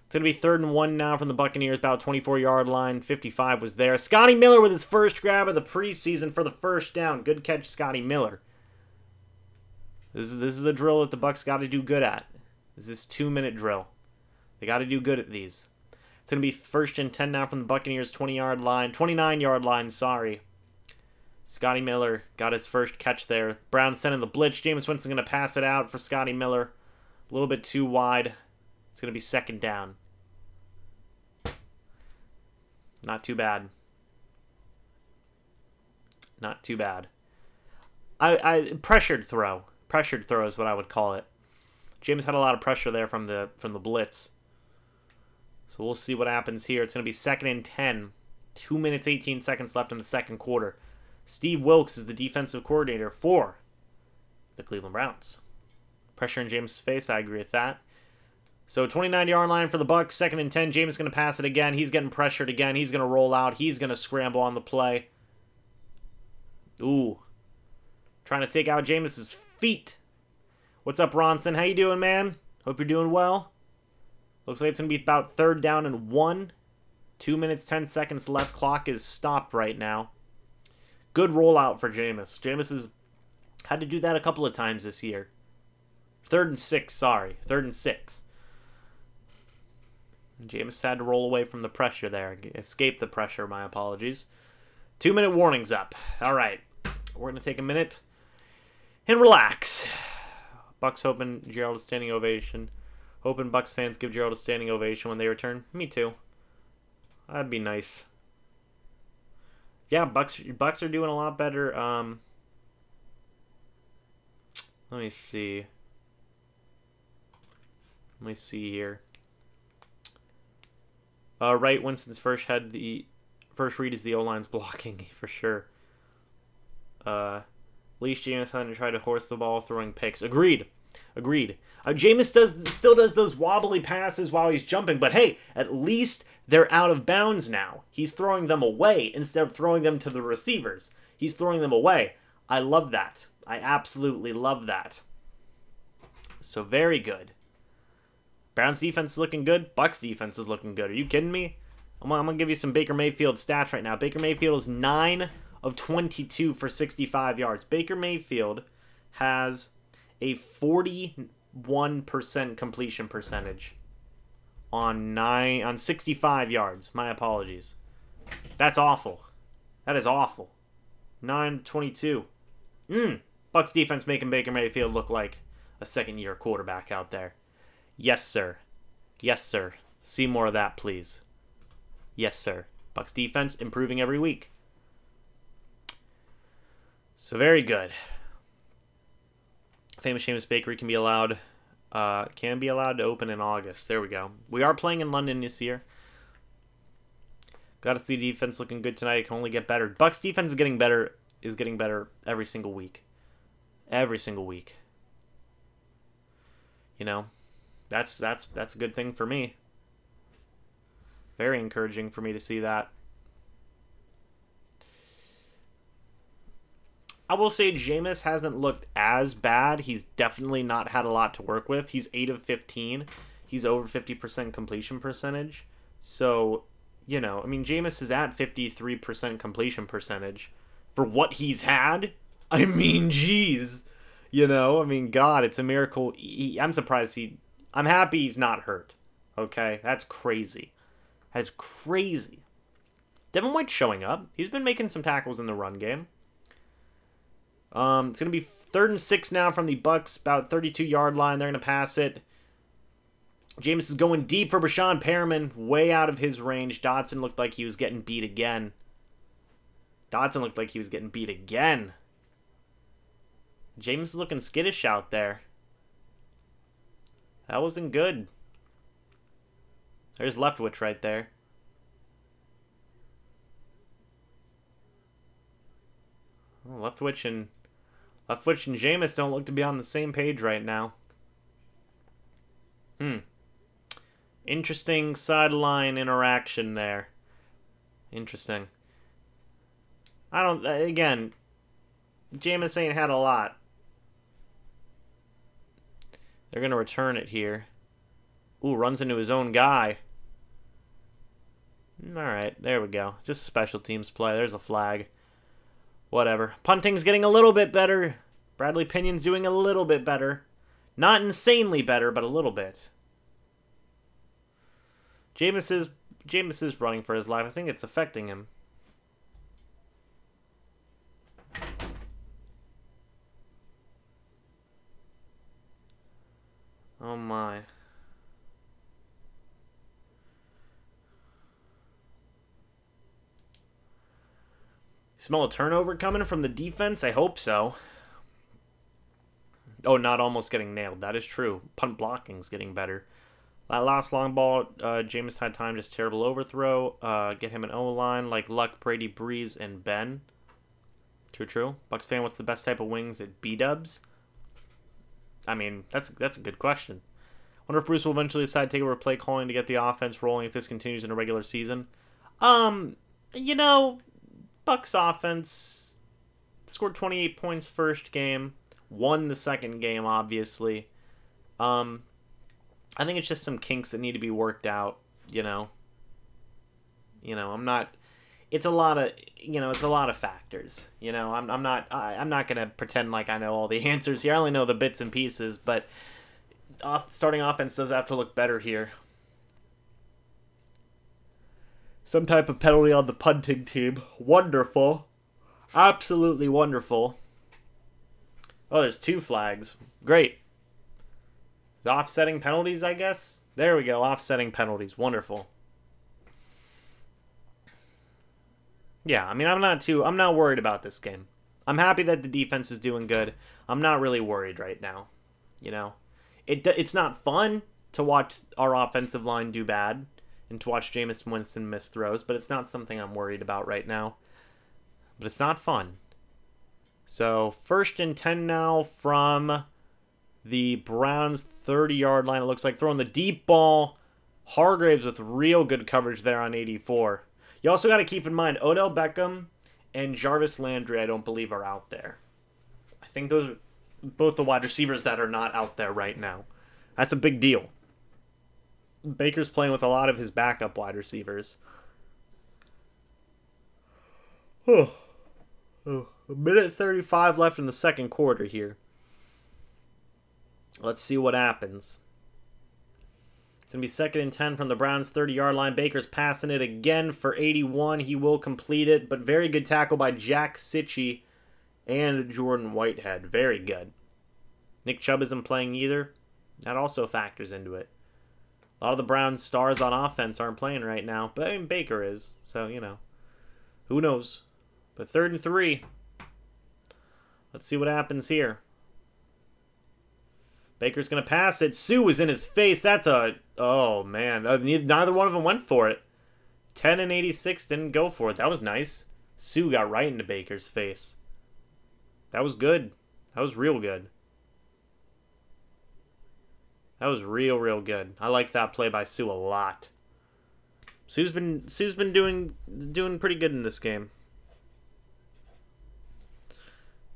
It's going to be 3rd and 1 now from the Buccaneers, about 24-yard line. 55 was there. Scotty Miller with his first grab of the preseason for the first down. Good catch, Scotty Miller. This is a drill that the Bucs got to do good at. This is 2-minute drill. They got to do good at these. It's going to be 1st and 10 now from the Buccaneers' 20-yard line. 29-yard line, sorry. Scotty Miller got his first catch there. Browns sending the blitz. Jameis Winston going to pass it out for Scotty Miller. A little bit too wide. It's going to be 2nd down. Not too bad. Not too bad. I pressured throw. Pressured throw is what I would call it. James had a lot of pressure there from the blitz. So we'll see what happens here. It's going to be 2nd and 10. 2 minutes, 18 seconds left in the second quarter. Steve Wilkes is the defensive coordinator for the Cleveland Browns. Pressure in James' face, I agree with that. So 29-yard line for the Bucs, 2nd and 10. Jameis going to pass it again. He's getting pressured again. He's going to roll out. He's going to scramble on the play. Ooh. Trying to take out Jameis' feet. What's up, Ronson? How you doing, man? Hope you're doing well. Looks like it's going to be about 3rd down and 1. 2 minutes, 10 seconds left. Clock is stopped right now. Good rollout for Jameis. Jameis has had to do that a couple of times this year. 3rd and 6, sorry. 3rd and 6. Jameis had to roll away from the pressure there. Escape the pressure, my apologies. 2-minute warning's up. All right. We're going to take a minute and relax. Bucs hoping Gerald a standing ovation. Hoping Bucs fans give Gerald a standing ovation when they return. Me too. That'd be nice. Yeah, Bucs are doing a lot better. Let me see. Let me see here. Right, Winston's first read is the O-line's blocking, for sure. Leash Jameis had to try to horse the ball, throwing picks. Agreed. Jameis still does those wobbly passes while he's jumping, but hey, at least they're out of bounds now. He's throwing them away instead of throwing them to the receivers. He's throwing them away. I love that. I absolutely love that. So very good. Browns defense is looking good. Bucs defense is looking good. Are you kidding me? I'm going to give you some Baker Mayfield stats right now. Baker Mayfield is 9 of 22 for 65 yards. Baker Mayfield has a 41% completion percentage on 65 yards. My apologies. That's awful. That is awful. 9-22. Bucs defense making Baker Mayfield look like a second-year quarterback out there. Yes, sir. Yes, sir. See more of that, please. Yes, sir. Bucs defense improving every week. So very good. Famous Seamus Bakery can be allowed to open in August. There we go. We are playing in London this year. Got to see defense looking good tonight. It can only get better. Bucs defense is getting better. Every single week. Every single week. You know, that's a good thing for me. Very encouraging for me to see that. I will say Jameis hasn't looked as bad. He's definitely not had a lot to work with. He's 8 of 15. He's over 50% completion percentage. So, you know, I mean, Jameis is at 53% completion percentage for what he's had. I mean, geez. You know, I mean, God, it's a miracle. I'm surprised I'm happy he's not hurt. Okay? That's crazy. That's crazy. Devin White's showing up. He's been making some tackles in the run game. It's going to be 3rd and 6 now from the Bucs, about 32-yard line. They're going to pass it. Jameis is going deep for Brashon Perriman, way out of his range. Dotson looked like he was getting beat again. Jameis is looking skittish out there. That wasn't good. There's Leftwich right there. Well, Leftwich and Jameis don't look to be on the same page right now. Interesting sideline interaction there. Interesting. Again, Jameis ain't had a lot. They're going to return it here. Ooh, runs into his own guy. Alright, there we go. Just special teams play. There's a flag. Whatever. Punting's getting a little bit better. Bradley Pinion's doing a little bit better. Not insanely better, but a little bit. Jameis is running for his life. I think it's affecting him. Oh my. Smell a turnover coming from the defense? I hope so. Oh, not almost getting nailed. That is true. Punt blocking's getting better. That last long ball, Jameis had time, just terrible overthrow. Get him an O-line like Luck, Brady, Breeze, and Ben. True. Bucs fan, what's the best type of wings at B-dubs? I mean, that's a good question. Wonder if Bruce will eventually decide to take over play calling to get the offense rolling if this continues in a regular season. You know, Bucs offense scored 28 points first game, won the second game, obviously. I think it's just some kinks that need to be worked out, you know. I'm not. It's a lot of factors. You know, I'm not gonna pretend like I know all the answers here. I only know the bits and pieces, but starting offense does have to look better here. Some type of penalty on the punting team. Wonderful. Absolutely wonderful. Oh, there's 2 flags. Great. The offsetting penalties, I guess? There we go, offsetting penalties. Wonderful. Yeah, I mean, I'm not worried about this game. I'm happy that the defense is doing good. I'm not really worried right now. You know? It's not fun to watch our offensive line do bad and to watch Jameis Winston miss throws, but it's not something I'm worried about right now. But it's not fun. So, 1st and 10 now from the Browns' 30-yard line. It looks like throwing the deep ball. Hargraves with real good coverage there on 84. You also got to keep in mind, Odell Beckham and Jarvis Landry, I don't believe, are out there. I think those are both the wide receivers that are not out there right now. That's a big deal. Baker's playing with a lot of his backup wide receivers. A minute 35 left in the second quarter here. Let's see what happens. It's going to be 2nd and 10 from the Browns' 30-yard line. Baker's passing it again for 81. He will complete it, but very good tackle by Jack Sitchie and Jordan Whitehead. Very good. Nick Chubb isn't playing either. That also factors into it. A lot of the Browns' stars on offense aren't playing right now, but I mean, Baker is, so, you know. Who knows? But 3rd and 3. Let's see what happens here. Baker's going to pass it. Sue is in his face. That's a... Oh, man. Neither one of them went for it. 10 and 86 didn't go for it. That was nice. Sue got right into Baker's face. That was good. That was real good. That was real good. I liked that play by Sue a lot. Sue's been doing pretty good in this game.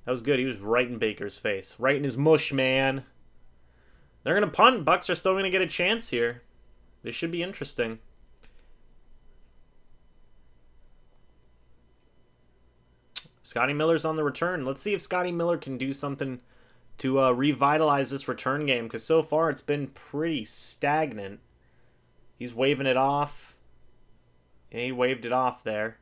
That was good. He was right in Baker's face. Right in his mush, man. They're going to punt. Bucs are still going to get a chance here. This should be interesting. Scotty Miller's on the return. Let's see if Scotty Miller can do something to revitalize this return game, because so far it's been pretty stagnant. He's waving it off. Yeah, he waved it off there.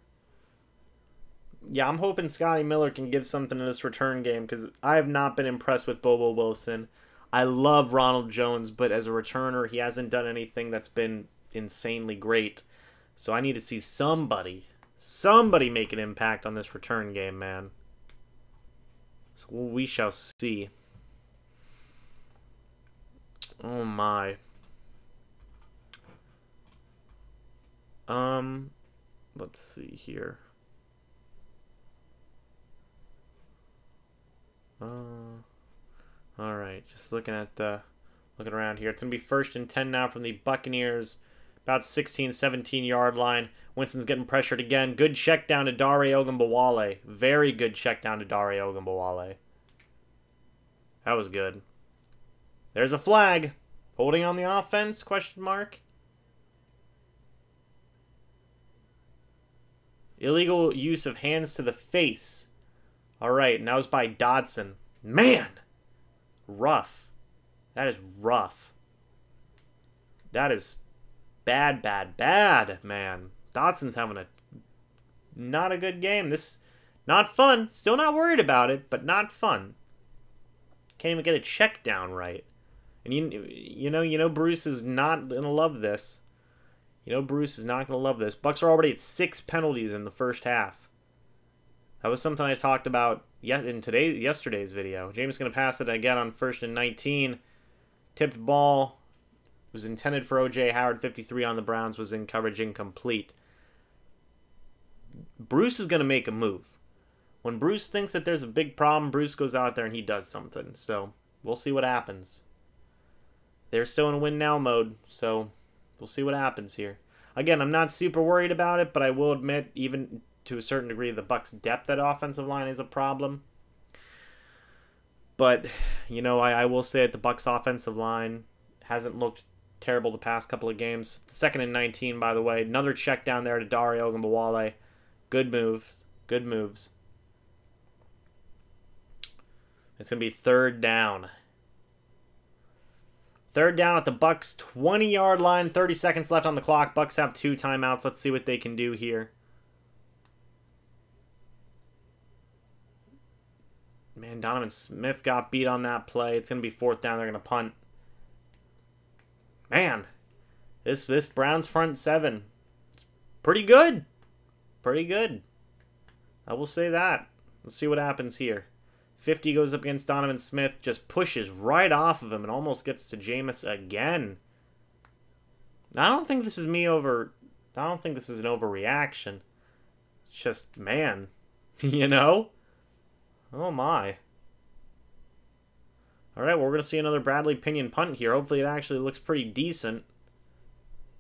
Yeah, I'm hoping Scotty Miller can give something in this return game, because I have not been impressed with Bobo Wilson. I love Ronald Jones, but as a returner, he hasn't done anything that's been insanely great. So I need to see somebody make an impact on this return game, man. So we shall see. Oh my. Let's see here. All right, just looking around here. It's gonna be 1st and 10 now from the Buccaneers, about 16-17 yard line. Winston's getting pressured again. Good check down to Dare Ogunbowale. Very good check down to Dare Ogunbowale. That was good. There's a flag. Holding on the offense? Question mark. Illegal use of hands to the face. All right, and that was by Dodson. Man, rough. That is rough. That is bad, man. Dodson's having not a good game. This, not fun. Still not worried about it, but not fun. Can't even get a check down right. And you know Bruce is not going to love this. Bruce is not going to love this. Bucs are already at 6 penalties in the first half. That was something I talked about in yesterday's video. James is going to pass it again on 1st and 19. Tipped ball. Was intended for O.J. Howard. 53 on the Browns. Was in coverage, incomplete. Bruce is going to make a move. When Bruce thinks that there's a big problem, Bruce goes out there and he does something. So, we'll see what happens. They're still in win-now mode, so we'll see what happens here. Again, I'm not super worried about it, but I will admit, even to a certain degree, the Bucs' depth at offensive line is a problem. But, I will say that the Bucs' offensive line hasn't looked terrible the past couple of games. 2nd and 19, by the way. Another check down there to Dare Ogunbowale. Good moves. Good moves. It's going to be 3rd down. 3rd down at the Bucs' 20-yard line. 30 seconds left on the clock. Bucs have 2 timeouts. Let's see what they can do here. Man, Donovan Smith got beat on that play. It's going to be 4th down. They're going to punt. Man, this Browns front 7, it's pretty good. Pretty good. I will say that. Let's see what happens here. 50 goes up against Donovan Smith, just pushes right off of him and almost gets to Jameis again. I don't think this is I don't think this is an overreaction. It's just, man, Oh my. All right, well, we're going to see another Bradley Pinion punt here. Hopefully it actually looks pretty decent.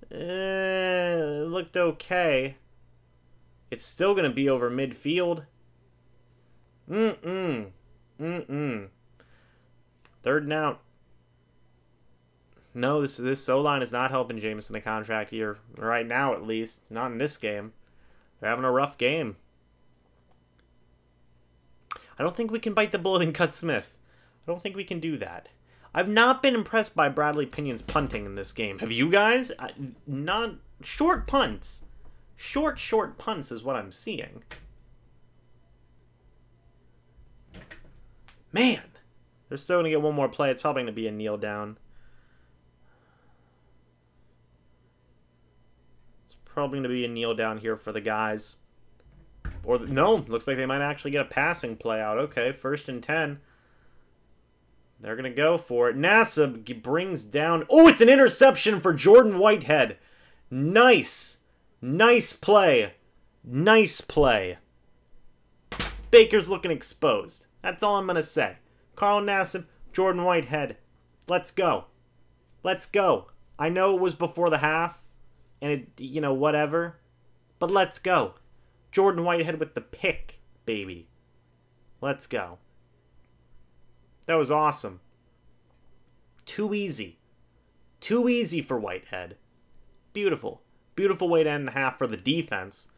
It looked okay. It's still going to be over midfield. 3rd and out. No, this O-line is not helping Jameis in the contract year. Right now, at least. Not in this game. They're having a rough game. I don't think we can bite the bullet and cut Smith. I don't think we can do that. I've not been impressed by Bradley Pinion's punting in this game. Have you guys? Not short punts. Short punts is what I'm seeing. Man, they're still going to get one more play. It's probably going to be a kneel down. It's probably going to be a kneel down here for the guys. Or, no, looks like they might actually get a passing play out. Okay, 1st and 10. They're going to go for it. NASA brings down... Oh, it's an interception for Jordan Whitehead. Nice. Nice play. Nice play. Baker's looking exposed. That's all I'm going to say. Carl Nassib, Jordan Whitehead. Let's go. Let's go. I know it was before the half, and it, you know, whatever. But let's go. Jordan Whitehead with the pick, baby. Let's go. That was awesome. Too easy. Too easy for Whitehead. Beautiful. Beautiful way to end the half for the defense.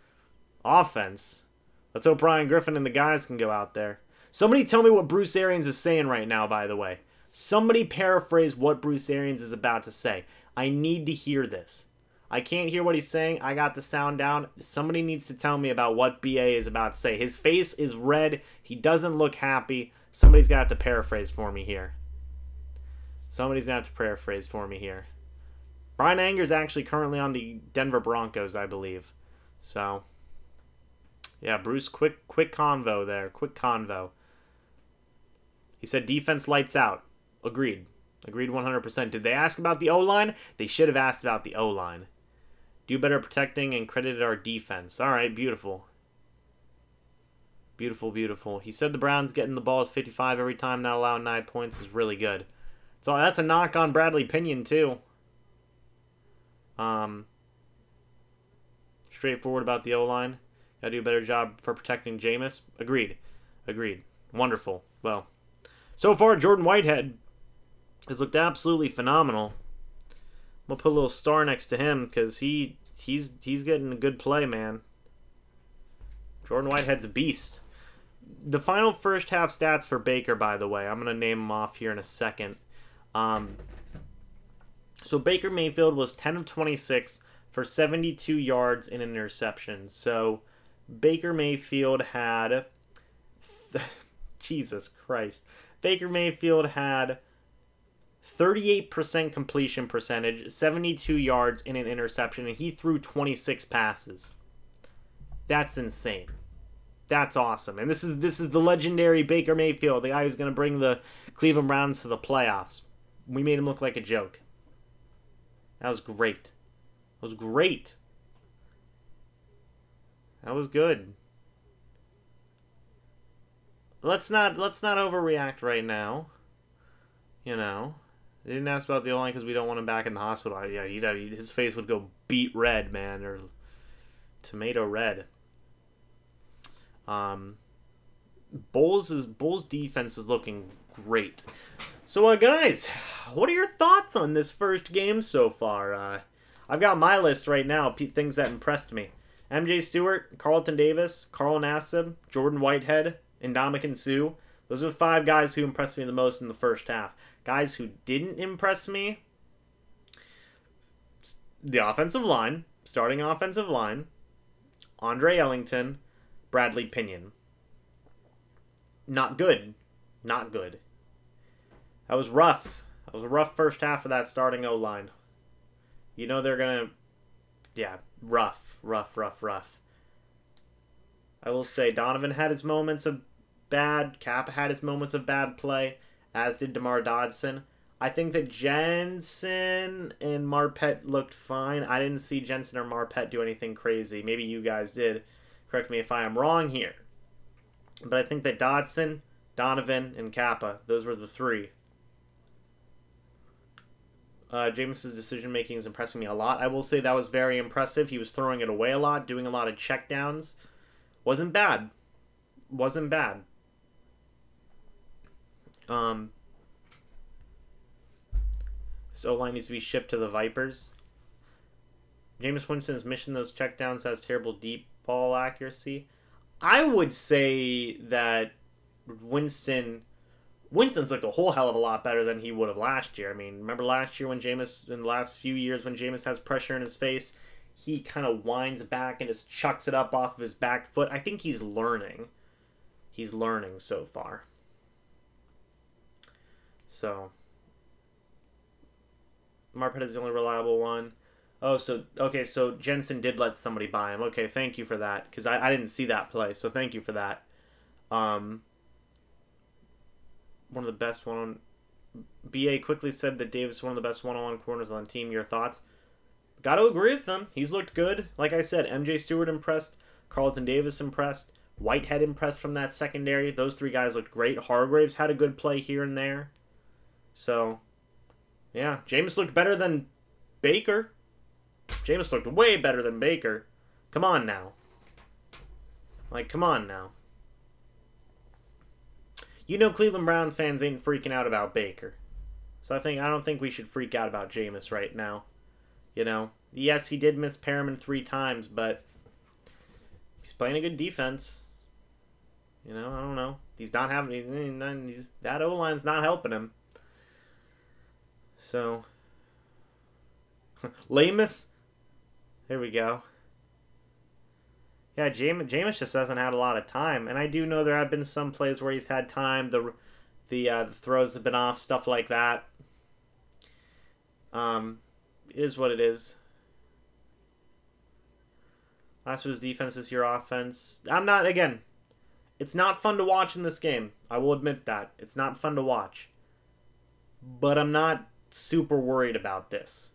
Offense. Let's hope Brian Griffin and the guys can go out there. Somebody tell me what Bruce Arians is saying right now, by the way. Somebody paraphrase what Bruce Arians is about to say. I need to hear this. I can't hear what he's saying. I got the sound down. Somebody needs to tell me about what BA is about to say. His face is red. He doesn't look happy. Somebody's got to have to paraphrase for me here. Somebody's going to have to paraphrase for me here. Brian Anger's actually currently on the Denver Broncos, I believe. So, yeah, Bruce, quick convo there. Quick convo. He said defense lights out. Agreed. Agreed 100%. Did they ask about the O-line? They should have asked about the O-line. Do better protecting and credited our defense. All right, beautiful. Beautiful, beautiful. He said the Browns getting the ball at 55 every time, not allowing 9 points is really good. So that's a knock on Bradley Pinion, too. Straightforward about the O-line. Gotta do a better job for protecting Jameis. Agreed. Agreed. Wonderful. Well, so far, Jordan Whitehead has looked absolutely phenomenal. I'm going to put a little star next to him because he's getting a good play, man. Jordan Whitehead's a beast. The final first half stats for Baker, by the way, I'm going to name them off here in a second. So Baker Mayfield was 10 of 26 for 72 yards and an interception. So Baker Mayfield had... Jesus Christ. Baker Mayfield had 38% completion percentage, 72 yards and an interception, and he threw 26 passes. That's insane. That's awesome. And this is the legendary Baker Mayfield, the guy who's going to bring the Cleveland Browns to the playoffs. We made him look like a joke. That was great. That was great. That was good. Let's not overreact right now. You know, they didn't ask about the O-line because we don't want him back in the hospital. Yeah, his face would go beet red, man, or tomato red. Bulls defense is looking great. So, guys, what are your thoughts on this first game so far? I've got my list right now, things that impressed me. MJ Stewart, Carlton Davis, Carl Nassib, Jordan Whitehead, Ndamukong Suh. Those are the 5 guys who impressed me the most in the first half. Guys who didn't impress me, the offensive line, starting offensive line, Andre Ellington, Bradley Pinion. Not good. Not good. That was rough. That was a rough first half of that starting O-line. You know they're going to... Yeah, rough. I will say Donovan had his moments of bad. Kappa had his moments of bad play, as did DeMar Dodson. I think that Jensen and Marpet looked fine. I didn't see Jensen or Marpet do anything crazy. Maybe you guys did. Correct me if I am wrong here. But I think that Dodson, Donovan, and Kappa, those were the 3. Jameis's decision-making is impressing me a lot. I will say that was very impressive. He was throwing it away a lot, doing a lot of checkdowns. Wasn't bad. Wasn't bad. This O-line needs to be shipped to the Vipers. Jameis Winston's mission those checkdowns has terrible deep ball accuracy. I would say that Winston Winston's looked a whole hell of a lot better than he would have last year. I mean, remember last year when Jameis, in the last few years when Jameis has pressure in his face, he kind of winds back and just chucks it up off of his back foot. I think he's learning. He's learning so far. So, Marpet is the only reliable one. Oh, so, okay, so Jensen did let somebody buy him. Okay, thank you for that, because I didn't see that play, so thank you for that. One of the best one-on... BA quickly said that Davis is one of the best one-on-one corners on the team. Your thoughts? Got to agree with them. He's looked good. Like I said, MJ Stewart impressed. Carlton Davis impressed. Whitehead impressed from that secondary. Those three guys looked great. Hargraves had a good play here and there. So, yeah. Jameis looked better than Baker. Jameis looked way better than Baker. Come on now. Like, come on now. You know Cleveland Browns fans ain't freaking out about Baker. So I don't think we should freak out about Jameis right now. You know, yes, he did miss Perriman 3 times, but he's playing a good defense. You know, I don't know. He's not having... that O-line's not helping him. So... Lamus? There we go. Yeah, Jameis just hasn't had a lot of time. And I do know there have been some plays where he's had time. The throws have been off, stuff like that. It is what it is. Last was defense, this year offense. Again, it's not fun to watch in this game. I will admit that. It's not fun to watch. But I'm not super worried about this.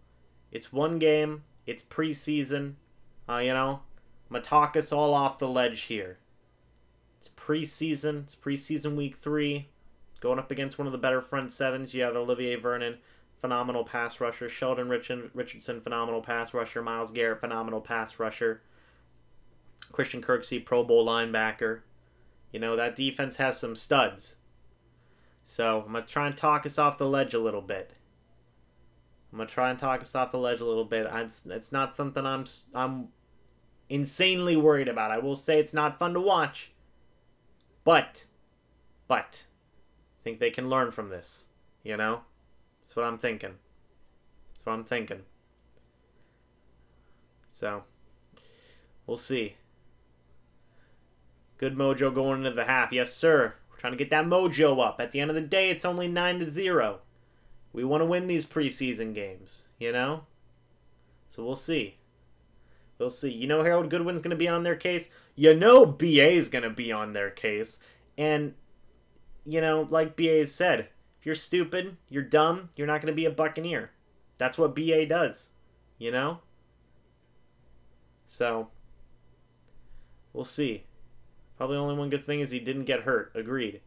It's one game. It's preseason. You know, I'm going to talk us all off the ledge here. It's preseason. It's preseason week 3. Going up against one of the better front sevens. You have Olivier Vernon, phenomenal pass rusher. Sheldon Richardson, phenomenal pass rusher. Myles Garrett, phenomenal pass rusher. Christian Kirksey, Pro Bowl linebacker. You know, that defense has some studs. So, I'm going to try and talk us off the ledge a little bit. It's not something I'm insanely worried about. I will say it's not fun to watch. But, I think they can learn from this. You know? That's what I'm thinking. So, we'll see. Good mojo going into the half. Yes, sir. We're trying to get that mojo up. At the end of the day, it's only 9-0. We want to win these preseason games, you know? So we'll see. We'll see. You know Harold Goodwin's going to be on their case? You know BA's going to be on their case. And, you know, like BA said, if you're stupid, you're dumb, you're not going to be a Buccaneer. That's what BA does, you know? So, we'll see. Probably only one good thing is he didn't get hurt. Agreed.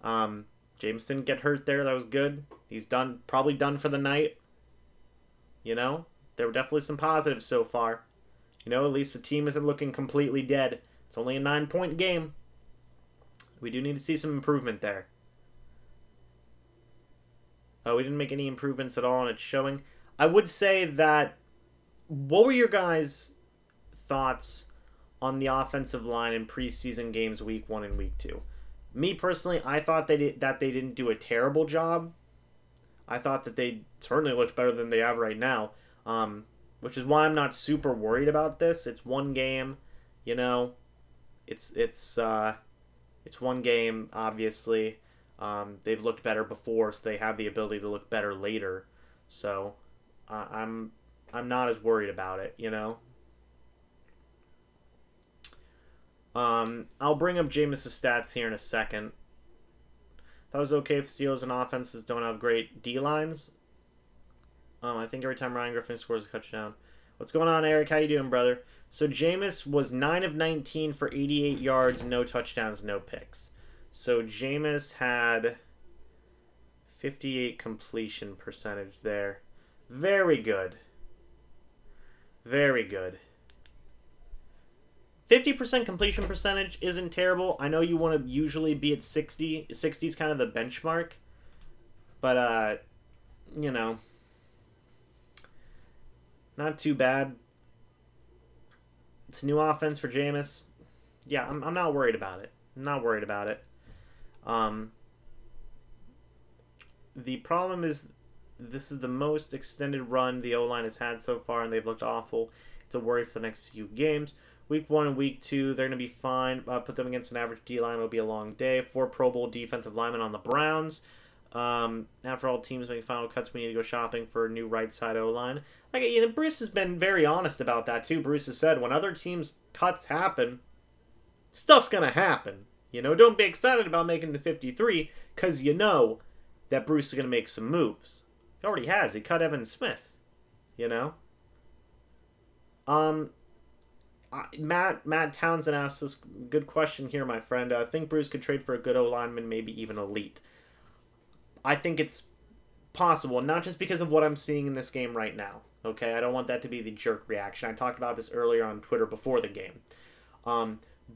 James didn't get hurt there. That was good. He's done, probably done for the night. You know? There were definitely some positives so far. You know, at least the team isn't looking completely dead. It's only a 9-point game. We do need to see some improvement there. Oh, we didn't make any improvements at all, and it's showing. I would say that... What were your guys' thoughts on the offensive line in preseason games week 1 and week 2? Me, personally, I thought that they didn't do a terrible job. I thought that they certainly looked better than they have right now. Which is why I'm not super worried about this. It's one game, you know. It's one game, obviously. They've looked better before, so they have the ability to look better later. So, I'm not as worried about it, you know. I'll bring up Jameis' stats here in a second. That was okay if Steelers and offenses don't have great D-lines. I think every time Ryan Griffin scores a touchdown. What's going on, Eric? How you doing, brother? So Jameis was 9 of 19 for 88 yards, no touchdowns, no picks. So Jameis had 58 completion percentage there. Very good. Very good. 50% completion percentage isn't terrible. I know you want to usually be at 60. 60 is kind of the benchmark. But, you know, not too bad. It's a new offense for Jameis. Yeah, I'm not worried about it. I'm not worried about it. The problem is this is the most extended run the O-line has had so far, and they've looked awful. It's a worry for the next few games. Week 1 and Week 2, they're going to be fine. Put them against an average D-line. It'll be a long day. 4 Pro Bowl defensive linemen on the Browns. After all teams make final cuts, we need to go shopping for a new right side O-line. Like, you know, Bruce has been very honest about that, too. Bruce has said when other teams' cuts happen, stuff's going to happen. You know, don't be excited about making the 53, because you know that Bruce is going to make some moves. He already has. He cut Evan Smith, you know? Matt Townsend asks this good question here, my friend. I think Bruce could trade for a good O-lineman, maybe even elite. I think it's possible, not just because of what I'm seeing in this game right now. Okay, I don't want that to be the jerk reaction. I talked about this earlier on Twitter before the game.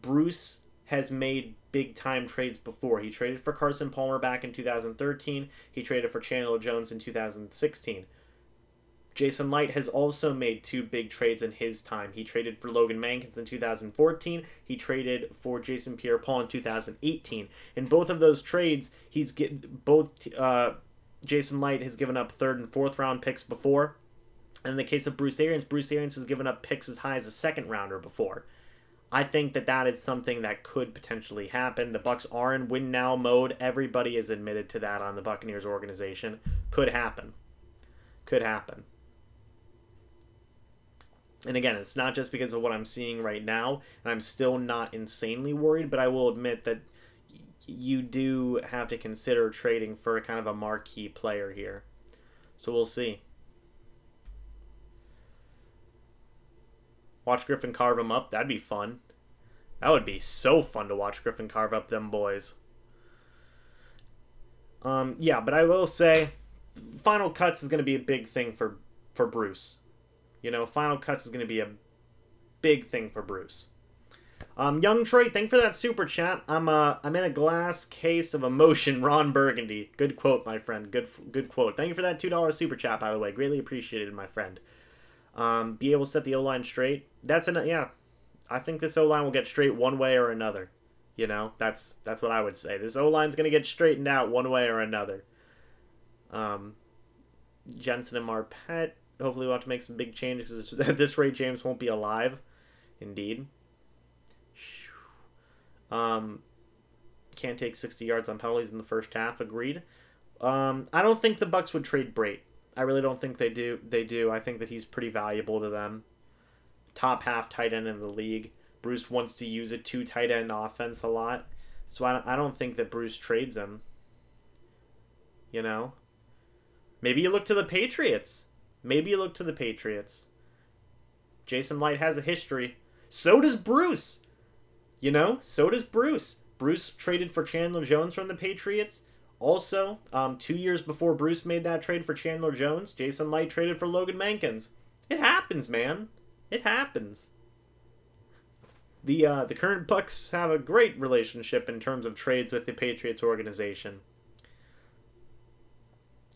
Bruce has made big-time trades before. He traded for Carson Palmer back in 2013. He traded for Chandler Jones in 2016. Jason Light has also made 2 big trades in his time. He traded for Logan Mankins in 2014. He traded for Jason Pierre-Paul in 2018. In both of those trades, Jason Light has given up 3rd and 4th round picks before. And in the case of Bruce Arians has given up picks as high as a 2nd rounder before. I think that is something that could potentially happen. The Bucs are in win now mode. Everybody is admitted to that on the Buccaneers organization. Could happen. Could happen. And again, it's not just because of what I'm seeing right now, and I'm still not insanely worried, but I will admit that you do have to consider trading for a kind of a marquee player here. So we'll see. Watch Griffin carve him up. That'd be fun. That would be so fun to watch Griffin carve up them boys. Yeah, but I will say, final cuts is going to be a big thing for Bruce. You know, final cuts is going to be a big thing for Bruce. Young Troy, thank you for that super chat. I'm in a glass case of emotion, Ron Burgundy. Good quote, my friend. Good quote. Thank you for that $2 super chat, by the way. Greatly appreciated, my friend. Be able to set the O-line straight. Yeah. I think this O-line will get straight one way or another. You know, that's what I would say. This O-line's going to get straightened out one way or another. Jensen and Marpet. Hopefully we'll have to make some big changes. At this rate, James won't be alive. Indeed. Can't take 60 yards on penalties in the first half. Agreed. I don't think the Bucs would trade Brait. I really don't think they do. I think that he's pretty valuable to them. Top half tight end in the league. Bruce wants to use a 2 tight end offense a lot. So I don't think that Bruce trades him. You know? Maybe you look to the Patriots. Jason Light has a history. So does Bruce. You know? So does Bruce. Bruce traded for Chandler Jones from the Patriots. Also, 2 years before Bruce made that trade for Chandler Jones, Jason Light traded for Logan Mankins. It happens, man. It happens. The current Bucs have a great relationship in terms of trades with the Patriots organization.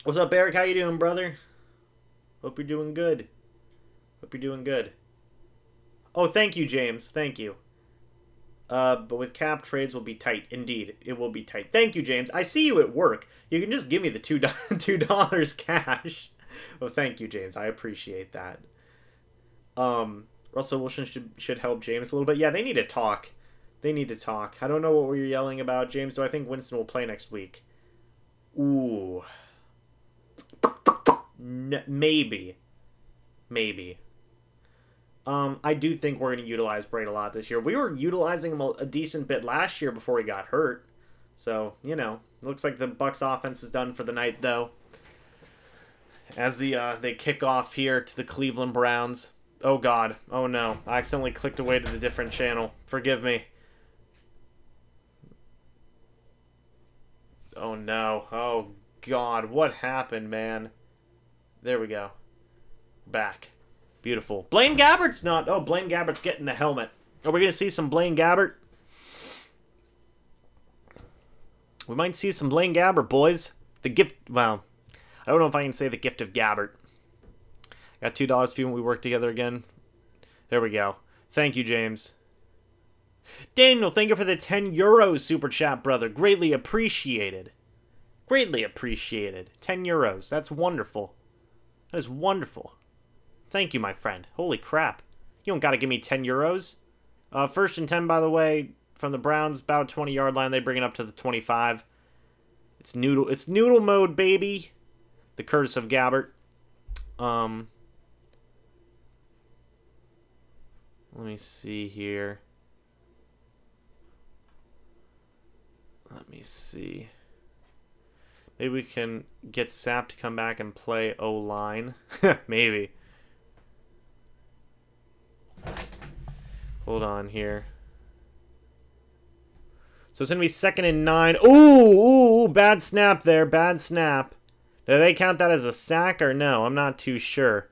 What's up, Eric? How you doing, brother? Hope you're doing good. Oh, thank you, James. Thank you. But with cap, trades will be tight. Indeed, it will be tight. Thank you, James. I see you at work. You can just give me the $2 cash. Well, thank you, James. I appreciate that. Russell Wilson should help James a little bit. Yeah, they need to talk. I don't know what you're yelling about, James. Do I think Winston will play next week? Ooh. Maybe. I do think we're going to utilize Brait a lot this year. We were utilizing him a decent bit last year before he got hurt. So, you know, it looks like the Bucs offense is done for the night, though. As they kick off here to the Cleveland Browns. Oh, God. Oh, no. I accidentally clicked away to the different channel. Forgive me. Oh, no. Oh, God. What happened, man? There we go. Back. Beautiful. Blaine Gabbert's not... Oh, Blaine Gabbert's getting the helmet. Are we going to see some Blaine Gabbert? We might see some Blaine Gabbert, boys. The gift... Well, I don't know if I can say the gift of Gabbert. Got $2 for you when we work together again. There we go. Thank you, James. Daniel, thank you for the €10 super chat, brother. Greatly appreciated. Greatly appreciated. 10 euros. That's wonderful. That is wonderful. Thank you, my friend. Holy crap. You don't got to give me 10 euros. First and 10, by the way, from the Browns, about 20-yard line. They bring it up to the 25. It's noodle mode, baby. The Curtis of Gabbert. Let me see here. Let me see. Maybe we can get Sapp to come back and play O-line. Maybe. Hold on here. So it's going to be 2nd and 9. Ooh, bad snap there. Bad snap. Do they count that as a sack or no? I'm not too sure.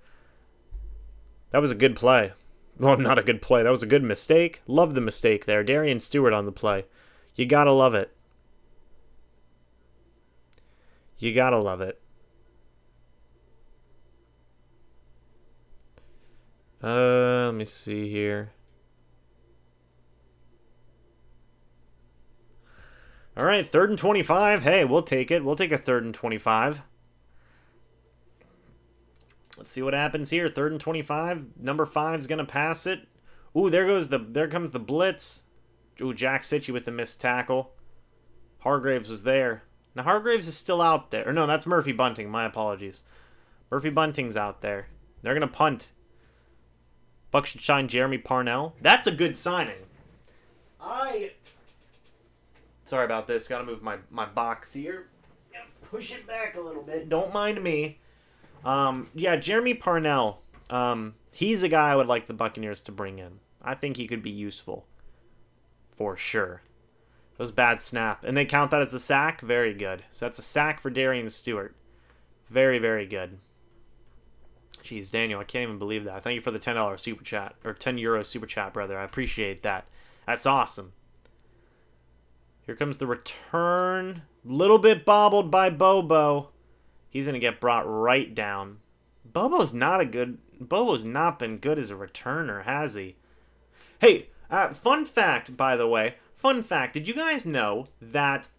That was a good play. Well, not a good play. That was a good mistake. Love the mistake there. Darian Stewart on the play. You gotta love it. You gotta love it. Let me see here. All right, 3rd and 25. Hey, we'll take it. We'll take a 3rd and 25. Let's see what happens here. 3rd and 25. Number 5's gonna pass it. Ooh, there comes the blitz. Ooh, Jack Sitchy with the missed tackle. Hargraves was there. Now Hargraves is still out there. Or no, that's Murphy Bunting. My apologies. Murphy Bunting's out there. They're gonna punt. Bucs should sign Jeremy Parnell. That's a good signing. Sorry about this. Gotta move my box here. Push it back a little bit. Don't mind me. Yeah, Jeremy Parnell. He's a guy I would like the Buccaneers to bring in. I think he could be useful. For sure. It was a bad snap. And they count that as a sack? Very good. So that's a sack for Darian Stewart. Very, very good. Jeez, Daniel, I can't even believe that. Thank you for the $10 super chat. Or 10 euro super chat, brother. I appreciate that. That's awesome. Here comes the return. Little bit bobbled by Bobo. He's going to get brought right down. Bobo's not been good as a returner, has he? Hey, fun fact, by the way. Fun fact, did you guys know that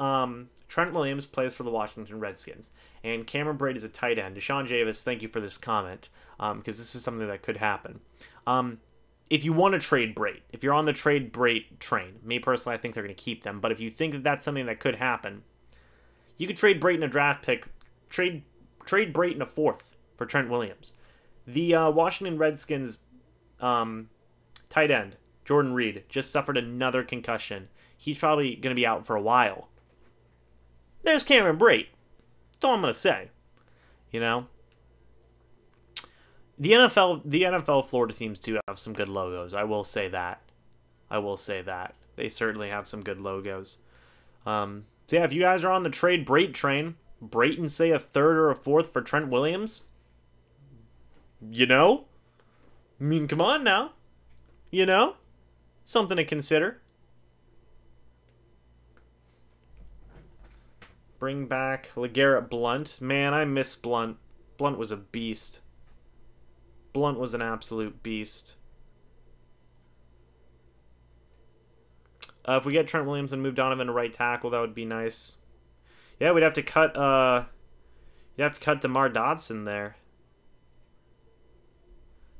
Trent Williams plays for the Washington Redskins and Cameron Brate is a tight end? Deshaun Javis, thank you for this comment because this is something that could happen. If you want to trade Brate, if you're on the trade Brate train, me personally, I think they're going to keep them. But if you think that that's something that could happen, you could trade Brate in a draft pick, trade Brate in a 4th for Trent Williams. The Washington Redskins tight end, Jordan Reed, just suffered another concussion. He's probably going to be out for a while. There's Cameron Brate. That's all I'm going to say. You know? The NFL Florida teams do have some good logos. I will say that. They certainly have some good logos. So yeah, if you guys are on the trade Brate train, Brate and say a 3rd or a 4th for Trent Williams, you know? I mean, come on now. You know? Something to consider. Bring back LeGarrette Blount. Man, I miss Blount. Blount was a beast. Blount was an absolute beast. If we get Trent Williams and move Donovan to right tackle, that would be nice. Yeah, we'd have to cut DeMar Dodson there.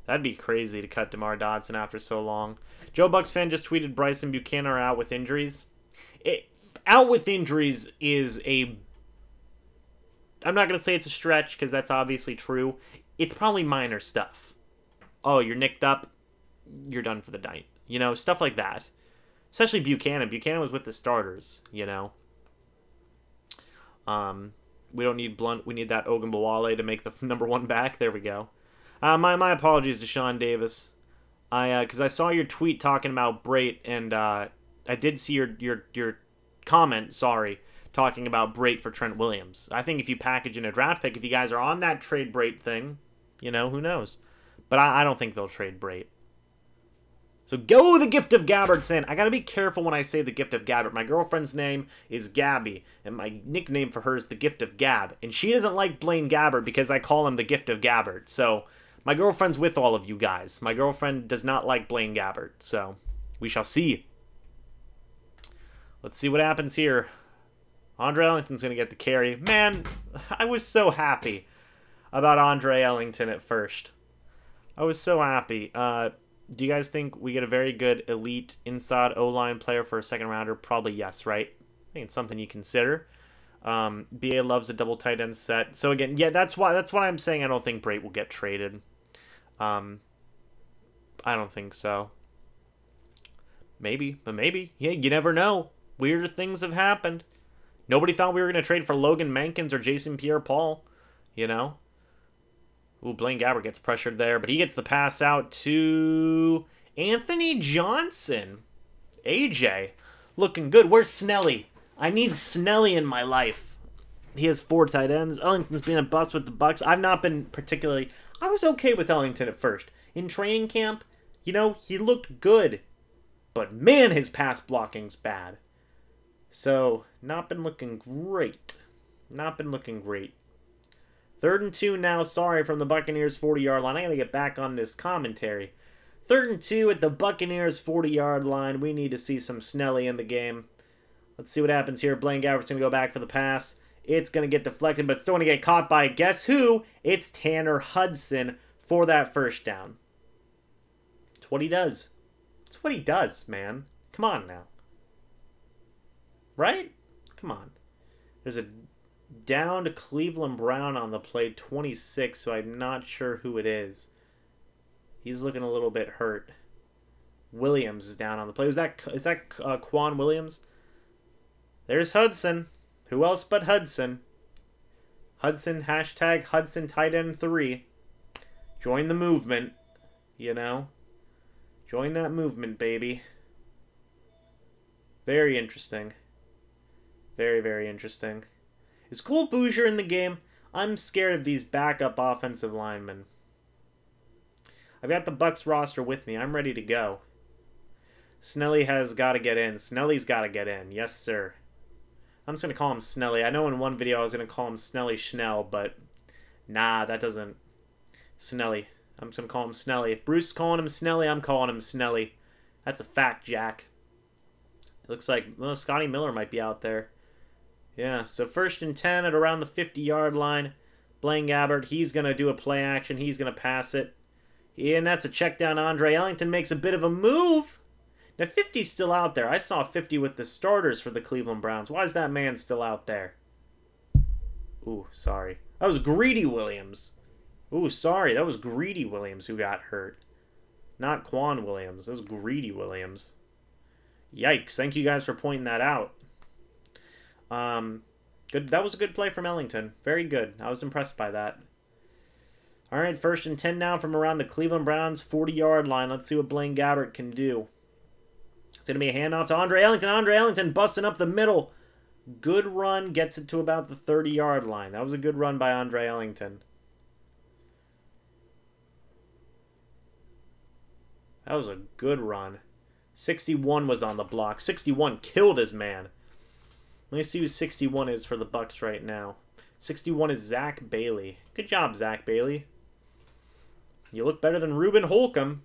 That'd be crazy to cut DeMar Dodson after so long. Joe Bucs fan just tweeted Bryson Buchanan are out with injuries. Out with injuries is a... I'm not going to say it's a stretch because that's obviously true. It's probably minor stuff. Oh, you're nicked up. You're done for the night. You know, stuff like that. Especially Buchanan. Buchanan was with the starters, you know. We don't need Blunt. We need that Ogunbowale to make the #1 back. There we go. My apologies to Sean Davis. Because I saw your tweet talking about Brate, and I did see your comment, sorry, talking about Brate for Trent Williams. I think if you package in a draft pick, if you guys are on that trade Brate thing, you know, who knows? But I don't think they'll trade Brate. So go the Gift of Gabbert saying, I gotta be careful when I say the Gift of Gabbert. My girlfriend's name is Gabby, and my nickname for her is the Gift of Gab. And she doesn't like Blaine Gabbert because I call him the Gift of Gabbert. So my girlfriend's with all of you guys. My girlfriend does not like Blaine Gabbert. So we shall see. Let's see what happens here. Andre Ellington's going to get the carry. Man, I was so happy about Andre Ellington at first. I was so happy. Do you guys think we get a very good elite inside O-line player for a second rounder? Probably yes, right? I think it's something you consider. BA loves a double tight end set. So again, yeah, that's why I'm saying I don't think Brait will get traded. I don't think so. Maybe, but maybe. Yeah, you never know. Weirder things have happened. Nobody thought we were going to trade for Logan Mankins or Jason Pierre-Paul, you know? Ooh, Blaine Gabbert gets pressured there, but he gets the pass out to Anthony Johnson. AJ, looking good. Where's Snelly? I need Snelly in my life. He has 4 tight ends. Ellington's been a bust with the Bucs. I've not been particularly... I was okay with Ellington at first. In training camp, you know, he looked good. But man, his pass blocking's bad. So, not been looking great. Not been looking great. 3rd and 2 now, sorry, from the Buccaneers 40-yard line. I gotta get back on this commentary. 3rd and 2 at the Buccaneers 40-yard line. We need to see some Snelly in the game. Let's see what happens here. Blaine Gabbert's gonna go back for the pass. It's gonna get deflected, but it's still gonna get caught by, guess who? It's Tanner Hudson for that first down. It's what he does. It's what he does, man. Come on now. Right? Come on. There's a downed Cleveland Brown on the play, 26, so I'm not sure who it is. He's looking a little bit hurt. Williams is down on the play. Is that Quan Williams? There's Hudson. Who else but Hudson? Hudson, hashtag Hudson tight end 3. Join the movement, you know. Join that movement, baby. Very interesting. Very, very interesting. Is Cole Bouger in the game? I'm scared of these backup offensive linemen. I've got the Bucs roster with me. I'm ready to go. Snelly has got to get in. Snelly's got to get in. Yes, sir. I'm just going to call him Snelly. I know in one video I was going to call him Snelly Schnell, but nah, that doesn't... Snelly. I'm just going to call him Snelly. If Bruce is calling him Snelly, I'm calling him Snelly. That's a fact, Jack. It looks like Scotty Miller might be out there. Yeah, so 1st and 10 at around the 50-yard line. Blaine Gabbert, he's going to do a play action. He's going to pass it. And that's a check down. Andre Ellington makes a bit of a move. Now, 50's still out there. I saw 50 with the starters for the Cleveland Browns. Why is that man still out there? Ooh, sorry. That was Greedy Williams. Ooh, sorry. That was Greedy Williams who got hurt. Not Quan Williams. That was Greedy Williams. Yikes. Thank you guys for pointing that out. Good. That was a good play from Ellington. Very good. I was impressed by that. All right, 1st and 10 now from around the Cleveland Browns 40-yard line. Let's see what Blaine Gabbert can do. It's going to be a handoff to Andre Ellington. Andre Ellington busting up the middle. Good run. Gets it to about the 30-yard line. That was a good run by Andre Ellington. That was a good run. 61 was on the block. 61 killed his man. Let me see who 61 is for the Bucs right now. 61 is Zach Bailey. Good job, Zach Bailey. You look better than Reuben Holcomb.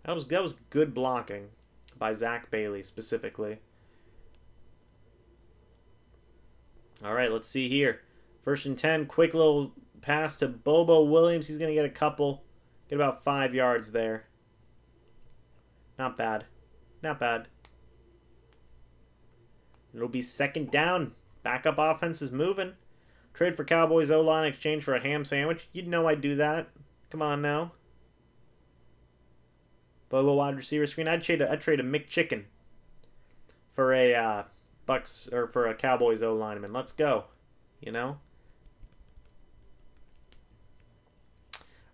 That was good blocking by Zach Bailey specifically. All right, let's see here. 1st and 10, quick little pass to Bobo Williams. He's going to get a couple. Get about 5 yards there. Not bad. Not bad. It'll be 2nd down. Backup offense is moving. Trade for Cowboys O-line, exchange for a ham sandwich. You'd know I'd do that. Come on now. Bobo wide receiver screen. I'd trade a McChicken for a Bucs or for a Cowboys O-lineman. Let's go. You know.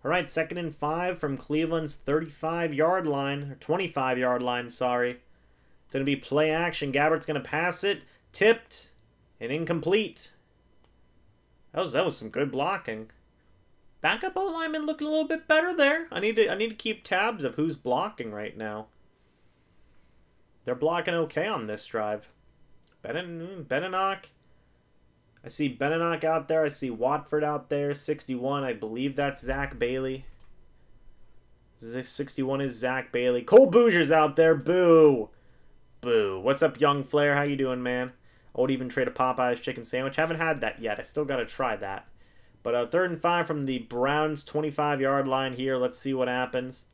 All right, 2nd and 5 from Cleveland's 35-yard line or 25-yard line. Sorry. It's going to be play action. Gabbert's going to pass it. Tipped and incomplete. That was some good blocking. Backup O-lineman looking a little bit better there. I need to keep tabs of who's blocking right now. They're blocking okay on this drive. Beninock. I see Beninock out there. I see Watford out there. 61. I believe that's Zach Bailey. 61 is Zach Bailey. Cole Bouger's out there. Boo. Boo. What's up, Young Flair? How you doing, man? I would even trade a Popeye's chicken sandwich. Haven't had that yet. I still got to try that. But 3rd and 5 from the Browns' 25-yard line here. Let's see what happens.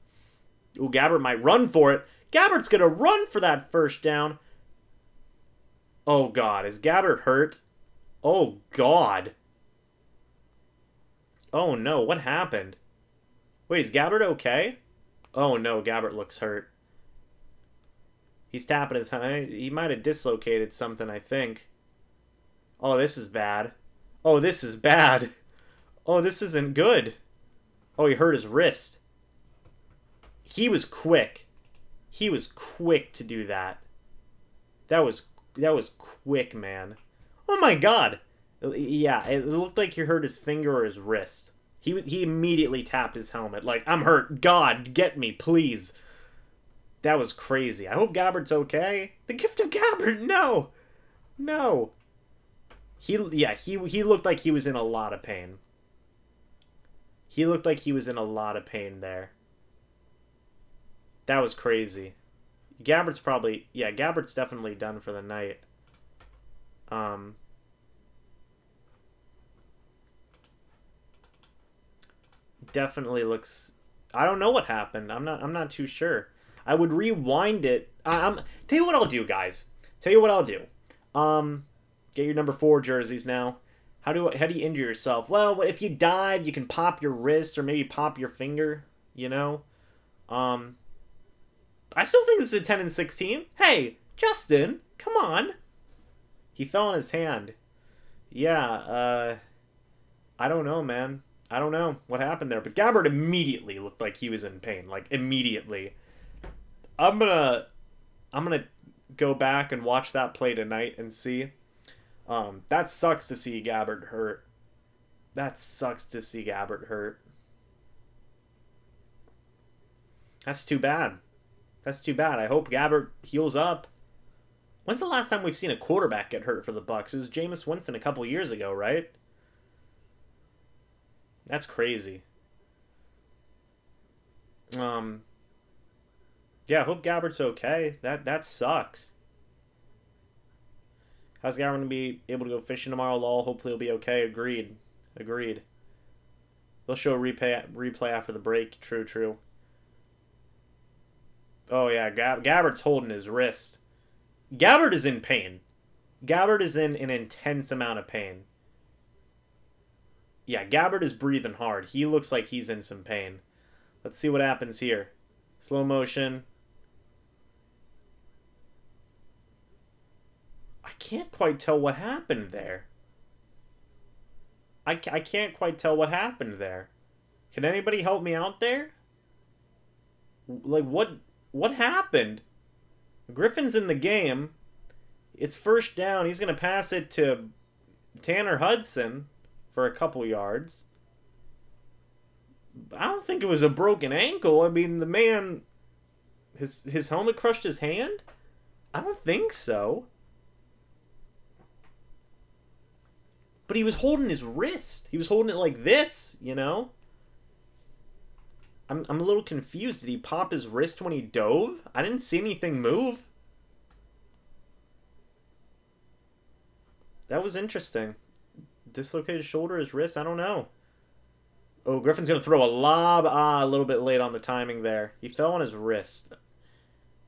Ooh, Gabbert might run for it. Gabbert's going to run for that first down. Oh, God. Is Gabbert hurt? Oh, God. Oh, no. What happened? Wait, is Gabbert okay? Oh, no. Gabbert looks hurt. He's tapping his hand. He might have dislocated something, I think. Oh, this is bad. Oh, this is bad. Oh, this isn't good. Oh, he hurt his wrist. He was quick. He was quick to do that. That was quick, man. Oh my God. Yeah, it looked like he hurt his finger or his wrist. He immediately tapped his helmet like, I'm hurt. God, get me, please. That was crazy. I hope Gabbert's okay. The gift of Gabbert, no. No. He looked like he was in a lot of pain. He looked like he was in a lot of pain there. That was crazy. Gabbert's probably... Yeah, Gabbert's definitely done for the night. Definitely looks... I don't know what happened. I'm not too sure. I would rewind it. Tell you what I'll do, guys. Tell you what I'll do. Get your number 4 jerseys now. How do you injure yourself? Well, if you dive, you can pop your wrist or maybe pop your finger, you know? I still think this is a 10 and 16. Hey, Justin, come on. He fell on his hand. Yeah, I don't know, man. I don't know what happened there, but Gabbert immediately looked like he was in pain, like immediately. I'm gonna go back and watch that play tonight and see. That sucks to see Gabbert hurt. That sucks to see Gabbert hurt. That's too bad. That's too bad. I hope Gabbert heals up. When's the last time we've seen a quarterback get hurt for the Bucs? It was Jameis Winston a couple years ago, right? That's crazy. Yeah, I hope Gabbert's okay. That sucks. How's Gabbert going to be able to go fishing tomorrow? Lol. Hopefully he'll be okay. Agreed. Agreed. They'll show a replay after the break. True, true. Oh, yeah. Gabbert's holding his wrist. Gabbert is in pain. Gabbert is in an intense amount of pain. Yeah, Gabbert is breathing hard. He looks like he's in some pain. Let's see what happens here. Slow motion. I can't quite tell what happened there. I can't quite tell what happened there. Can anybody help me out there? Like, what happened? Griffin's in the game. It's first down. He's going to pass it to Tanner Hudson for a couple yards. I don't think it was a broken ankle. I mean, the man... His helmet crushed his hand? I don't think so. But he was holding his wrist. He was holding it like this, you know? I'm a little confused. Did he pop his wrist when he dove? I didn't see anything move. That was interesting. Dislocated shoulder, his wrist? I don't know. Oh, Griffin's going to throw a lob. Ah, a little bit late on the timing there. He fell on his wrist.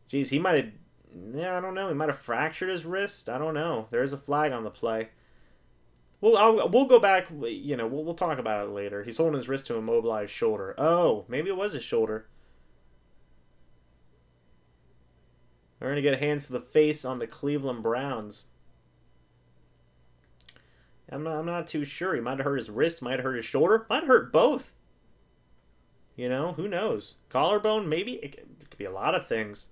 Jeez, he might have... Yeah, I don't know. He might have fractured his wrist. I don't know. There is a flag on the play. We'll go back, you know, we'll talk about it later. He's holding his wrist to immobilize shoulder. Oh, maybe it was his shoulder. We're going to get hands to the face on the Cleveland Browns. I'm not too sure. He might have hurt his wrist, might have hurt his shoulder, might have hurt both. You know, who knows? Collarbone, maybe? It could be a lot of things.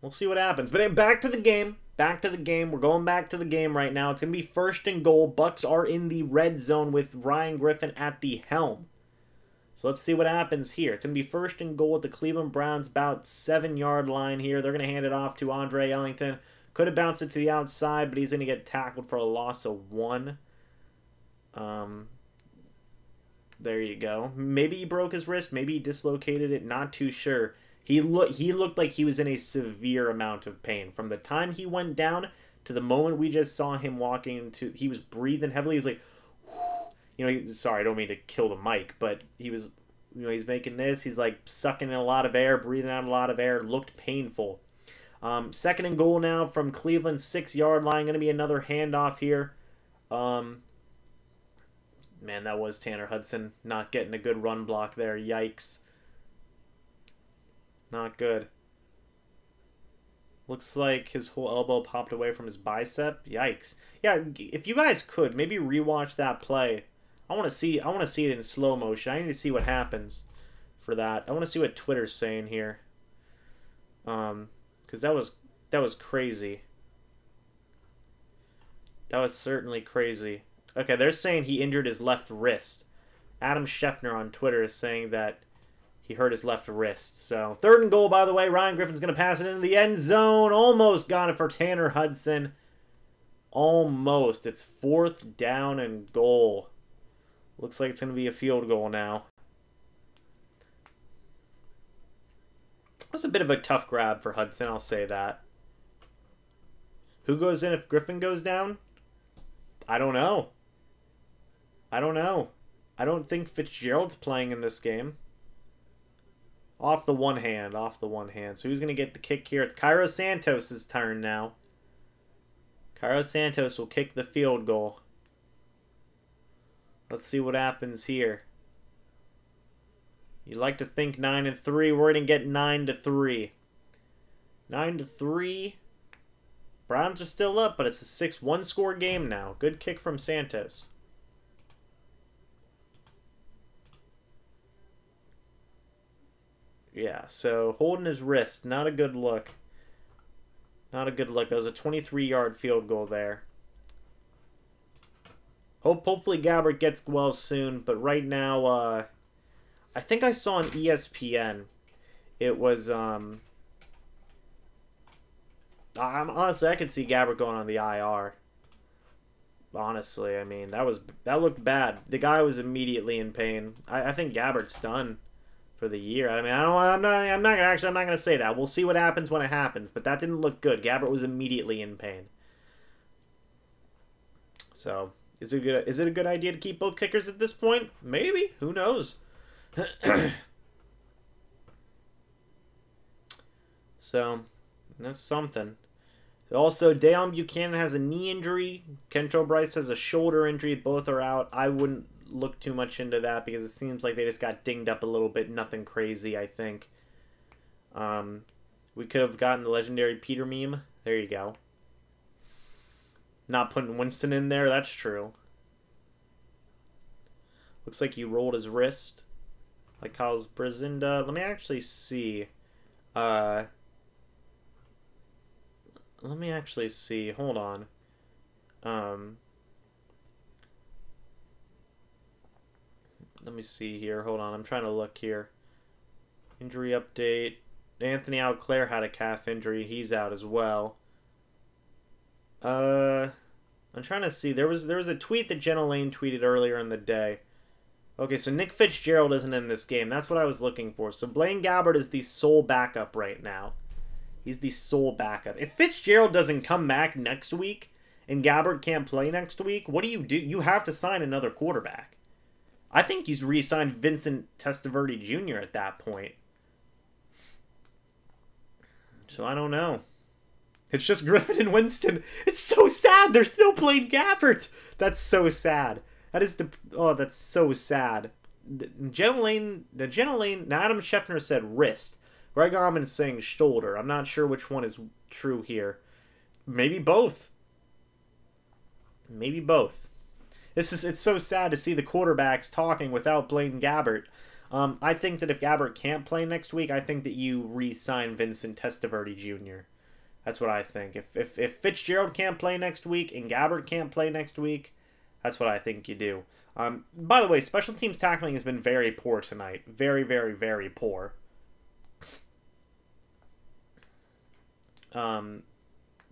We'll see what happens. But back to the game. Back to the game. We're going back to the game right now. It's going to be 1st and goal. Bucs are in the red zone with Ryan Griffin at the helm. So let's see what happens here. It's going to be 1st and goal at the Cleveland Browns, about 7-yard line here. They're going to hand it off to Andre Ellington. Could have bounced it to the outside, but he's going to get tackled for a loss of 1. There you go. Maybe he broke his wrist. Maybe he dislocated it. Not too sure. He looked like he was in a severe amount of pain. From the time he went down to the moment we just saw him walking into, he was breathing heavily. He's like, you know, sorry, I don't mean to kill the mic, but he was, you know, he's making this. He's like sucking in a lot of air, breathing out a lot of air. Looked painful. Second and goal now from Cleveland's 6-yard line. Going to be another handoff here. Man, that was Tanner Hudson not getting a good run block there. Yikes. Not good. Looks like his whole elbow popped away from his bicep. Yikes. Yeah, if you guys could, maybe rewatch that play. I want to see it in slow motion. I need to see what happens for that. I want to see what Twitter's saying here. Cuz that was crazy. That was certainly crazy. Okay, they're saying he injured his left wrist. Adam Scheffner on Twitter is saying that he hurt his left wrist. So, third and goal, by the way. Ryan Griffin's going to pass it into the end zone. Almost got it for Tanner Hudson. Almost. It's 4th down and goal. Looks like it's going to be a field goal now. It was a bit of a tough grab for Hudson, I'll say that. Who goes in if Griffin goes down? I don't know. I don't know. I don't think Fitzgerald's playing in this game. Off the one hand. So who's going to get the kick here? It's Cairo Santos' turn now. Cairo Santos will kick the field goal. Let's see what happens here. You'd like to think 9-3. We're going to get 9-3. 9-3. Browns are still up, but it's a 6-1 score game now. Good kick from Santos. Yeah, so holding his wrist. Not a good look. Not a good look. That was a 23-yard field goal there. Hopefully Gabbert gets well soon, but right now, I think I saw on ESPN, it was, honestly, I could see Gabbert going on the IR. Honestly, I mean, that looked bad. The guy was immediately in pain. I think Gabbert's done for the year. I mean, I'm not gonna say that. We'll see what happens when it happens, but that didn't look good. Gabbert was immediately in pain. So, is it a good idea to keep both kickers at this point? Maybe. Who knows? So, that's something. Also, Deon Buchanan has a knee injury. Kentrell Bryce has a shoulder injury. Both are out. I wouldn't look too much into that because it seems like they just got dinged up a little bit. Nothing crazy, I think. We could have gotten the legendary Peter meme. There you go. Not putting Winston in there. That's true. Looks like he rolled his wrist. Like Kyle's Brazinda. Let me actually see. Let me actually see. Hold on. Let me see here. Hold on. I'm trying to look here. Injury update. Anthony Auclair had a calf injury. He's out as well. I'm trying to see. There was a tweet that Jenna Lane tweeted earlier in the day. Okay, so Nick Fitzgerald isn't in this game. That's what I was looking for. So Blaine Gabbert is the sole backup right now. He's the sole backup. If Fitzgerald doesn't come back next week and Gabbert can't play next week, what do? You have to sign another quarterback. I think he's re-signed Vincent Testaverde Jr. at that point. So I don't know. It's just Griffin and Winston. It's so sad. They're still playing Gabbert. That's so sad. That's so sad. Jenna Lane, Adam Scheffner said wrist. Greg Allman is saying shoulder. I'm not sure which one is true here. Maybe both. Maybe both. It's so sad to see the quarterbacks talking without Blaine Gabbert. I think that if Gabbert can't play next week, I think that you re-sign Vincent Testaverde Jr. That's what I think. If Fitzgerald can't play next week and Gabbert can't play next week, that's what I think you do. By the way, special teams tackling has been very poor tonight. Very, very, very poor. The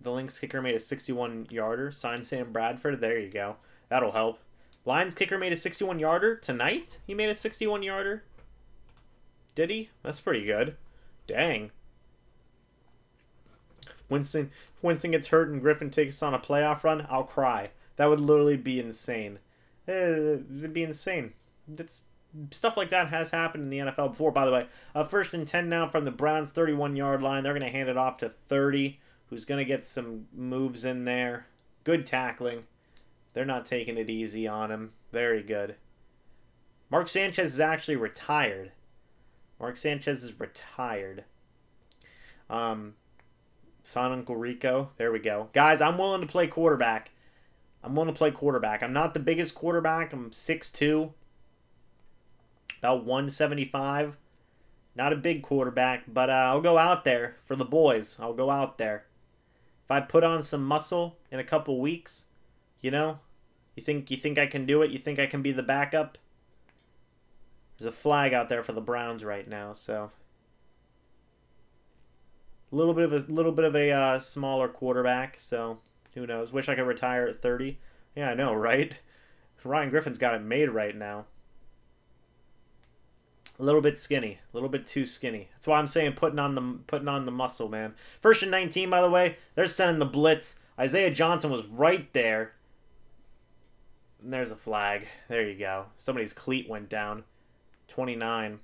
Lynx kicker made a 61-yarder. Signed Sam Bradford. There you go. That'll help. Lions kicker made a 61-yarder tonight. He made a 61-yarder. Did he? That's pretty good. Dang. Winston gets hurt and Griffin takes us on a playoff run, I'll cry. That would literally be insane. It'd be insane. Stuff like that has happened in the NFL before, by the way. 1st and 10 now from the Browns' 31-yard line. They're going to hand it off to 30, who's going to get some moves in there. Good tackling. They're not taking it easy on him. Very good. Mark Sanchez is actually retired. Mark Sanchez is retired. Son Uncle Rico. There we go. Guys, I'm willing to play quarterback. I'm not the biggest quarterback. I'm 6'2". About 175. Not a big quarterback, but I'll go out there for the boys. I'll go out there. If I put on some muscle in a couple weeks, you know, you think I can do it? You think I can be the backup? There's a flag out there for the Browns right now, so a little bit of a smaller quarterback, so who knows? Wish I could retire at 30. Yeah, I know, right? Ryan Griffin's got it made right now. A little bit skinny, a little bit too skinny. That's why I'm saying putting on the muscle, man. 1st and 19, by the way. They're sending the blitz. Isaiah Johnson was right there. And there's a flag. There you go. Somebody's cleat went down. 29.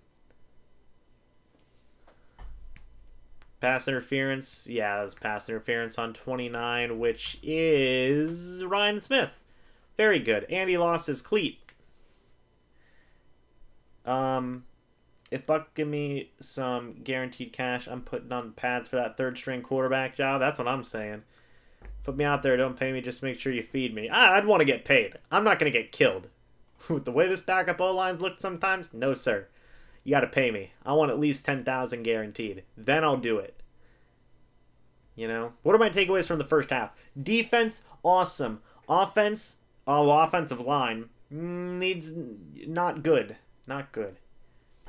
Pass interference. Yeah, that was pass interference on 29, which is Ryan Smith. Very good. And he lost his cleat. If Buck give me some guaranteed cash, I'm putting on the pads for that 3rd-string quarterback job. That's what I'm saying. Put me out there. Don't pay me. Just make sure you feed me. I'd want to get paid. I'm not going to get killed. With the way this backup O-lines look sometimes, no, sir. You got to pay me. I want at least $10,000 guaranteed. Then I'll do it. You know? What are my takeaways from the first half? Defense, awesome. Offense, offensive line, needs not good. Not good.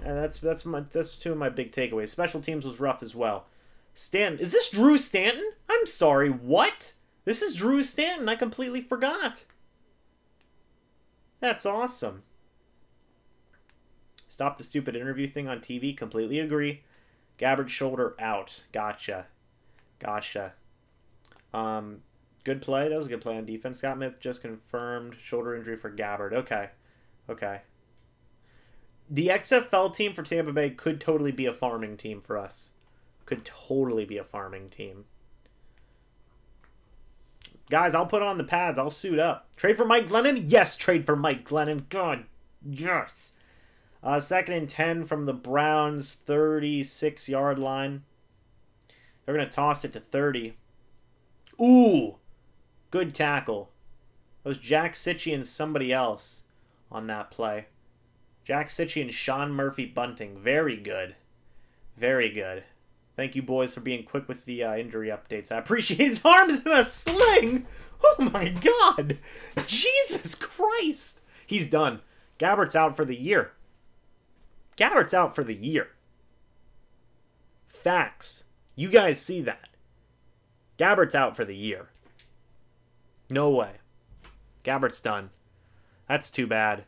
That's two of my big takeaways. Special teams was rough as well. Stanton. Is this Drew Stanton? I'm sorry, what? This is Drew Stanton. I completely forgot. That's awesome. Stop the stupid interview thing on TV. Completely agree. Gabbard's shoulder out. Gotcha. Gotcha. Good play. That was a good play on defense. Scott Smith just confirmed shoulder injury for Gabbard. Okay. Okay. The XFL team for Tampa Bay could totally be a farming team for us. Could totally be a farming team. Guys, I'll put on the pads. I'll suit up. Trade for Mike Glennon? Yes, trade for Mike Glennon. God, yes. 2nd and 10 from the Browns' 36-yard line. They're going to toss it to 30. Ooh, good tackle. That was Jack Sitchy and somebody else on that play. Jack Sitchy and Sean Murphy Bunting. Very good. Very good. Thank you, boys, for being quick with the injury updates. I appreciate his arms in a sling. Oh, my God. Jesus Christ. He's done. Gabbert's out for the year. Gabbert's out for the year. Facts. You guys see that. Gabbert's out for the year. No way. Gabbert's done. That's too bad.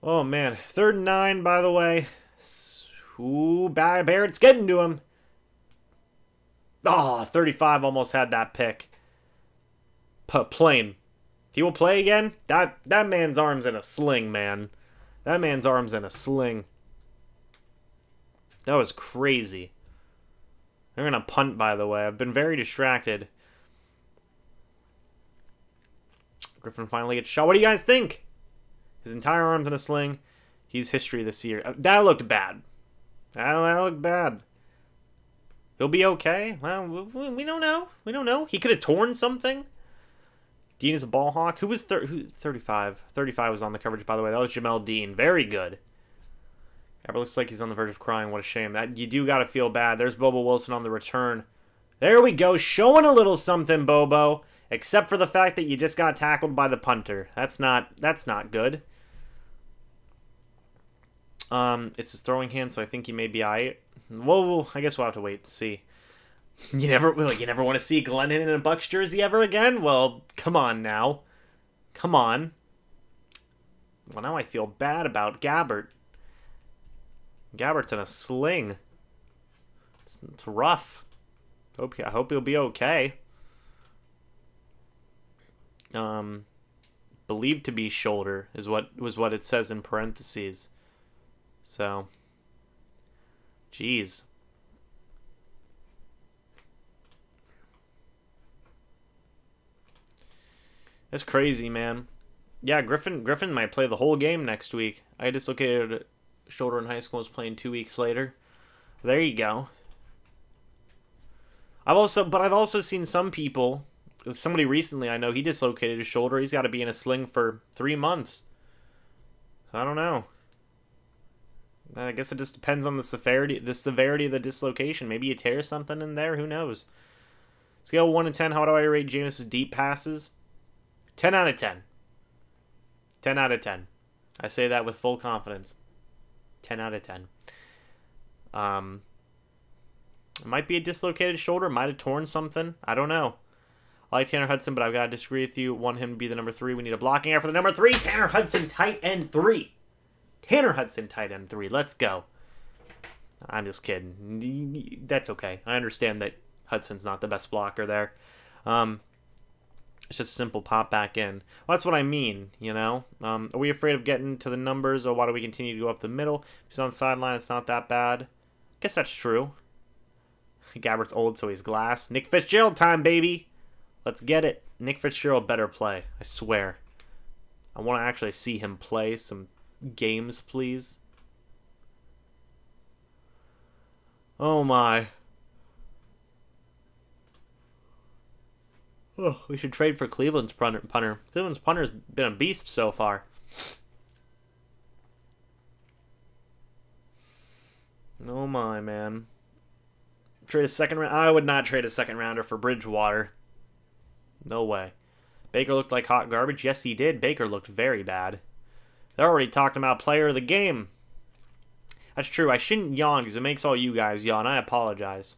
Oh, man. 3rd and 9, by the way. Ooh, Barrett's getting to him. Oh, 35 almost had that pick. Plain. He will play again? That man's arm's in a sling, man. That man's arm's in a sling. That was crazy. They're going to punt, by the way. I've been very distracted. Griffin finally gets shot. What do you guys think? His entire arm's in a sling. He's history this year. That looked bad. That looked bad. He'll be okay. Well, we don't know. We don't know. He could have torn something. Dean is a ball hawk. Who was 35? 35 was on the coverage, by the way. That was Jamel Dean. Very good. Ever looks like he's on the verge of crying. What a shame. You do got to feel bad. There's Bobo Wilson on the return. There we go. Showing a little something, Bobo. Except for the fact that you just got tackled by the punter. That's not good. It's his throwing hand, so I think he may be alright. Well, I guess we'll have to wait to see. You never want to see Glennon in a Bucs jersey ever again? Well, come on now. Come on. Well, now I feel bad about Gabbert. Gabbert's in a sling. It's rough. I hope he'll be okay. Believed to be shoulder is what it says in parentheses. So, jeez. That's crazy, man. Yeah, Griffin might play the whole game next week. I dislocated a shoulder in high school, was playing 2 weeks later. There you go. I've also seen some people, somebody recently I know, he dislocated his shoulder. He's got to be in a sling for 3 months. So I don't know. I guess it just depends on the severity of the dislocation. Maybe you tear something in there. Who knows? Scale 1 to 10. How do I rate Jameis's deep passes? 10 out of 10. 10 out of 10. I say that with full confidence. 10 out of 10. It might be a dislocated shoulder. Might have torn something. I don't know. I like Tanner Hudson, but I've got to disagree with you. Want him to be the number 3. We need a blocking out for the number 3. Tanner Hudson, tight end 3. Tanner Hudson, tight end 3. Let's go. I'm just kidding. That's okay. I understand that Hudson's not the best blocker there. It's just a simple pop back in. Well, that's what I mean, you know? Are we afraid of getting to the numbers, or why do we continue to go up the middle? If he's on the sideline, it's not that bad. Guess that's true. Gabbert's old, so he's glass. Nick Fitzgerald time, baby! Let's get it. Nick Fitzgerald better play. I swear. I want to actually see him play some games, please. Oh, my. Oh, we should trade for Cleveland's punter. Cleveland's punter's been a beast so far. Oh my, man. Trade a second round? I would not trade a second rounder for Bridgewater. No way. Baker looked like hot garbage. Yes, he did. Baker looked very bad. They're already talking about player of the game. That's true. I shouldn't yawn because it makes all you guys yawn. I apologize.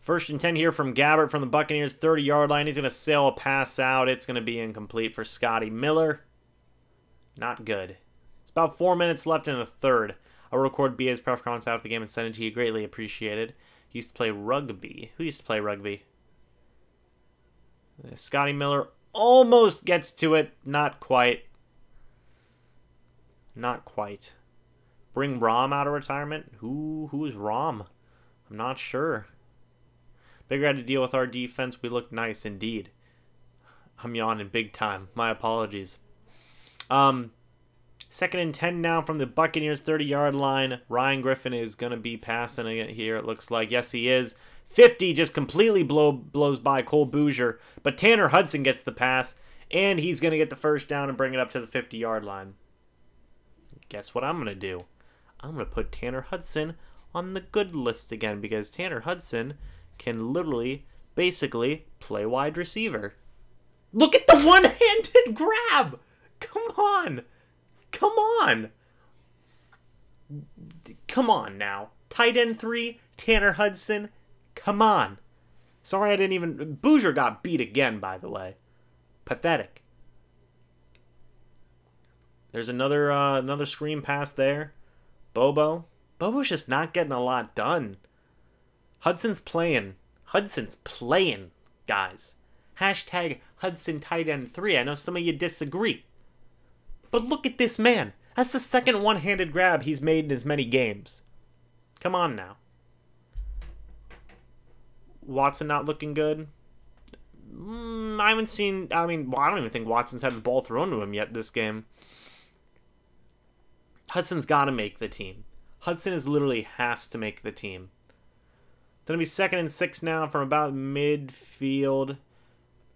1st and 10 here from Gabbert from the Buccaneers, 30-yard line. He's going to sail a pass out. It's going to be incomplete for Scotty Miller. Not good. It's about 4 minutes left in the third. I'll record BA's press conference after the game and send it to you. Greatly appreciated. He used to play rugby. Who used to play rugby? Scotty Miller almost gets to it. Not quite. Not quite. Bring Rom out of retirement? Who is Rom? I'm not sure. Bigger had to deal with our defense. We looked nice indeed. I'm yawning big time. My apologies. 2nd and 10 now from the Buccaneers 30-yard line. Ryan Griffin is going to be passing it here, it looks like. Yes, he is. 50 just completely blows by Cole Bouger. But Tanner Hudson gets the pass, and he's going to get the first down and bring it up to the 50-yard line. Guess what I'm going to do? I'm going to put Tanner Hudson on the good list again, because Tanner Hudson can literally, basically, play wide receiver. Look at the one-handed grab! Come on! Come on! Come on now. Tight end 3, Tanner Hudson. Come on. Sorry I didn't even... Bouger got beat again, by the way. Pathetic. There's another screen pass there. Bobo's just not getting a lot done. Hudson's playing. Hudson's playing, guys. Hashtag Hudson tight end 3. I know some of you disagree. But look at this man. That's the second one-handed grab he's made in as many games. Come on now. Watson not looking good? I haven't seen... I don't even think Watson's had the ball thrown to him yet this game. Hudson's got to make the team. Hudson is literally has to make the team. It's going to be 2nd and 6 now from about midfield.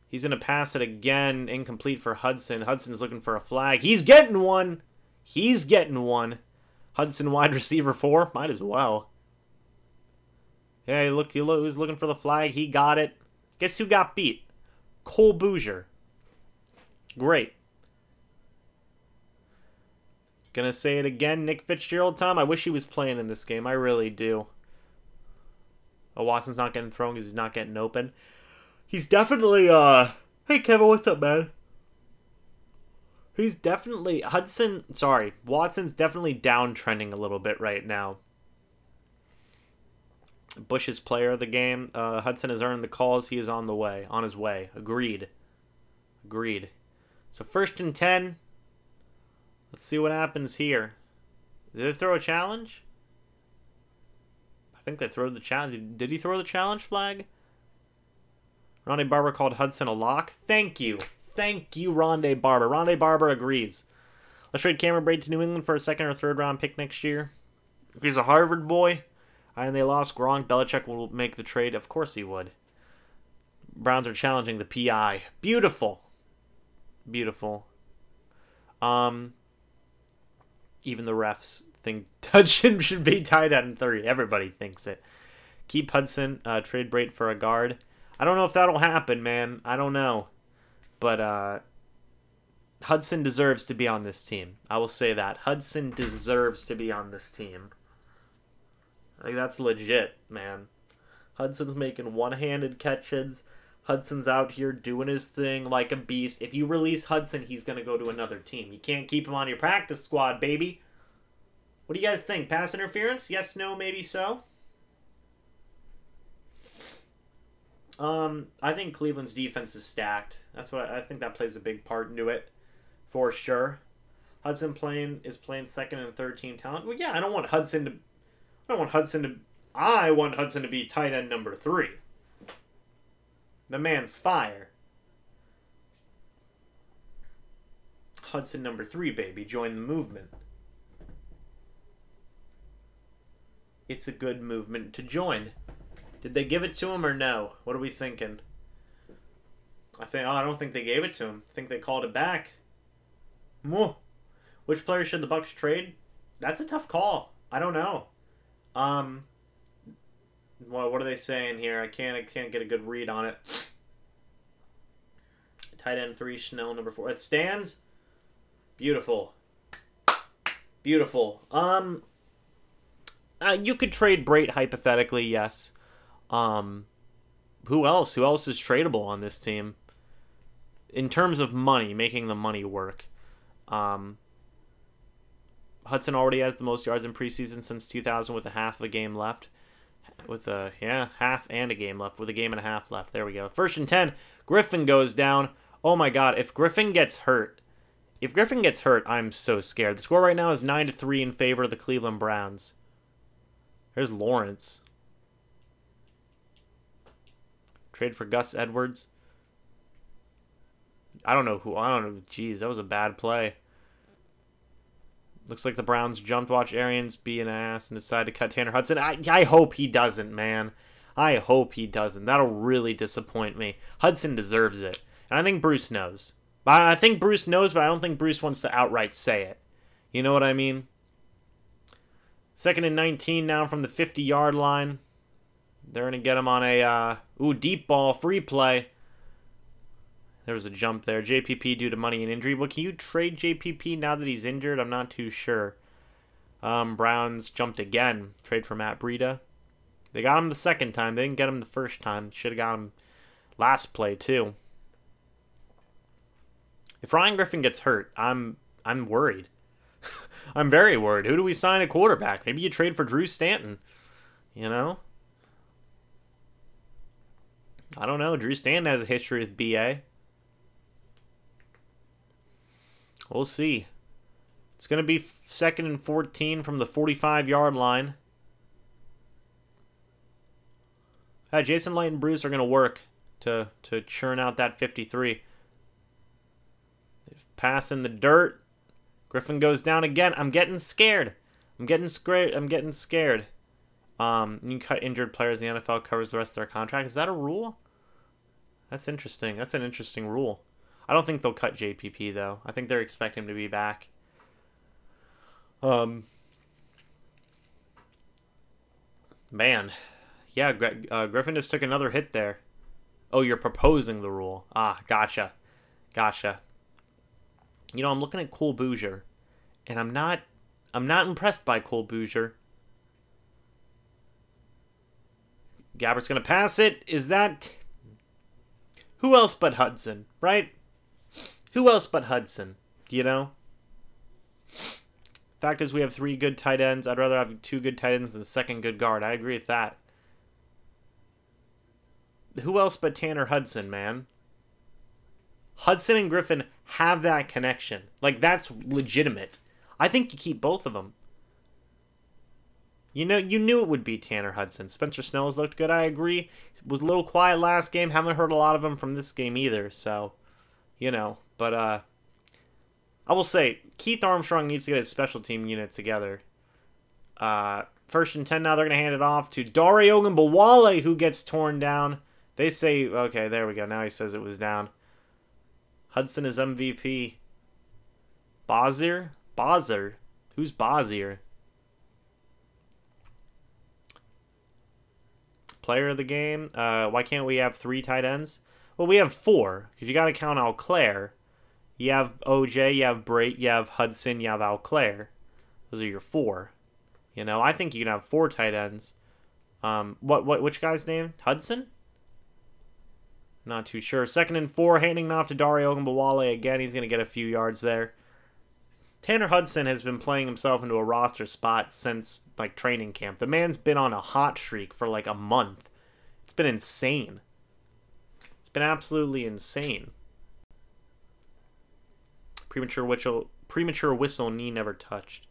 He's going to pass it again. Incomplete for Hudson. Hudson's looking for a flag. He's getting one. He's getting one. Hudson wide receiver 4. Might as well. Yeah, he was looking for the flag. He got it. Guess who got beat? Cole Bouger. Great. Gonna say it again. Nick Fitzgerald time. I wish he was playing in this game. I really do. Oh, Watson's not getting thrown because he's not getting open. He's definitely, Hey, Kevin, what's up, man? He's definitely... Watson's definitely downtrending a little bit right now. Bush's player of the game. Hudson has earned the calls. He is on his way. Agreed. So 1st and 10. Let's see what happens here. Did they throw a challenge? I think they threw the challenge. Did he throw the challenge flag? Rondé Barber called Hudson a lock. Thank you, Rondé Barber. Rondé Barber agrees. Let's trade Cameron Brate to New England for a 2nd or 3rd round pick next year. If he's a Harvard boy and they lost Gronk, Belichick will make the trade. Of course he would. Browns are challenging the PI. Beautiful. Even the refs think Hudson should be tied at 3. Everybody thinks it. Keep Hudson. Trade Brate for a guard. I don't know if that'll happen, man. I don't know. But Hudson deserves to be on this team. I will say that. Hudson deserves to be on this team. Like, that's legit, man. Hudson's making one-handed catches. Hudson's out here doing his thing like a beast. If you release Hudson, he's going to go to another team. You can't keep him on your practice squad, baby. What do you guys think? Pass interference? Yes, no, maybe so? I think Cleveland's defense is stacked. That's what I think that plays a big part into it, for sure. Hudson is playing 2nd and 3rd team talent. Well, yeah, I want Hudson to be tight end number 3. The man's fire. Hudson number 3, baby. Join the movement. It's a good movement to join. Did they give it to him or no? What are we thinking? I don't think they gave it to him. I think they called it back. Which player should the Bucs trade? That's a tough call. I don't know. What are they saying here? I can't get a good read on it. Tight end 3, Chanel number 4. It stands. Beautiful. You could trade Brate hypothetically, yes. Who else? Who else is tradable on this team? In terms of money, making the money work. Hudson already has the most yards in preseason since 2000 with a half of a game left. Half and a game left. With a game and a half left. There we go. 1st and 10. Griffin goes down. Oh my god, if Griffin gets hurt, I'm so scared. The score right now is 9-3 in favor of the Cleveland Browns. There's Lawrence. Trade for Gus Edwards. I don't know. Jeez, that was a bad play. Looks like the Browns jumped. Watch Arians be an ass and decide to cut Tanner Hudson. I hope he doesn't, man. I hope he doesn't. That'll really disappoint me. Hudson deserves it. And I think Bruce knows. I think Bruce knows, but I don't think Bruce wants to outright say it. You know what I mean? 2nd and 19 now from the 50-yard line. They're going to get him on a deep ball, free play. There was a jump there. JPP due to money and injury. Well, can you trade JPP now that he's injured? I'm not too sure. Browns jumped again. Trade for Matt Breida. They got him the 2nd time. They didn't get him the 1st time. Should have got him last play, too. If Ryan Griffin gets hurt, I'm worried. I'm very worried. Who do we sign at quarterback? Maybe you trade for Drew Stanton. You know? I don't know. Drew Stanton has a history with BA. We'll see. It's going to be 2nd and 14 from the 45-yard line. Jason Light and Bruce are going to work to churn out that 53. Pass in the dirt. Griffin goes down again. I'm getting scared. You can cut injured players. The NFL covers the rest of their contract. Is that a rule? That's interesting. That's an interesting rule. I don't think they'll cut JPP, though. I think they're expecting him to be back. Man. Yeah, Griffin just took another hit there. Oh, you're proposing the rule. Ah, gotcha. You know, I'm looking at Cole Bouger, and I'm not impressed by Cole Bouger. Gabbert's going to pass it. Is that... Who else but Hudson, right? Who else but Hudson? You know? Fact is, we have 3 good tight ends. I'd rather have 2 good tight ends than a second good guard. I agree with that. Who else but Tanner Hudson, man? Hudson and Griffin have that connection. Like, that's legitimate. I think you keep both of them. You knew it would be Tanner Hudson. Spencer Snell's looked good, I agree. Was a little quiet last game. Haven't heard a lot of him from this game either, so, you know. But, I will say, Keith Armstrong needs to get his special team unit together. 1st and 10 now. They're going to hand it off to Dare Ogunbowale, who gets torn down. They say, okay, there we go. Now he says it was down. Hudson is MVP. Bozier? Bozer? Who's Bozier? Player of the game? Why can't we have 3 tight ends? Well, we have 4. Because you got to count Alclair. You have OJ, you have Brait, you have Hudson, you have Alclair. Those are your 4. You know, I think you can have 4 tight ends. Which guy's name? Hudson? Not too sure. 2nd and 4, handing off to Dare Ogunbowale again. He's going to get a few yards there. Tanner Hudson has been playing himself into a roster spot since, like, training camp. The man's been on a hot streak for, like, a month. It's been insane. It's been absolutely insane. Premature whistle, knee never touched.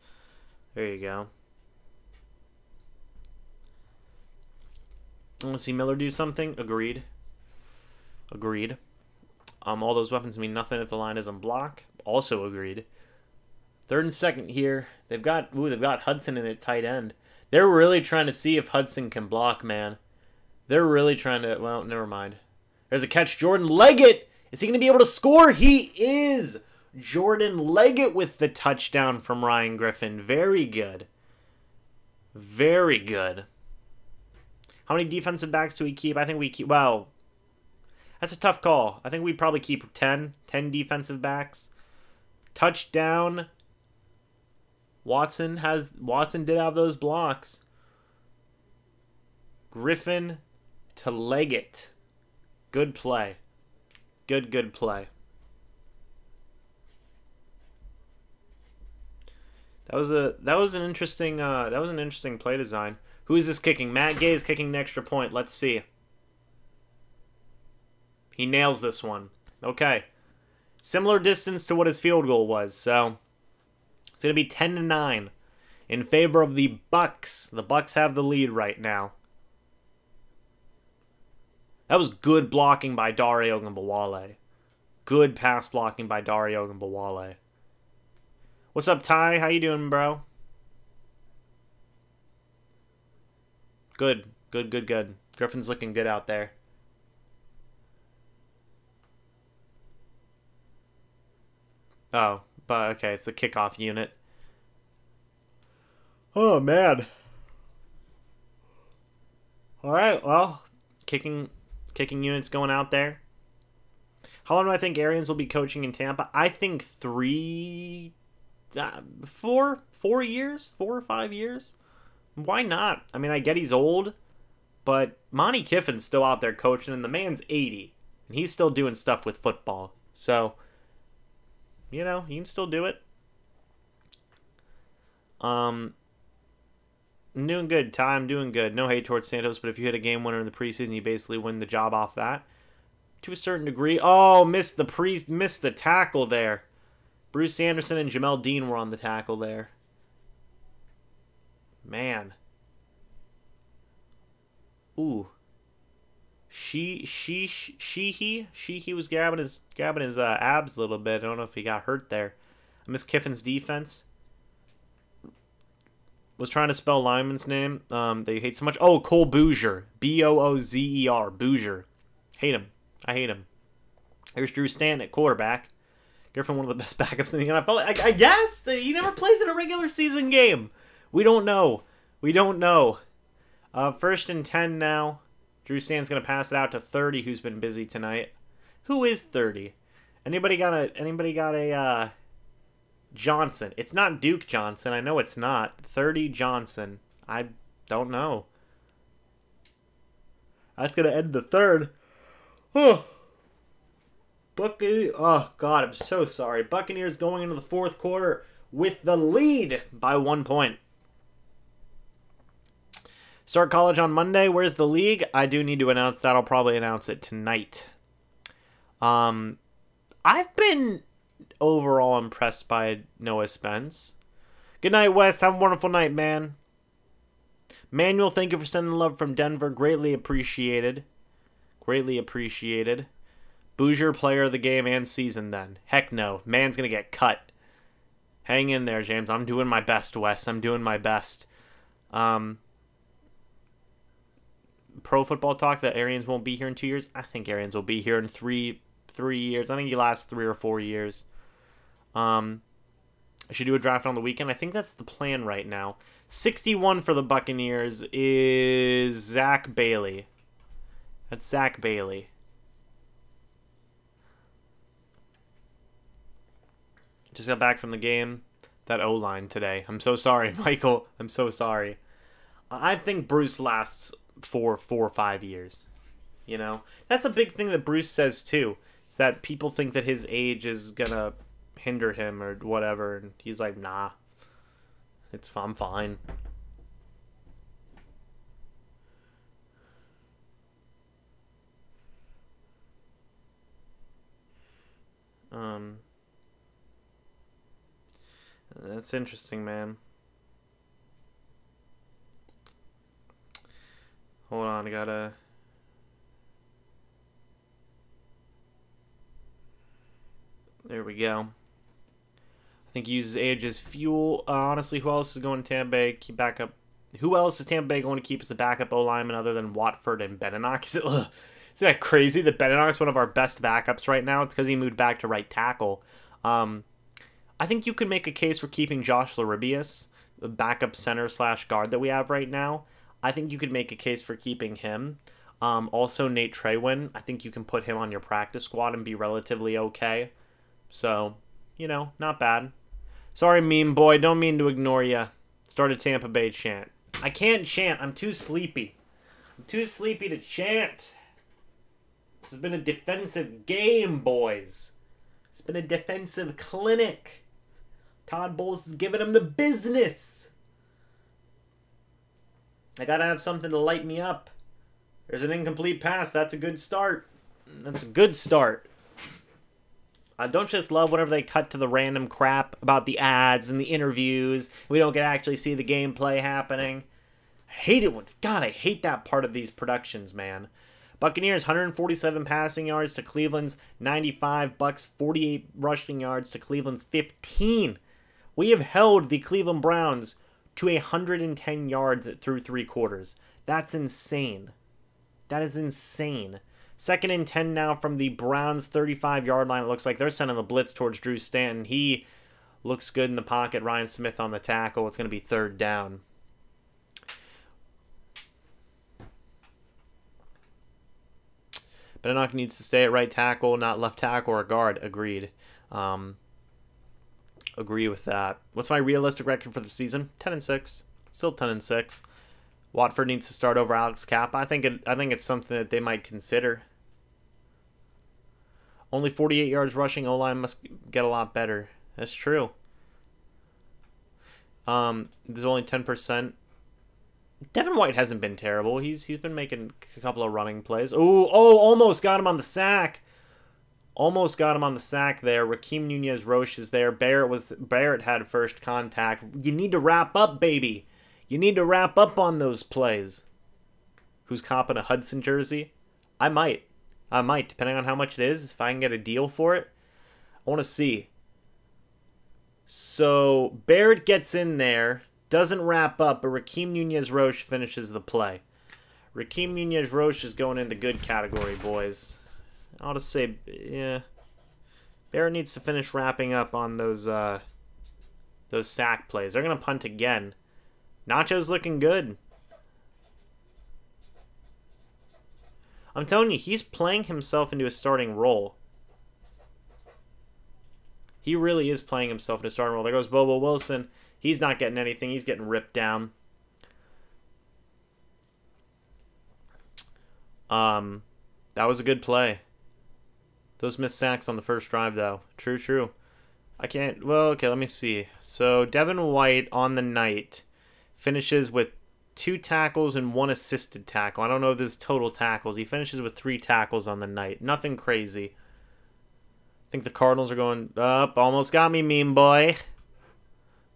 There you go. I want to see Miller do something. Agreed. Agreed. All those weapons mean nothing if the line isn't blocked. Also agreed. 3rd and 2nd here. They've got Hudson in at tight end. They're really trying to see if Hudson can block, man. They're really trying to... Well, never mind. There's a catch. Jordan Leggett. Is he going to be able to score? He is. Jordan Leggett with the touchdown from Ryan Griffin. Very good. Very good. How many defensive backs do we keep? I think we keep... Well, that's a tough call. I think we probably keep 10 defensive backs. Touchdown. Watson did have those blocks. Griffin to Leggett. Good play. Good play. That was an interesting play design. Who is this kicking? Matt Gay is kicking the extra point. Let's see. He nails this one. Okay. Similar distance to what his field goal was, so it's going to be 10-9 in favor of the Bucs. The Bucs have the lead right now. That was good blocking by Dare Ogunbowale. Good pass blocking by Dare Ogunbowale. What's up, Ty? How you doing, bro? Good. Griffin's looking good out there. Oh, but okay, it's the kickoff unit. Oh, man. All right, well, kicking units going out there. How long do I think Arians will be coaching in Tampa? I think 4 years, 4 or 5 years. Why not? I mean, I get he's old, but Monty Kiffin's still out there coaching, and the man's 80, and he's still doing stuff with football. So, you know, you can still do it. I'm doing good, Ty. I'm doing good. No hate towards Santos, but if you hit a game winner in the preseason, you basically win the job off that. To a certain degree. Oh, missed the tackle there. Bruce Anderson and Jamel Dean were on the tackle there. Man. Ooh. She was grabbing his abs a little bit. I don't know if he got hurt there. I miss Kiffin's defense. Was trying to spell lineman's name that you hate so much. Oh, Cole Boozer. Boozer. Boozer. Hate him. I hate him. Here's Drew Stanton at quarterback. Griffin, one of the best backups in the NFL. I guess he never plays in a regular season game. We don't know. We don't know. 1st and 10 now. Drew Stanton's gonna pass it out to 30, who's been busy tonight. Who is 30? Anybody got a Johnson? It's not Duke Johnson. I know it's not. 30 Johnson. I don't know. That's gonna end the third. Oh. Oh, God, I'm so sorry. Buccaneers going into the fourth quarter with the lead by 1 point. Start college on Monday. Where's the league? I do need to announce that. I'll probably announce it tonight. I've been overall impressed by Noah Spence. Good night, Wes. Have a wonderful night, man. Manuel, thank you for sending love from Denver. Greatly appreciated. Greatly appreciated. Bouger, player of the game and season then. Heck no. Man's going to get cut. Hang in there, James. I'm doing my best, Wes. I'm doing my best. Pro Football Talk that Arians won't be here in 2 years. I think Arians will be here in three years. I think he lasts 3 or 4 years. I should do a draft on the weekend. I think that's the plan right now. 61 for the Buccaneers is Zach Bailey. That's Zach Bailey. Just got back from the game. That O-line today. I'm so sorry, Michael. I'm so sorry. I think Bruce lasts for 4 or 5 years. You know? That's a big thing that Bruce says, too. Is that people think that his age is going to hinder him or whatever. And he's like, nah. I'm fine. That's interesting, man. Hold on, I gotta... There we go. I think he uses age as fuel. Honestly, who else is going to Tampa Bay? Keep backup. Who else is Tampa Bay going to keep as a backup O-lineman other than Watford and Beninock? Isn't that crazy that Beninock's one of our best backups right now? It's because he moved back to right tackle. I think you could make a case for keeping Josh Laribius, the backup center / guard that we have right now. I think you could make a case for keeping him. Also, Nate Traywin. I think you can put him on your practice squad and be relatively okay. So, you know, not bad. Sorry, meme boy. Don't mean to ignore you. Start a Tampa Bay chant. I can't chant. I'm too sleepy. I'm too sleepy to chant. This has been a defensive game, boys. It's been a defensive clinic. Todd Bowles is giving him the business. I gotta have something to light me up. There's an incomplete pass. That's a good start. That's a good start. I don't just love whenever they cut to the random crap about the ads and the interviews. We don't get to actually see the gameplay happening. I hate it when... God, I hate that part of these productions, man. Buccaneers, 147 passing yards to Cleveland's 95. Bucs, 48 rushing yards to Cleveland's 15. We have held the Cleveland Browns to 110 yards through 3 quarters. That's insane. That is insane. 2nd and 10 now from the Browns' 35-yard line. It looks like they're sending the blitz towards Drew Stanton. He looks good in the pocket. Ryan Smith on the tackle. It's going to be 3rd down. Beninock needs to stay at right tackle, not left tackle or guard. Agreed. Agree with that. What's my realistic record for the season? 10-6. Still 10-6. Watford needs to start over Alex Kappa. I think it's something that they might consider. Only 48 yards rushing. O-line must get a lot better. That's true. There's only 10%. Devin White hasn't been terrible. He's been making a couple of running plays. Oh, almost got him on the sack. Almost got him on the sack there. Raheem Nunez-Roche is there. Barrett had first contact. You need to wrap up, baby. You need to wrap up on those plays. Who's copping a Hudson jersey? I might, depending on how much it is. If I can get a deal for it, I want to see. So Barrett gets in there, doesn't wrap up, but Raheem Nunez-Roche finishes the play. Raheem Nunez-Roche is going in the good category, boys. I'll just say, yeah. Barrett needs to finish wrapping up on those sack plays. They're going to punt again. Nacho's looking good. I'm telling you, he's playing himself into a starting role. He really is playing himself into a starting role. There goes Bobo Wilson. He's not getting anything. He's getting ripped down. That was a good play. Those missed sacks on the first drive, though. True, true. I can't... Well, okay, let me see. So, Devin White on the night finishes with 2 tackles and 1 assisted tackle. I don't know if this is total tackles. He finishes with 3 tackles on the night. Nothing crazy. I think the Cardinals are going up. Almost got me, meme boy.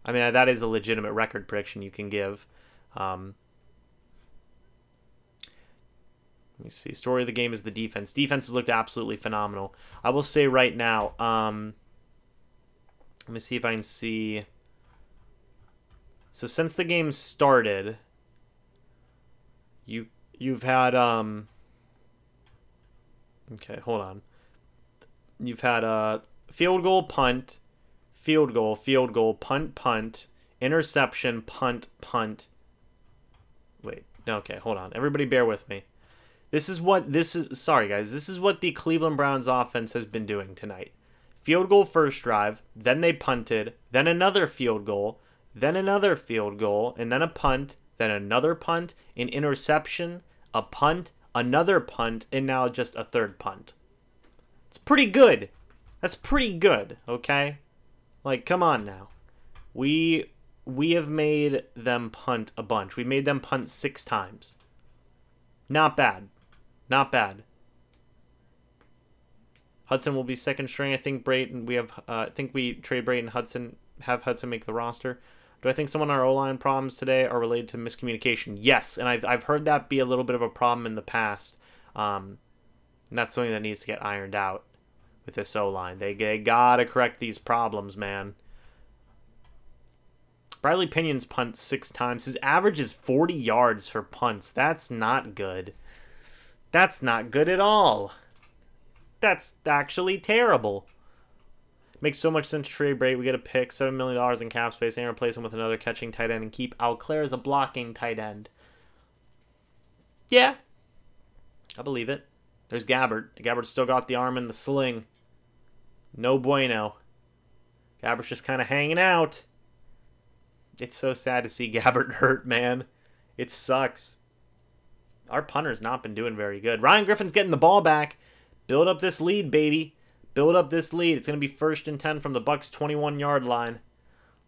I mean, that is a legitimate record prediction you can give. Let me see. Story of the game is the defense. Defense has looked absolutely phenomenal. I will say right now, let me see if I can see. So since the game started, you've had okay, hold on. You've had field goal, punt, field goal, punt, punt, interception, punt, punt. Wait, okay, hold on. Everybody bear with me. Sorry guys, this is what the Cleveland Browns offense has been doing tonight. Field goal first drive, then they punted, then another field goal, then another field goal, and then a punt, then another punt, an interception, a punt, another punt, and now just a third punt. It's pretty good. That's pretty good, okay? Like, come on now. We have made them punt a bunch. We made them punt 6 times. Not bad. Not bad. Hudson will be second string. I think Brayton. I think we trade Brayton Hudson. Have Hudson make the roster. Do I think some of our O-line problems today are related to miscommunication? Yes, and I've heard that be a little bit of a problem in the past. And that's something that needs to get ironed out with this O-line. They gotta correct these problems, man. Bradley Pinion's punt 6 times. His average is 40 yards for punts. That's not good. That's not good at all. That's actually terrible. Makes so much sense to trade Bray. We get a pick, $7 million in cap space, and replace him with another catching tight end and keep Alclair as a blocking tight end. Yeah. I believe it. There's Gabbert. Gabbert's still got the arm in the sling. No bueno. Gabbert's just kind of hanging out. It's so sad to see Gabbert hurt, man. It sucks. Our punter's not been doing very good. Ryan Griffin's getting the ball back. Build up this lead, baby. Build up this lead. It's going to be 1st and 10 from the Bucs 21-yard line.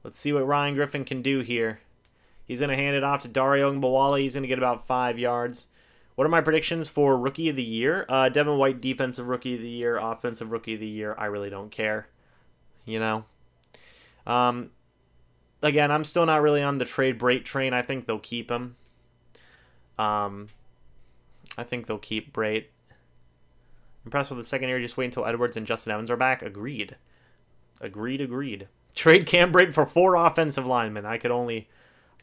Let's see what Ryan Griffin can do here. He's going to hand it off to Dario Ngbawala. He's going to get about 5 yards. What are my predictions for Rookie of the Year? Devin White, Defensive Rookie of the Year, Offensive Rookie of the Year. I really don't care. You know? Again, I'm still not really on the trade Brait train. I think they'll keep him. I think they'll keep Brait. Impressed with the secondary. Just wait until Edwards and Justin Evans are back. Agreed. Agreed. Trade Cam Brait for 4 offensive linemen. I could only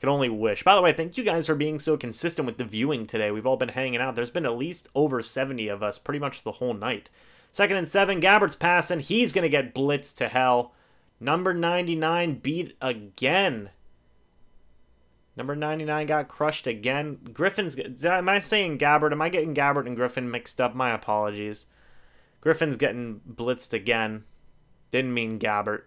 wish. By the way, thank you guys for being so consistent with the viewing today. We've all been hanging out. There's been at least over 70 of us pretty much the whole night. 2nd and 7. Gabbert's passing. He's going to get blitzed to hell. Number 99 beat again. Number 99 got crushed again. Griffin's... Am I saying Gabbert? Am I getting Gabbert and Griffin mixed up? My apologies. Griffin's getting blitzed again. Didn't mean Gabbert.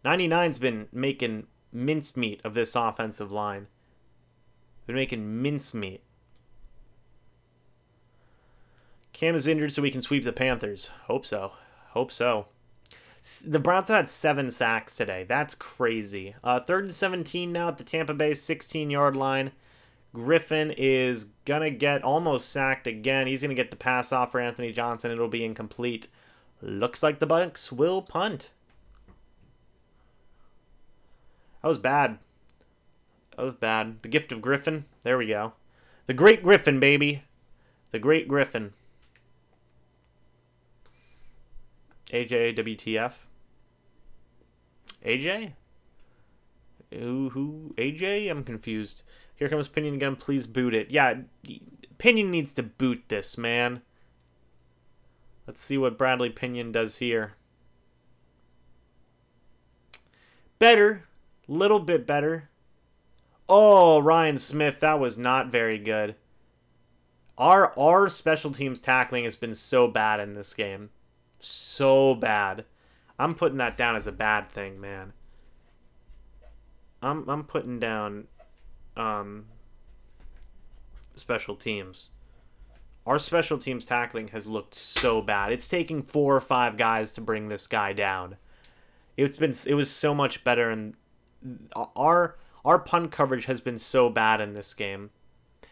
99's been making mincemeat of this offensive line. Been making mincemeat. Cam is injured so we can sweep the Panthers. Hope so. Hope so. The Browns had 7 sacks today. That's crazy. 3rd and 17 now at the Tampa Bay 16-yard line. Griffin is going to get almost sacked again. He's going to get the pass off for Anthony Johnson. It'll be incomplete. Looks like the Bucs will punt. That was bad. That was bad. The gift of Griffin. There we go. The Great Griffin, baby. The Great Griffin. AJ, WTF? AJ? Who? AJ? I'm confused. Here comes Pinion again. Please boot it. Yeah, Pinion needs to boot this, man. Let's see what Bradley Pinion does here. Better. Little bit better. Oh, Ryan Smith. That was not very good. Our special teams tackling has been so bad in this game. So bad. I'm putting that down as a bad thing, man. I'm putting down special teams Our special teams tackling has looked so bad. It's taking 4 or 5 guys to bring this guy down. It was so much better, and our punt coverage has been so bad in this game.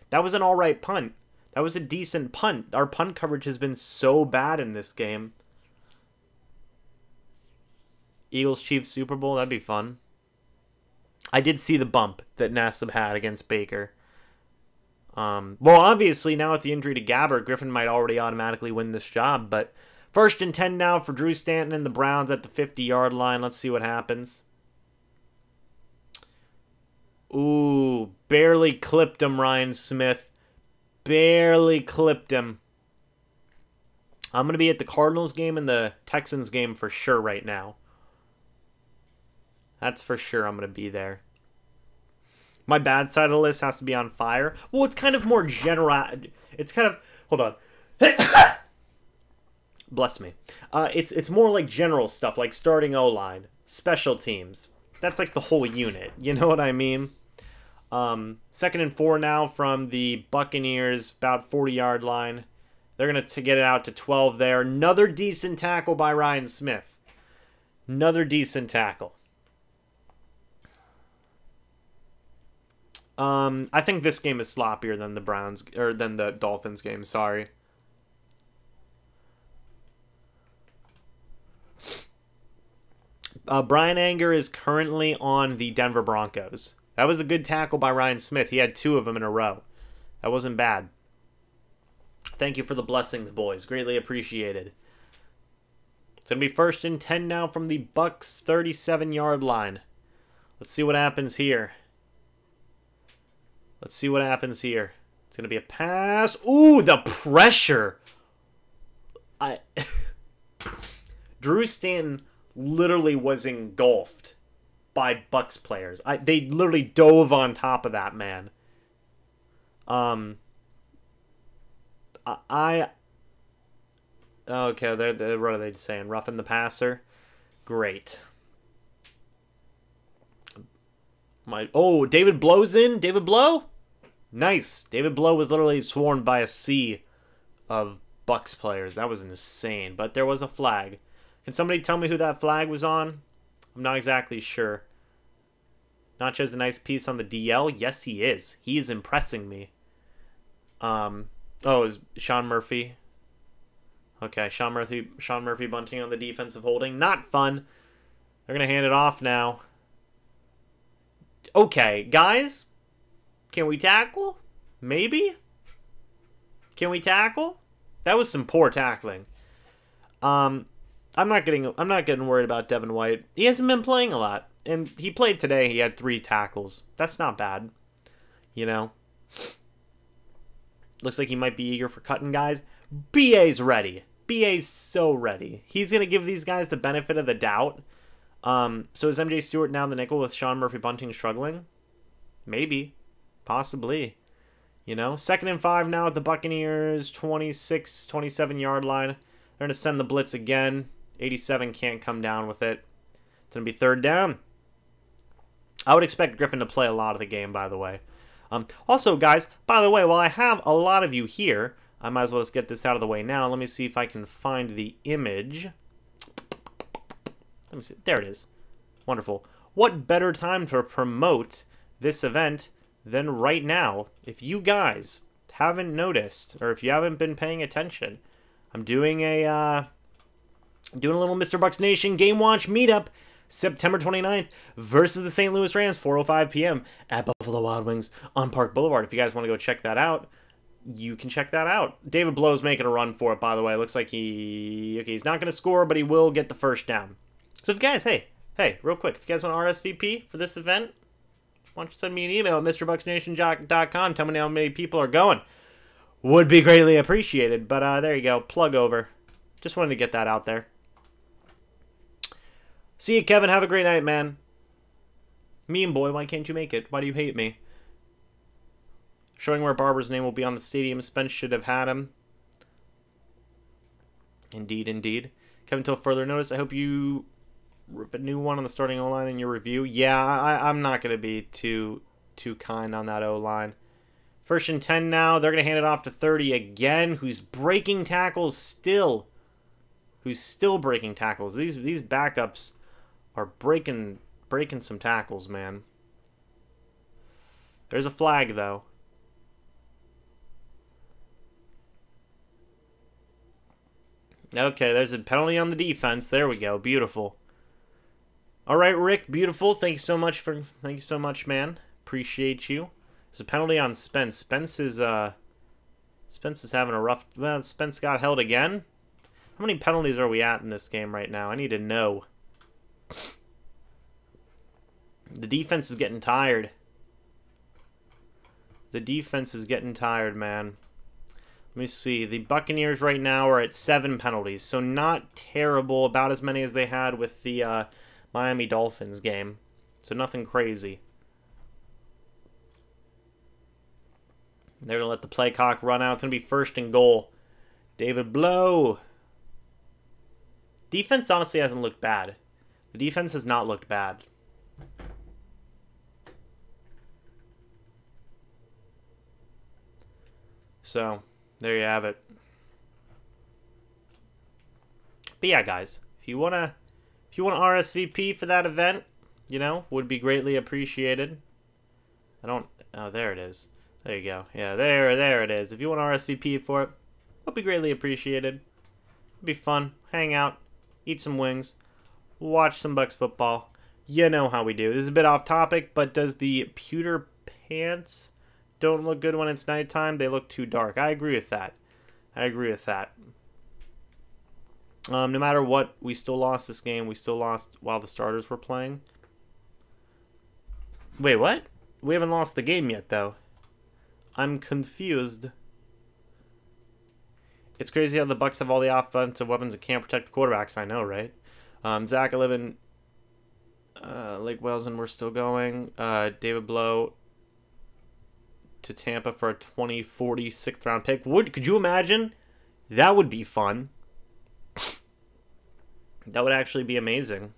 That was an all right punt. That was a decent punt. Our punt coverage has been so bad in this game. Eagles Chiefs Super Bowl, that'd be fun. I did see the bump that Nassib had against Baker. Well, obviously, now with the injury to Gabbert, Griffin might already automatically win this job. But 1st and 10 now for Drew Stanton and the Browns at the 50-yard line. Let's see what happens. Ooh, barely clipped him, Ryan Smith. Barely clipped him. I'm going to be at the Cardinals game and the Texans game for sure right now. That's for sure I'm going to be there. My bad side of the list has to be on fire. Well, it's kind of more general. It's kind of... Hold on. Bless me. It's more like general stuff, like starting O-line, special teams. That's like the whole unit. You know what I mean? 2nd and 4 now from the Buccaneers, about 40-yard line. They're going to get it out to 12 there. Another decent tackle by Ryan Smith. Another decent tackle. I think this game is sloppier than the Browns or than the Dolphins game. Sorry. Brian Anger is currently on the Denver Broncos. That was a good tackle by Ryan Smith. He had 2 of them in a row. That wasn't bad. Thank you for the blessings, boys. Greatly appreciated. It's going to be 1st and 10 now from the Bucs 37-yard line. Let's see what happens here. Let's see what happens here. It's going to be a pass. Ooh, the pressure. Drew Stanton literally was engulfed by Bucs players. They literally dove on top of that man. Okay, what are they saying? Roughing the passer? Great. David Blow's in? David Blow? Nice. David Blow was literally swarmed by a sea of Bucs players. That was insane. But there was a flag. Can somebody tell me who that flag was on? I'm not exactly sure. Nacho's a nice piece on the DL? Yes, he is. He is impressing me. Is Sean Murphy. Okay, Sean Murphy bunting on the defensive holding. Not fun. They're going to hand it off now. Okay, guys. Can we tackle? Maybe? Can we tackle? That was some poor tackling. I'm not getting worried about Devin White. He hasn't been playing a lot. And he played today. He had 3 tackles. That's not bad. You know? Looks like he might be eager for cutting guys. BA's ready. BA's so ready. He's going to give these guys the benefit of the doubt. So is MJ Stewart now the nickel with Sean Murphy bunting struggling? Maybe. Possibly. You know? 2nd and 5 now at the Buccaneers. 27-yard line. They're going to send the blitz again. 87 can't come down with it. It's going to be 3rd down. I would expect Griffin to play a lot of the game, by the way. Also, guys, by the way, while I have a lot of you here, I might as well just get this out of the way now. Let me see if I can find the image. Let me see. There it is. Wonderful. What better time to promote this event than right now? If you guys haven't noticed, or if you haven't been paying attention, I'm doing a little MrBucsNation Game Watch meetup September 29th versus the St. Louis Rams, 4:05 p.m. at Buffalo Wild Wings on Park Boulevard. If you guys want to go check that out, you can check that out. David Blow's making a run for it, by the way. It looks like he's not going to score, but he will get the 1st down. So if you guys, hey, real quick, if you guys want RSVP for this event, why don't you send me an email at MrBucsNation.com. Tell me how many people are going. Would be greatly appreciated. But there you go. Plug over. Just wanted to get that out there. See you, Kevin. Have a great night, man. Meme boy, why can't you make it? Why do you hate me? Showing where Barber's name will be on the stadium. Spence should have had him. Indeed, indeed. Kevin, till further notice, I hope you rip a new one on the starting O-line in your review. Yeah, I'm not going to be too kind on that O-line. First and 10 now. They're going to hand it off to 30 again. Who's breaking tackles still? Who's still breaking tackles? These backups are breaking some tackles, man. There's a flag, though. Okay, there's a penalty on the defense. There we go. Beautiful. All right, Rick. Beautiful. Thank you so much, man. Appreciate you. There's a penalty on Spence. Spence is having a rough. Well, Spence got held again. How many penalties are we at in this game right now? I need to know. The defense is getting tired. The defense is getting tired, man. Let me see. The Buccaneers right now are at 7 penalties, so not terrible. About as many as they had with the Miami Dolphins game. So nothing crazy. They're going to let the play clock run out. It's going to be first and goal. David Blow. Defense honestly hasn't looked bad. The defense has not looked bad. So, there you have it. But yeah, guys, if you wanna RSVP for that event, you know, would be greatly appreciated. Oh, there it is. There you go. Yeah, there it is. If you want to RSVP for it, would be greatly appreciated. It'd be fun. Hang out, eat some wings, watch some Bucs football. You know how we do. This is a bit off topic, but does the pewter pants don't look good when it's nighttime? They look too dark. I agree with that. No matter what, we still lost this game. We still lost while the starters were playing. Wait, what? We haven't lost the game yet, though. I'm confused. It's crazy how the Bucs have all the offensive weapons and can't protect the quarterbacks. I know, right? Zach 11, Lake Wells, and we're still going. David Blow to Tampa for a 2040 6th round pick. Could you imagine? That would be fun. That would actually be amazing.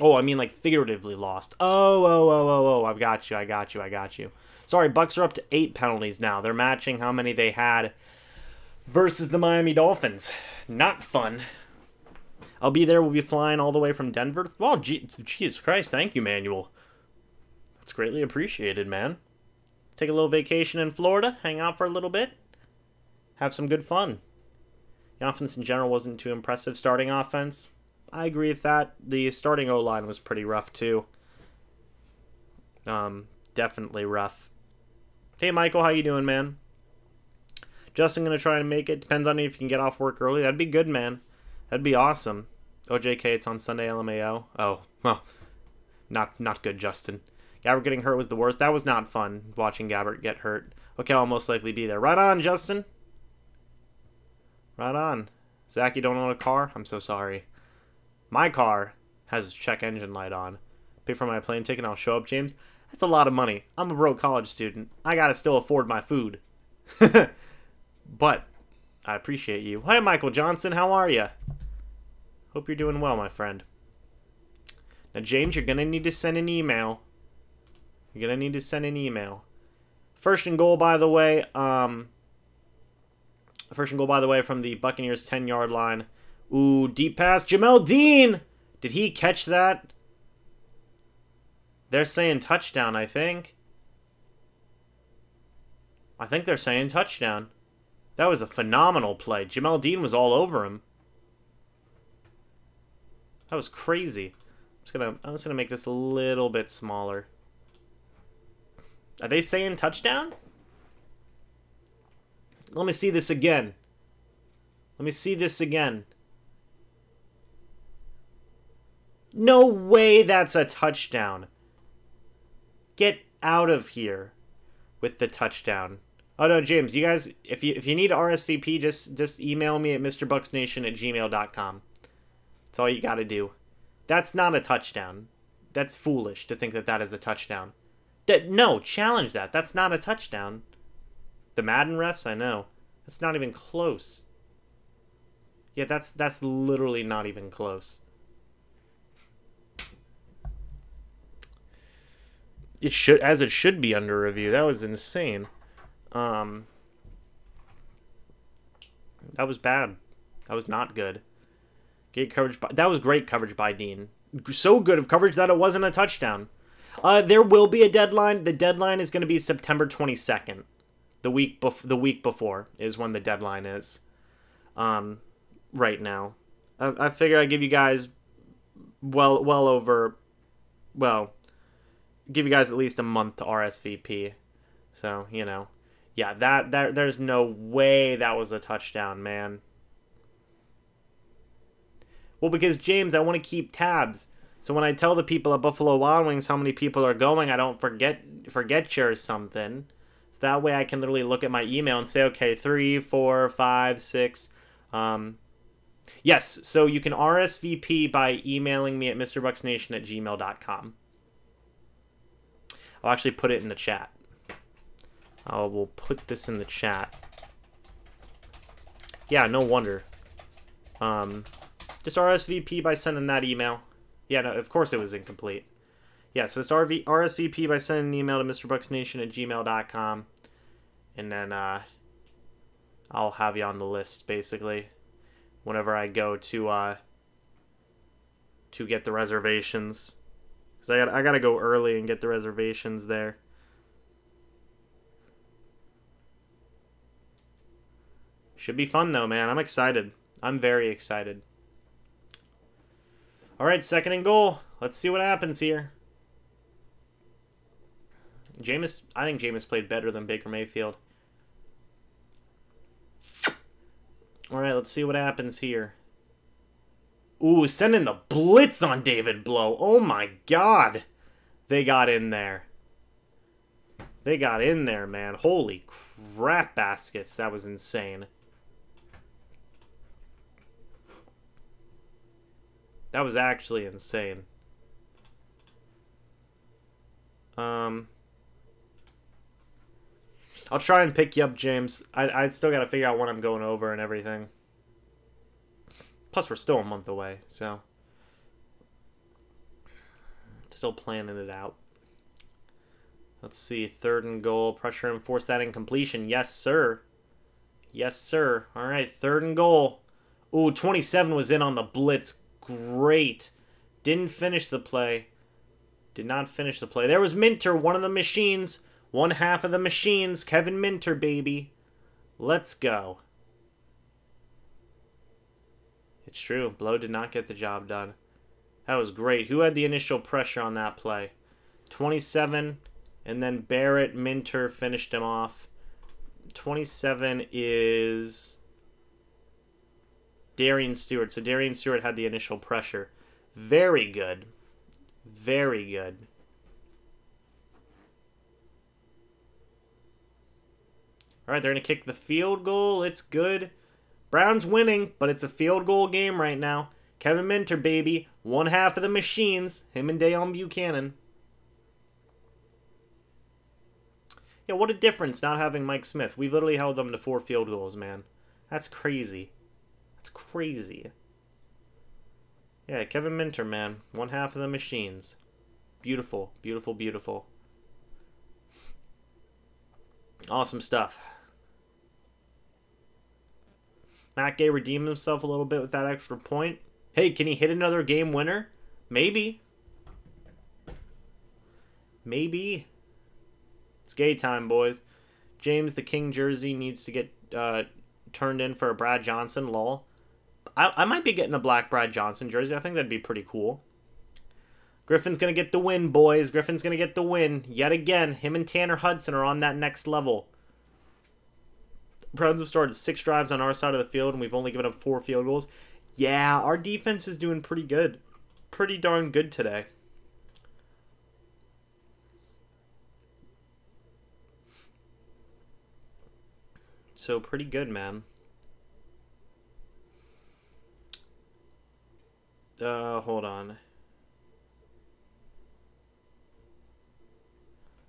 Oh, I mean like figuratively lost. Oh, I got you. Sorry, Bucs are up to 8 penalties now. They're matching how many they had versus the Miami Dolphins. Not fun. I'll be there. We'll be flying all the way from Denver. Well, Jesus Christ. Thank you, Manuel. That's greatly appreciated, man. Take a little vacation in Florida. Hang out for a little bit. Have some good fun. The offense in general wasn't too impressive. Starting offense, I agree with that. The starting O-line was pretty rough, too. Definitely rough. Hey, Michael, how you doing, man? Justin gonna try and make it. Depends on if you can get off work early. That'd be good, man. That'd be awesome. OJK, it's on Sunday, LMAO. Oh, well, not good, Justin. Gabbert getting hurt was the worst. That was not fun, watching Gabbert get hurt. Okay, I'll most likely be there. Right on, Justin. Right on. Zach, you don't own a car? I'm so sorry. My car has check engine light on. Pay for my plane ticket and I'll show up, James. That's a lot of money. I'm a broke college student. I gotta still afford my food. But I appreciate you. Hi, Michael Johnson. How are you? Hope you're doing well, my friend. Now, James, you're gonna need to send an email. First and goal, by the way. First and goal, by the way, from the Buccaneers 10-yard line. Ooh, deep pass. Jamel Dean! Did he catch that? They're saying touchdown, I think. I think they're saying touchdown. That was a phenomenal play. Jamel Dean was all over him. That was crazy. I'm just gonna make this a little bit smaller. Are they saying touchdown? Let me see this again. No way that's a touchdown. Get out of here with the touchdown. Oh no, James, you guys, if you need RSVP, just email me at MrBucsNation@gmail.com. That's all you gotta do. That's not a touchdown. That's foolish to think that that is a touchdown. No, challenge that. That's not a touchdown. The Madden refs, I know. That's not even close. Yeah, that's literally not even close. It should be under review. That was insane. That was bad. That was not good. That was great coverage by Dean. So good of coverage that it wasn't a touchdown. There will be a deadline. The deadline is going to be September 22nd. The week before is when the deadline is. Right now. I figure I'd give you guys give you guys at least a month to RSVP. So, you know. Yeah, there's no way that was a touchdown, man. Well, because, James, I want to keep tabs. So when I tell the people at Buffalo Wild Wings how many people are going, I don't forget you or something. So that way I can literally look at my email and say, okay, 3, 4, 5, 6. Yes, so you can RSVP by emailing me at MrBucsNation@gmail.com. I'll actually put it in the chat. We'll put this in the chat. Yeah, no wonder. Just RSVP by sending that email. Yeah, no, of course it was incomplete. Yeah, so it's RSVP by sending an email to MrBucsNation@gmail.com. And then I'll have you on the list, basically, whenever I go to get the reservations. Because I gotta go early and get the reservations there. Should be fun, though, man. I'm excited. I'm very excited. All right, 2nd and goal. Let's see what happens here. I think Jameis played better than Baker Mayfield. All right, let's see what happens here. Ooh, sending the blitz on David Blow. Oh, my God. They got in there. They got in there, man. Holy crap baskets. That was insane. That was actually insane. I'll try and pick you up, James. I still got to figure out when I'm going over and everything. Plus, we're still a month away, so still planning it out. Let's see, 3rd and goal. Pressure and force that incompletion. Yes, sir. Yes, sir. All right, 3rd and goal. Ooh, 27 was in on the blitz. Great. Didn't finish the play. Did not finish the play. There was Minter, one of the machines. One half of the machines. Kevin Minter, baby. Let's go. It's true. Blow did not get the job done. That was great. Who had the initial pressure on that play? 27, and then Barrett, Minter finished him off. 27 is Darian Stewart. So Darian Stewart had the initial pressure. Very good. Very good. All right, they're going to kick the field goal. It's good. Browns winning, but it's a field goal game right now. Kevin Minter, baby. One half of the machines. Him and Deon Buchanan. Yeah, what a difference not having Mike Smith. We've literally held them to 4 field goals, man. That's crazy. That's crazy. Yeah, Kevin Minter, man. One half of the machines. Beautiful, beautiful, beautiful. Awesome stuff. Matt Gay redeemed himself a little bit with that extra point. Hey, can he hit another game winner? Maybe. Maybe. It's Gay time, boys. James, the King jersey needs to get turned in for a Brad Johnson, lol. I might be getting a black Brad Johnson jersey. I think that'd be pretty cool. Griffin's going to get the win, boys. Griffin's going to get the win. Yet again, him and Tanner Hudson are on that next level. Browns have started 6 drives on our side of the field, and we've only given up 4 field goals. Yeah, our defense is doing pretty good. Pretty darn good today. So, pretty good, man. Hold on.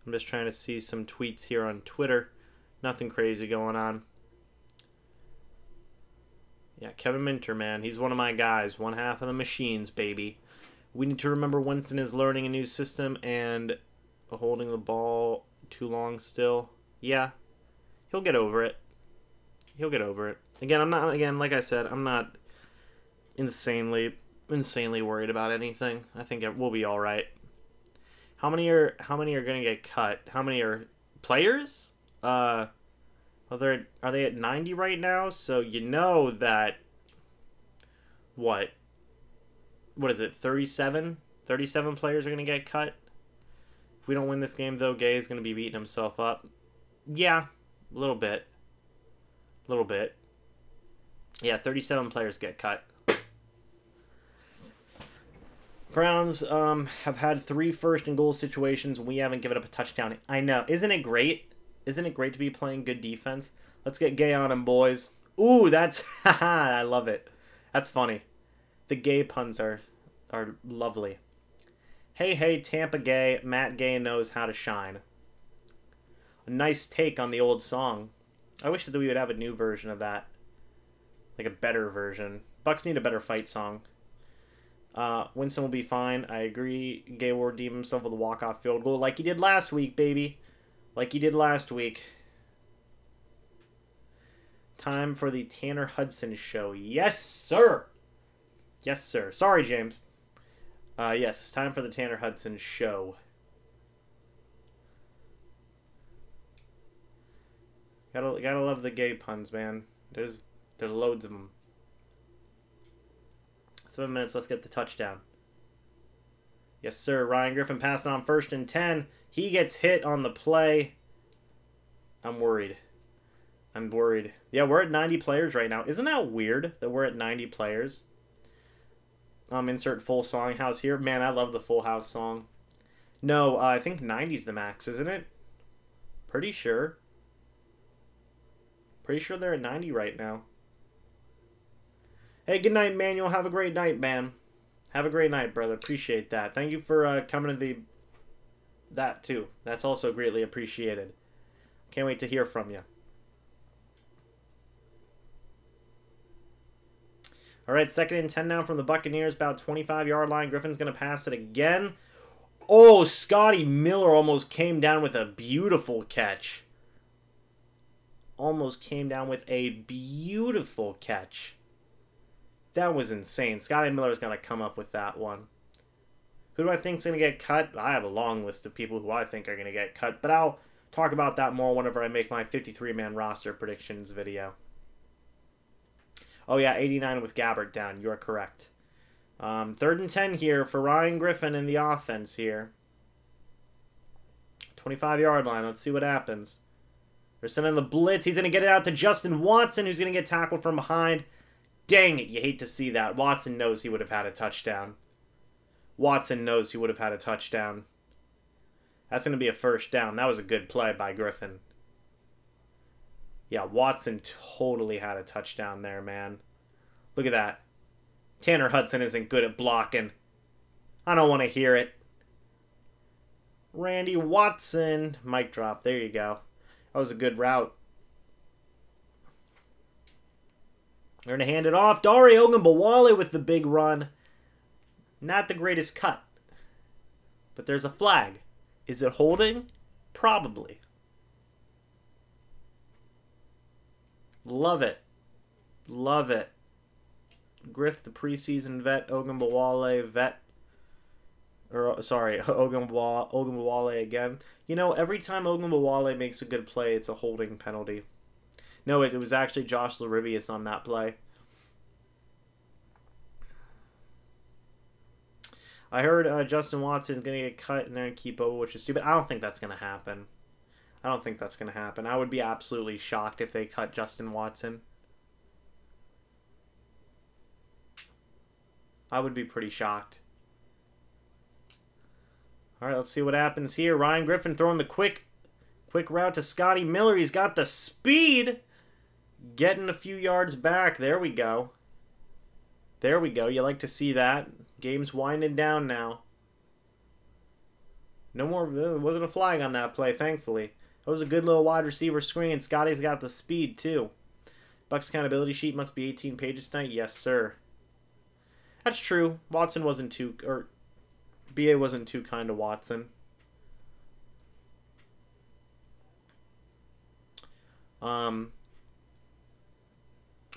I'm just trying to see some tweets here on Twitter. Nothing crazy going on. Yeah, Kevin Minter, man. He's one of my guys. One half of the machines, baby. We need to remember Winston is learning a new system and holding the ball too long still. Yeah. He'll get over it. He'll get over it. Again, like I said, I'm not insanely worried about anything. I think we'll be all right. How many are going to get cut? How many are players? Well, are they at 90 right now? So you know that what is it? 37 players are going to get cut. If we don't win this game, though, Gay is going to be beating himself up. Yeah, a little bit. Yeah, 37 players get cut. Browns have had 3 first and goal situations. We haven't given up a touchdown. I know. Isn't it great? Isn't it great to be playing good defense? Let's get Gay on him, boys. Ooh, that's... I love it. That's funny. The Gay puns are lovely. Hey, Tampa Gay. Matt Gay knows how to shine. A nice take on the old song. I wish that we would have a new version of that. Like a better version. Bucs need a better fight song. Winston will be fine. I agree. Gay will redeem himself with a walk-off field goal like he did last week, baby. Like he did last week. Time for the Tanner Hudson show. Yes, sir. Yes, sir. Sorry, James. Yes, it's time for the Tanner Hudson show. Gotta love the Gay puns, man. There's loads of them. 7 minutes, let's get the touchdown. Yes, sir. Ryan Griffin passing on 1st and 10. He gets hit on the play. I'm worried. Yeah, we're at 90 players right now. Isn't that weird that we're at 90 players? Insert full song house here. Man, I love the Full House song. No, I think 90's the max, isn't it? Pretty sure. Pretty sure they're at 90 right now. Hey, good night, Manuel. Have a great night, man. Have a great night, brother. Appreciate that. Thank you for coming to that, too. That's also greatly appreciated. Can't wait to hear from you. All right, 2nd and 10 now from the Buccaneers. About 25-yard line. Griffin's going to pass it again. Oh, Scotty Miller almost came down with a beautiful catch. Almost came down with a beautiful catch. That was insane. Scotty Miller's going to come up with that one. Who do I think is going to get cut? I have a long list of people who I think are going to get cut, but I'll talk about that more whenever I make my 53-man roster predictions video. Oh, yeah, 89 with Gabbert down. You're correct. 3rd and 10 here for Ryan Griffin in the offense here. 25-yard line. Let's see what happens. They're sending the blitz. He's going to get it out to Justin Watson, who's going to get tackled from behind. Dang it, you hate to see that. Watson knows he would have had a touchdown. Watson knows he would have had a touchdown. That's going to be a 1st down. That was a good play by Griffin. Yeah, Watson totally had a touchdown there, man. Look at that. Tanner Hudson isn't good at blocking. I don't want to hear it. Randy Watson. Mic drop. There you go. That was a good route. They're going to hand it off. Dare Ogunbowale with the big run. Not the greatest cut. But there's a flag. Is it holding? Probably. Love it. Love it. Griff, the preseason vet. Ogunbowale, vet. Or, sorry, Ogunbowale again. You know, every time Ogunbowale makes a good play, it's a holding penalty. No, it was actually Josh Laribius on that play. I heard Justin Watson's going to get cut and then keep over, which is stupid. I don't think that's going to happen. I don't think that's going to happen. I would be absolutely shocked if they cut Justin Watson. I would be pretty shocked. All right, let's see what happens here. Ryan Griffin throwing the quick route to Scotty Miller. He's got the speed. Getting a few yards back. There we go. There we go. You like to see that. Game's winding down now. No more. There wasn't a flag on that play, thankfully. That was a good little wide receiver screen. Scotty's got the speed, too. Bucs accountability sheet must be 18 pages tonight. Yes, sir. That's true. Watson wasn't too... Or BA wasn't too kind to Watson. All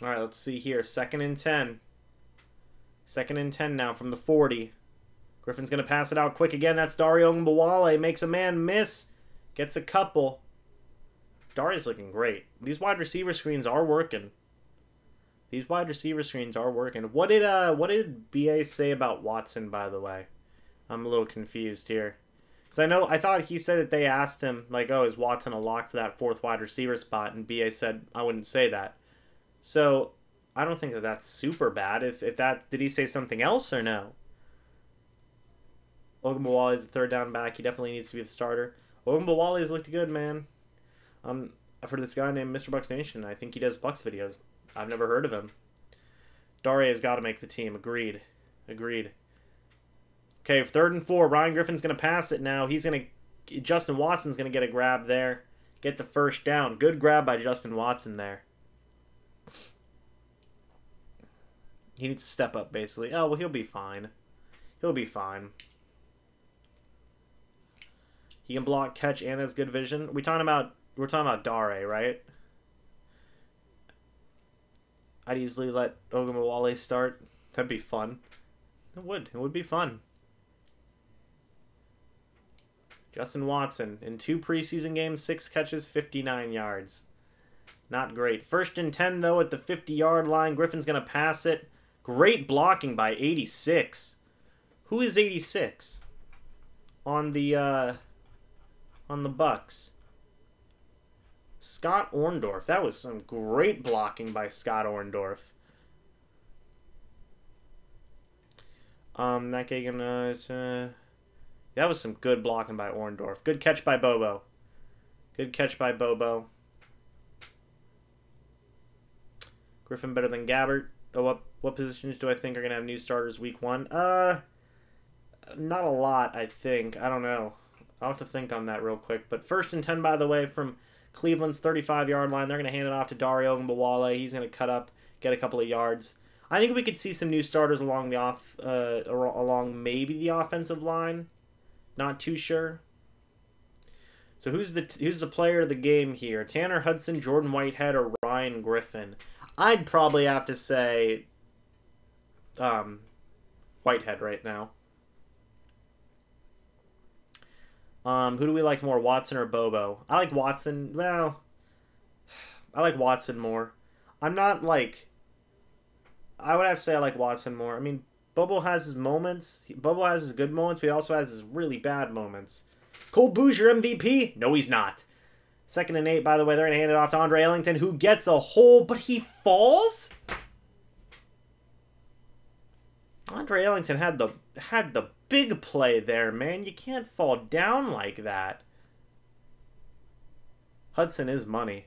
right, let's see here. 2nd and 10. 2nd and 10 now from the 40. Griffin's going to pass it out quick again. That's Dario Mbawale. Makes a man miss. Gets a couple. Dario's looking great. These wide receiver screens are working. These wide receiver screens are working. What did BA say about Watson, by the way? I'm a little confused here. Because I thought he said that they asked him, like, oh, is Watson a lock for that 4th wide receiver spot? And BA said, I wouldn't say that. So, I don't think that that's super bad. If that's, did he say something else or no? Ogunbowale is the 3rd down back. He definitely needs to be the starter. Ogunbowale has looked good, man. I've heard this guy named MrBucsNation. I think he does Bucs videos. I've never heard of him. Dario's got to make the team. Agreed. Agreed. Okay, 3rd and 4. Ryan Griffin's going to pass it now. Justin Watson's going to get a grab there. Get the 1st down. Good grab by Justin Watson there. He needs to step up, basically. Oh, well, he'll be fine. He'll be fine. He can block, catch, and has good vision. We're talking about Dare, right? I'd easily let Ogunbowale start. That'd be fun. It would. It would be fun. Justin Watson, in 2 preseason games, 6 catches, 59 yards. Not great. 1st and 10, though, at the 50-yard line. Griffin's going to pass it. Great blocking by 86. Who is 86? On the Bucs. Scott Orndorff. That was some great blocking by Scott Orndorff. That was some good blocking by Orndorff. Good catch by Bobo. Good catch by Bobo. Griffin better than Gabbert. Oh, what positions do I think are going to have new starters week 1? Not a lot, I think. I don't know. I'll have to think on that real quick. But 1st and 10, by the way, from Cleveland's 35-yard line. They're going to hand it off to Dario Mbawale. He's going to cut up, get a couple of yards. I think we could see some new starters along along maybe the offensive line. Not too sure. So who's the player of the game here? Tanner Hudson, Jordan Whitehead, or Ryan Griffin? I'd probably have to say Whitehead right now. Who do we like more, Watson or Bobo? I like Watson. Well, I like Watson more. I'm not like... I would have to say I like Watson more. I mean, Bobo has his moments. Bobo has his good moments, but he also has his really bad moments. Cole Bouger, MVP? No, he's not. 2nd and 8, by the way. They're going to hand it off to Andre Ellington, who gets a hole, but he falls? Andre Ellington had the big play there, man. You can't fall down like that. Hudson is money.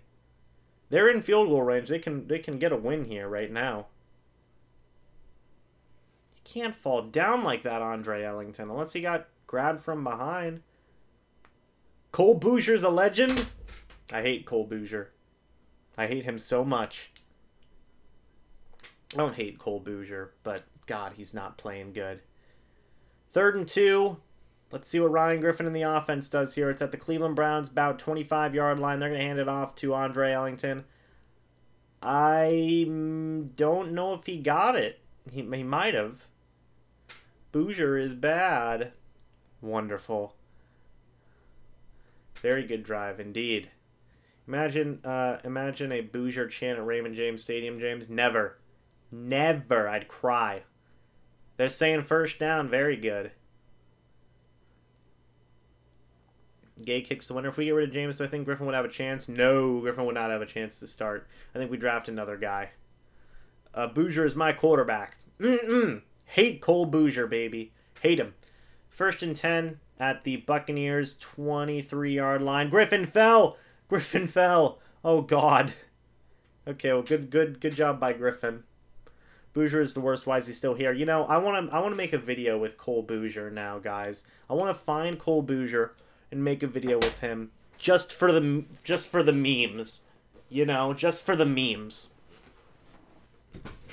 They're in field goal range. They can get a win here right now. You can't fall down like that, Andre Ellington, unless he got grabbed from behind. Cole Bouger's a legend. I hate Cole Bouger. I hate him so much. I don't hate Cole Bouger, but God, he's not playing good. 3rd and 2. Let's see what Ryan Griffin in the offense does here. It's at the Cleveland Browns, about 25-yard line. They're going to hand it off to Andre Ellington. I don't know if he got it. He might have. Bouger is bad. Wonderful. Very good drive indeed. Imagine a Bouger chant at Raymond James Stadium, James. Never. Never. I'd cry. They're saying 1st down. Very good. Gay kicks the winner. If we get rid of James, do I think Griffin would have a chance? No, Griffin would not have a chance to start. I think we draft another guy. Bouger is my quarterback. Hate Cole Bouger, baby. Hate him. 1st and 10 at the Buccaneers 23-yard line. Griffin fell. Griffin fell. Oh God. Okay, well, good job by Griffin. Bouger is the worst. Why is he still here? You know, I want to make a video with Cole Bouger now, guys. I want to find Cole Bouger and make a video with him just for the memes. You know, just for the memes.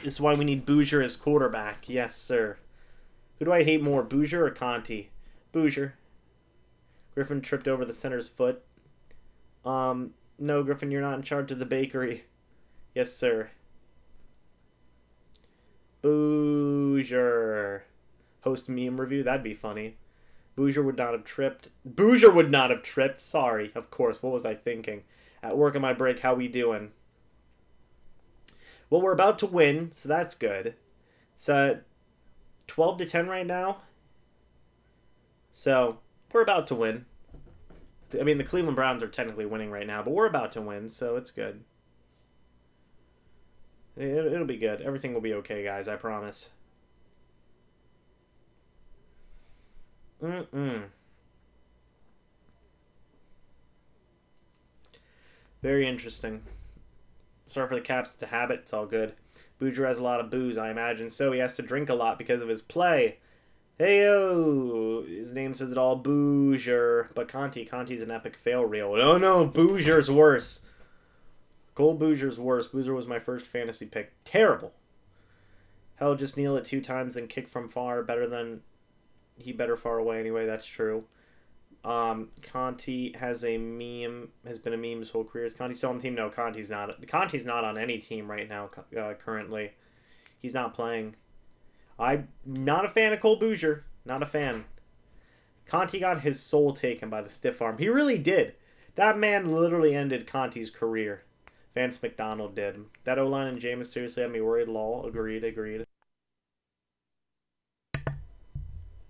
This is why we need Bouger as quarterback. Yes, sir. Who do I hate more, Bouger or Conti? Bouger. Griffin tripped over the center's foot. No, Griffin, you're not in charge of the bakery. Yes, sir. Boozer. Host meme review? That'd be funny. Boozer would not have tripped. Boozer would not have tripped. Sorry, of course. What was I thinking? At work on my break, how we doing? Well, we're about to win, so that's good. It's 12-10 right now. So, we're about to win. I mean, the Cleveland Browns are technically winning right now, but we're about to win, so it's good. It'll be good. Everything will be okay, guys. I promise. Very interesting. Sorry for the Caps. It's a habit. It's all good. Boozer has a lot of booze, I imagine. So he has to drink a lot because of his play. Hey-o! His name says it all. Boozer. But Conti's an epic fail reel. Oh, no. Boozer's worse. Cole Boozer's worse. Boozer was my first fantasy pick. Terrible. Hell, just kneel it 2 times, then kick from far. Better than... He better far away anyway. That's true. Conti has a meme, has been a meme his whole career. Is Conti still on the team? No, Conti's not. Conti's not on any team right now, currently. He's not playing. I'm not a fan of Cole Boozer. Not a fan. Conti got his soul taken by the stiff arm. He really did. That man literally ended Conti's career. Vance McDonald did. That O-line and Jameis seriously had me worried. Lol. Agreed.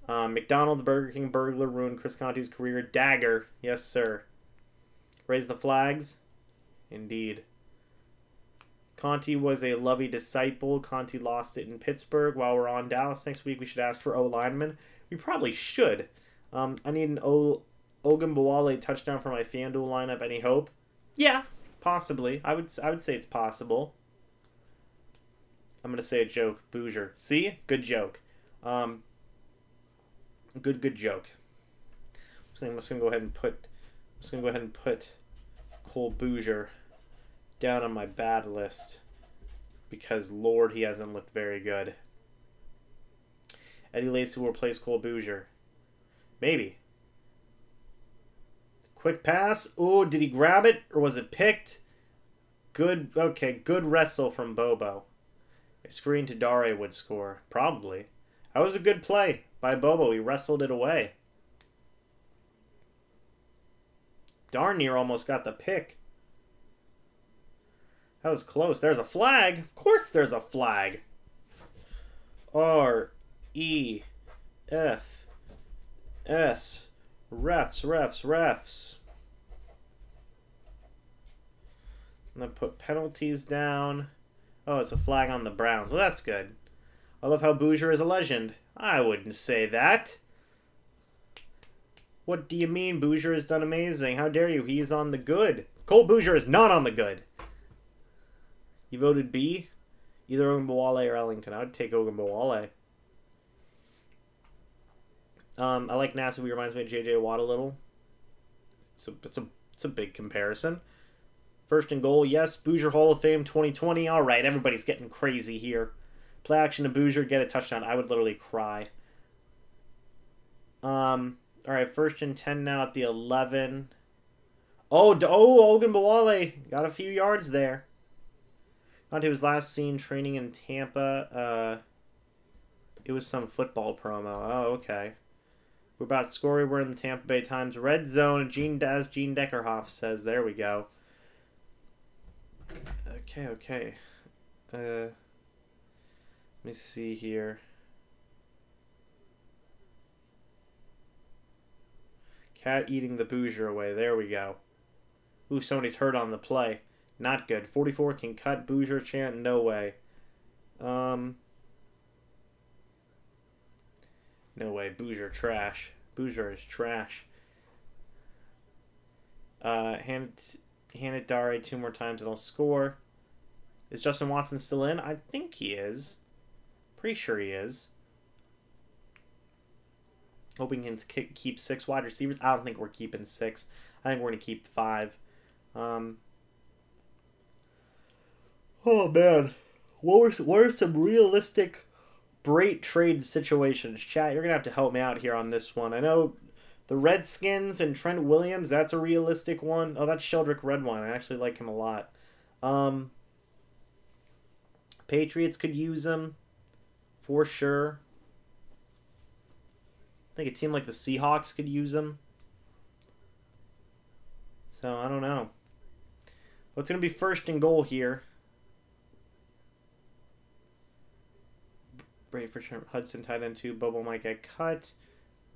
McDonald, the Burger King burglar, ruined Chris Conti's career. Dagger. Yes, sir. Raise the flags. Indeed. Conti was a lovey disciple. Conti lost it in Pittsburgh. While we're on Dallas next week, we should ask for O-lineman. We probably should. I need an Ogunbowale touchdown for my FanDuel lineup. Any hope? Yeah, possibly. I would say it's possible. I'm gonna say a joke. Boozer. See? Good joke. Good joke. I'm just gonna go ahead and put Cole Boozer down on my bad list because Lord, he hasn't looked very good. Eddie Lacy will replace Cole Boozer. Maybe. Quick pass. Oh, did he grab it or was it picked? Good. Okay, good wrestle from Bobo. A screen to Dare would score. Probably. That was a good play by Bobo. He wrestled it away. Darn near almost got the pick. That was close. There's a flag. Of course there's a flag. R-E-F-S. Refs. And then put penalties down. Oh, it's a flag on the Browns. Well, that's good. I love how Boozer is a legend. I wouldn't say that. What do you mean? Boozer has done amazing. How dare you? He is on the good. Cole Boozer is not on the good. You voted B? Either Ogunbowale or Ellington. I would take Ogunbowale. I like NASA. He reminds me of J.J. Watt a little. It's a big comparison. First and goal, yes. Boozer Hall of Fame 2020. All right, everybody's getting crazy here. Play action to Boozer, get a touchdown. I would literally cry. All right, 1st and 10 now at the 11. Oh, Ogunbowale got a few yards there. Conti was last seen training in Tampa. It was some football promo. Oh, okay. We're about to score. We're in the Tampa Bay Times red zone. Gene Deckerhoff says. There we go. Okay. Let me see here. Cat eating the Boozer away. There we go. Ooh, somebody's hurt on the play. Not good. 44 can cut Boozer chant. No way. No way. Boozer trash. Boozer is trash. Hand it Dare 2 more times and I'll score. Is Justin Watson still in? I think he is. Pretty sure he is. Hoping he can keep 6 wide receivers. I don't think we're keeping 6. I think we're going to keep 5. Oh, man. What are some realistic Brait trade situations? Chat, you're going to have to help me out here on this one. I know The Redskins and Trent Williams, that's a realistic one. Oh, that's Sheldrick Redwine. I actually like him a lot. Patriots could use him for sure. I think a team like the Seahawks could use him. So, I don't know. What's going to be first and goal here? Brady for Hudson tight end 2. Bobo might get cut.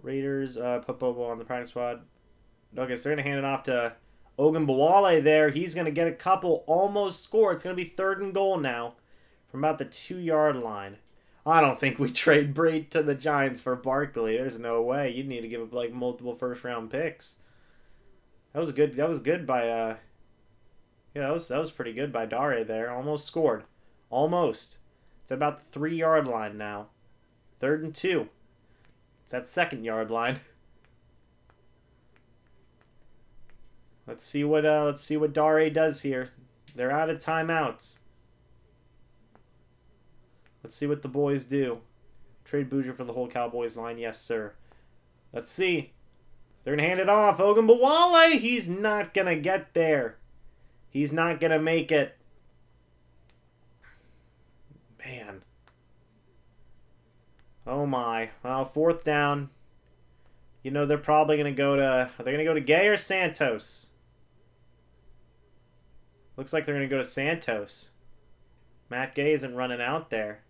Raiders put Bobo on the practice squad. Okay, so they're going to hand it off to Ogunbowale there. He's going to get a couple, almost score. It's going to be 3rd and goal now from about the 2-yard line. I don't think we trade Brady to the Giants for Barkley. There's no way. You'd need to give up like multiple first-round picks. That was good. That was good by yeah, that was pretty good by Dare there. Almost scored. Almost. It's about the 3-yard line now. 3rd and 2. It's that 2nd-yard line. Let's see what Dare does here. They're out of timeouts. Let's see what the boys do. Trade Bouger for the whole Cowboys line. Yes, sir. Let's see. They're going to hand it off. Ogunbowale, he's not going to get there. He's not going to make it. Man. Oh, my. Well, 4th down. You know, they're probably going to go to... Are they going to go to Gay or Santos? Looks like they're going to go to Santos. Matt Gay isn't running out there.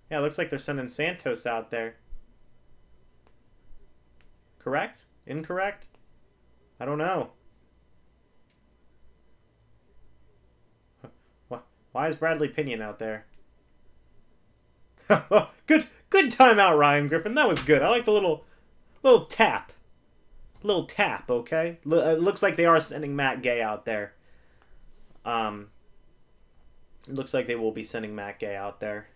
Yeah, it looks like they're sending Santos out there. Correct? Incorrect? I don't know. Why is Bradley Pinion out there? Good timeout, Ryan Griffin. That was good. I like the little tap. Little tap, okay? It looks like they are sending Matt Gay out there. It looks like they will be sending Matt Gay out there.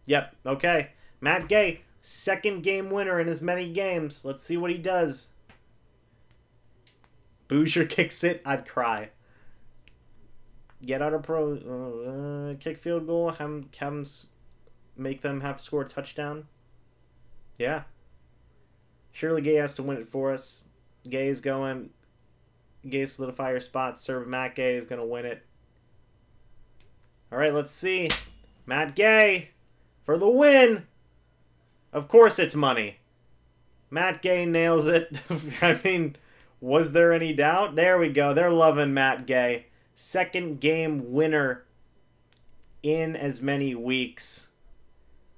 Yep, okay. Matt Gay, 2nd game winner in as many games. Let's see what he does. Bouger kicks it. I'd cry. Get out of kick field goal. Make them have to score a touchdown. Yeah. Surely Gay has to win it for us. Gay solidify your spot. Serve Matt Gay is going to win it. All right, let's see. Matt Gay for the win. Of course it's money. Matt Gay nails it. I mean, was there any doubt? There we go. They're loving Matt Gay. 2nd game winner in as many weeks.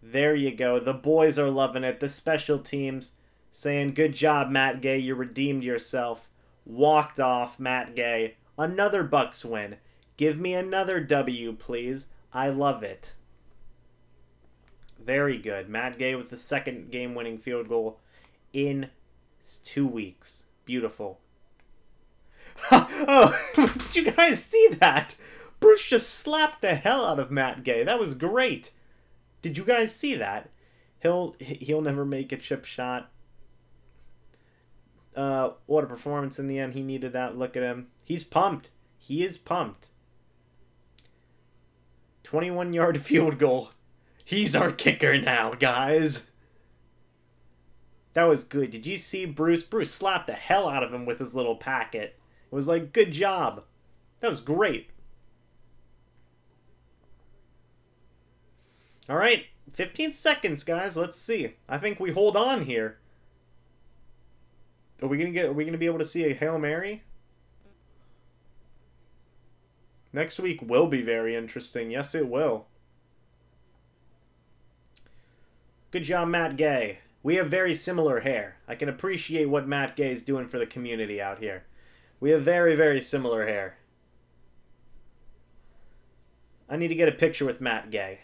There you go. The boys are loving it. The special teams saying, good job, Matt Gay. You redeemed yourself. Walked off, Matt Gay. Another Bucs win. Give me another W, please. I love it. Very good. Matt Gay with the 2nd game-winning field goal in 2 weeks. Beautiful. Oh, did you guys see that? Bruce just slapped the hell out of Matt Gay. That was great. Did you guys see that? He'll never make a chip shot. What a performance in the end. He needed that. Look at him. He's pumped. He is pumped. 21-yard field goal. He's our kicker now, guys. That was good. Did you see Bruce? Bruce slapped the hell out of him with his little packet. It was like, good job. That was great. All right, 15 seconds, guys. Let's see. I think we hold on here. Are we gonna be able to see a Hail Mary? Next week will be very interesting. Yes, it will. Good job, Matt Gay. We have very similar hair. I can appreciate what Matt Gay is doing for the community out here. We have very, very similar hair. I need to get a picture with Matt Gay.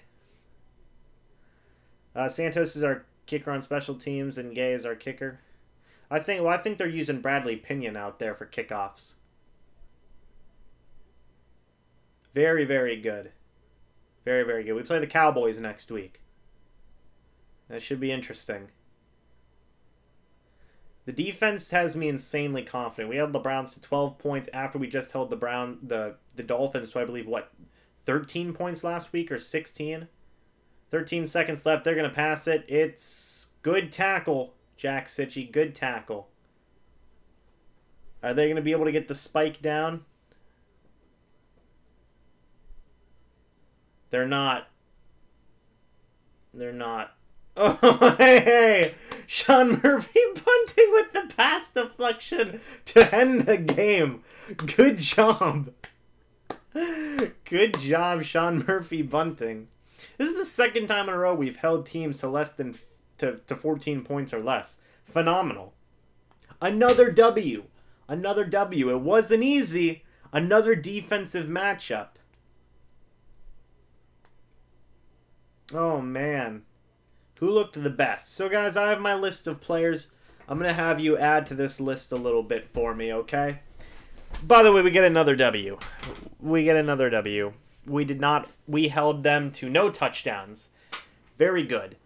Santos is our kicker on special teams, and Gay is our kicker. I think they're using Bradley Pinion out there for kickoffs. Very, very good. Very, very good. We play the Cowboys next week. That should be interesting. The defense has me insanely confident. We held the Browns to 12 points after we just held the Dolphins to, I believe, what, 13 points last week or 16. 13 seconds left. They're going to pass it. It's good tackle, Jack Sitchy. Good tackle. Are they going to be able to get the spike down? They're not. They're not. Oh, hey! Sean Murphy punting with the pass deflection to end the game. Good job. Good job, Sean Murphy bunting. This is the second time in a row we've held teams to less than to 14 points or less. Phenomenal. Another W. Another W. It wasn't easy. Another defensive matchup. Oh, man. Who looked the best? So, guys, I have my list of players. I'm going to have you add to this list a little bit for me, okay? By the way, we get another W. We get another W. We held them to no touchdowns. Very good.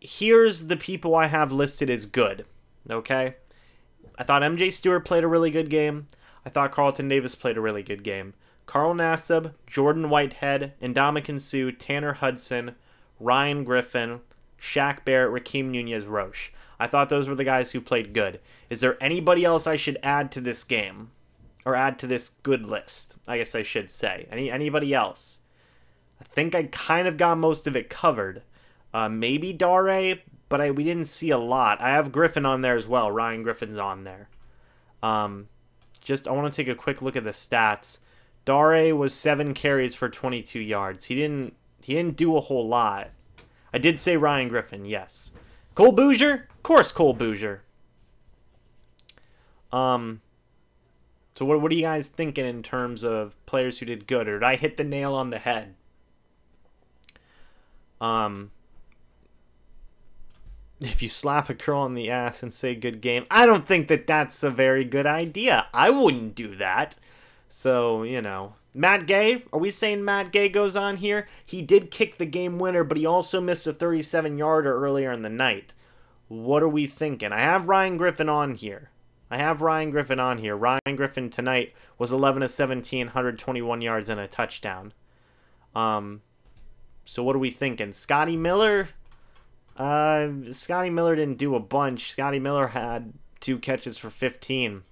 Here's the people I have listed as good, okay? I thought MJ Stewart played a really good game. I thought Carlton Davis played a really good game. Carl Nassib, Jordan Whitehead, Ndamukong Suh, Tanner Hudson, Ryan Griffin, Shaq Barrett, Rakeem Nunez-Roche. I thought those were the guys who played good. Is there anybody else I should add to this game? Or add to this good list, I guess I should say. Anybody else? I think I kind of got most of it covered. Maybe Dare, but we didn't see a lot. I have Griffin on there as well. Ryan Griffin's on there. I want to take a quick look at the stats. Dare was 7 carries for 22 yards. He didn't do a whole lot. I did say Ryan Griffin, yes. Cole Bouger? Of course Cole Bouger. So what are you guys thinking in terms of players who did good? Or did I hit the nail on the head? If you slap a girl on the ass and say good game, I don't think that that's a very good idea. I wouldn't do that. So, you know. Matt Gay, are we saying Matt Gay goes on here? He did kick the game winner, but he also missed a 37-yarder earlier in the night. What are we thinking? I have Ryan Griffin on here. Ryan Griffin tonight was 11 of 17, 121 yards and a touchdown. So what are we thinking? Scotty Miller? Scotty Miller didn't do a bunch. Scotty Miller had 2 catches for 15.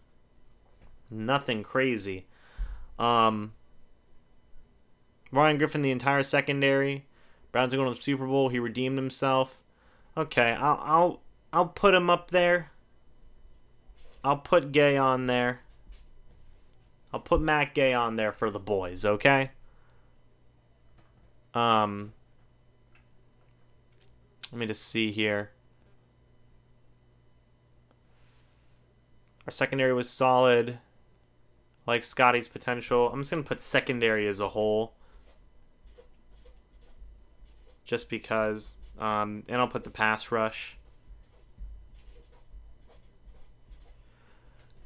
Nothing crazy. Ryan Griffin, the entire secondary. Browns are going to the Super Bowl. He redeemed himself. Okay, I'll put him up there. I'll put Gay on there. I'll put Matt Gay on there for the boys, okay? Let me just see here. Our secondary was solid. I like Scotty's potential. I'm just going to put secondary as a whole. Just because. And I'll put the pass rush.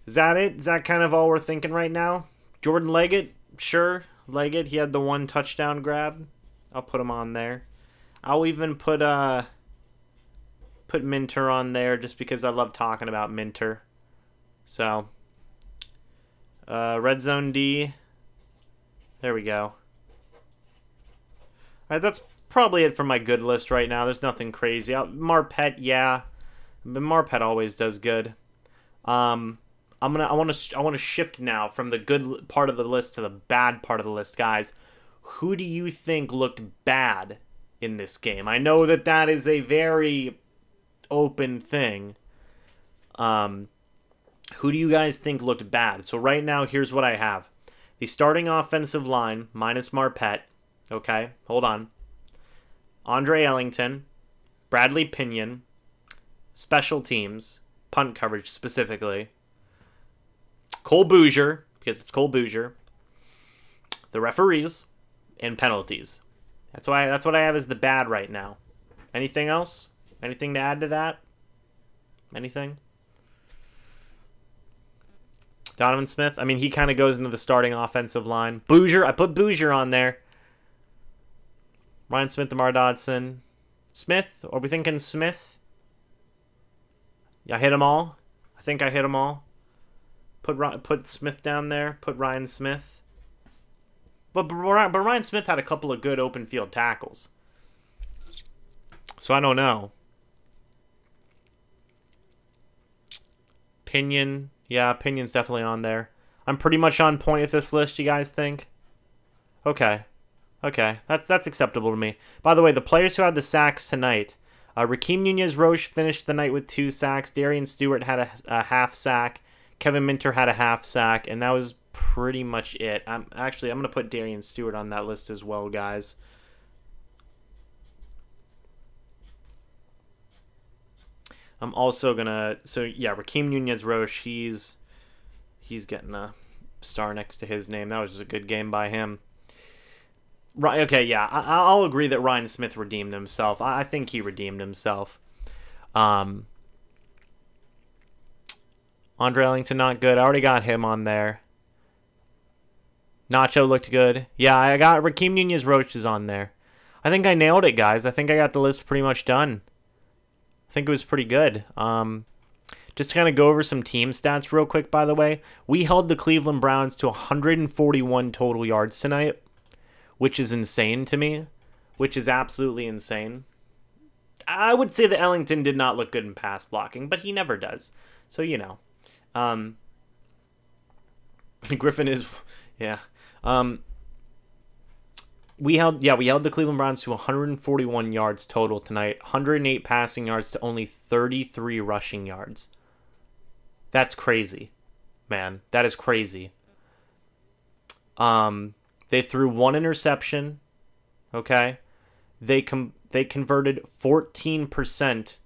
Is that it? Is that kind of all we're thinking right now? Jordan Leggett? Sure. Leggett, he had the 1 touchdown grab. I'll put him on there. I'll even put Minter on there just because I love talking about Minter. So, Red Zone D. There we go. Alright, that's probably it for my good list right now. There's nothing crazy. Marpet, yeah. But Marpet always does good. I want to shift now from the good part of the list to the bad part of the list, guys. Who do you think looked bad in this game? I know that is a very open thing. Who do you guys think looked bad? So right now, here's what I have. The starting offensive line, minus Marpet. Okay, hold on. Andre Ellington, Bradley Pinion, special teams, punt coverage specifically, Cole Bouger, because it's Cole Bouger, the referees, and penalties. That's what I have as the bad right now. Anything else? Anything to add to that? Anything? Donovan Smith, I mean, he kind of goes into the starting offensive line. Bouger, I put Bouger on there. Ryan Smith, DeMar Dodson. Smith, are we thinking Smith? Yeah, I hit them all. I think I hit them all. Put Smith down there. Put Ryan Smith. But Ryan Smith had a couple of good open field tackles. So I don't know. Pinion. Yeah, Pinion's definitely on there. I'm pretty much on point with this list, you guys think? Okay. Okay, that's acceptable to me. By the way, the players who had the sacks tonight, Rakeem Nunez-Roche finished the night with 2 sacks. Darian Stewart had a half sack. Kevin Minter had a half sack, and that was pretty much it. I'm going to put Darian Stewart on that list as well, guys. I'm also going to... So, yeah, Rakeem Nunez-Roche, he's getting a star next to his name. That was just a good game by him. Right, okay, yeah, I'll agree that Ryan Smith redeemed himself. I think he redeemed himself. Andre Ellington, not good. I already got him on there. Nacho looked good. Yeah, I got Rakeem Nunez-Roche is on there. I think I nailed it, guys. I think I got the list pretty much done. I think it was pretty good. Just to kind of go over some team stats real quick, by the way. We held the Cleveland Browns to 141 total yards tonight, which is insane to me, which is absolutely insane. I would say that Ellington did not look good in pass blocking, but he never does. So, you know. Griffin is, yeah. We held the Cleveland Browns to 141 yards total tonight, 108 passing yards to only 33 rushing yards. That's crazy, man. That is crazy. They threw 1 interception, okay? They converted 14%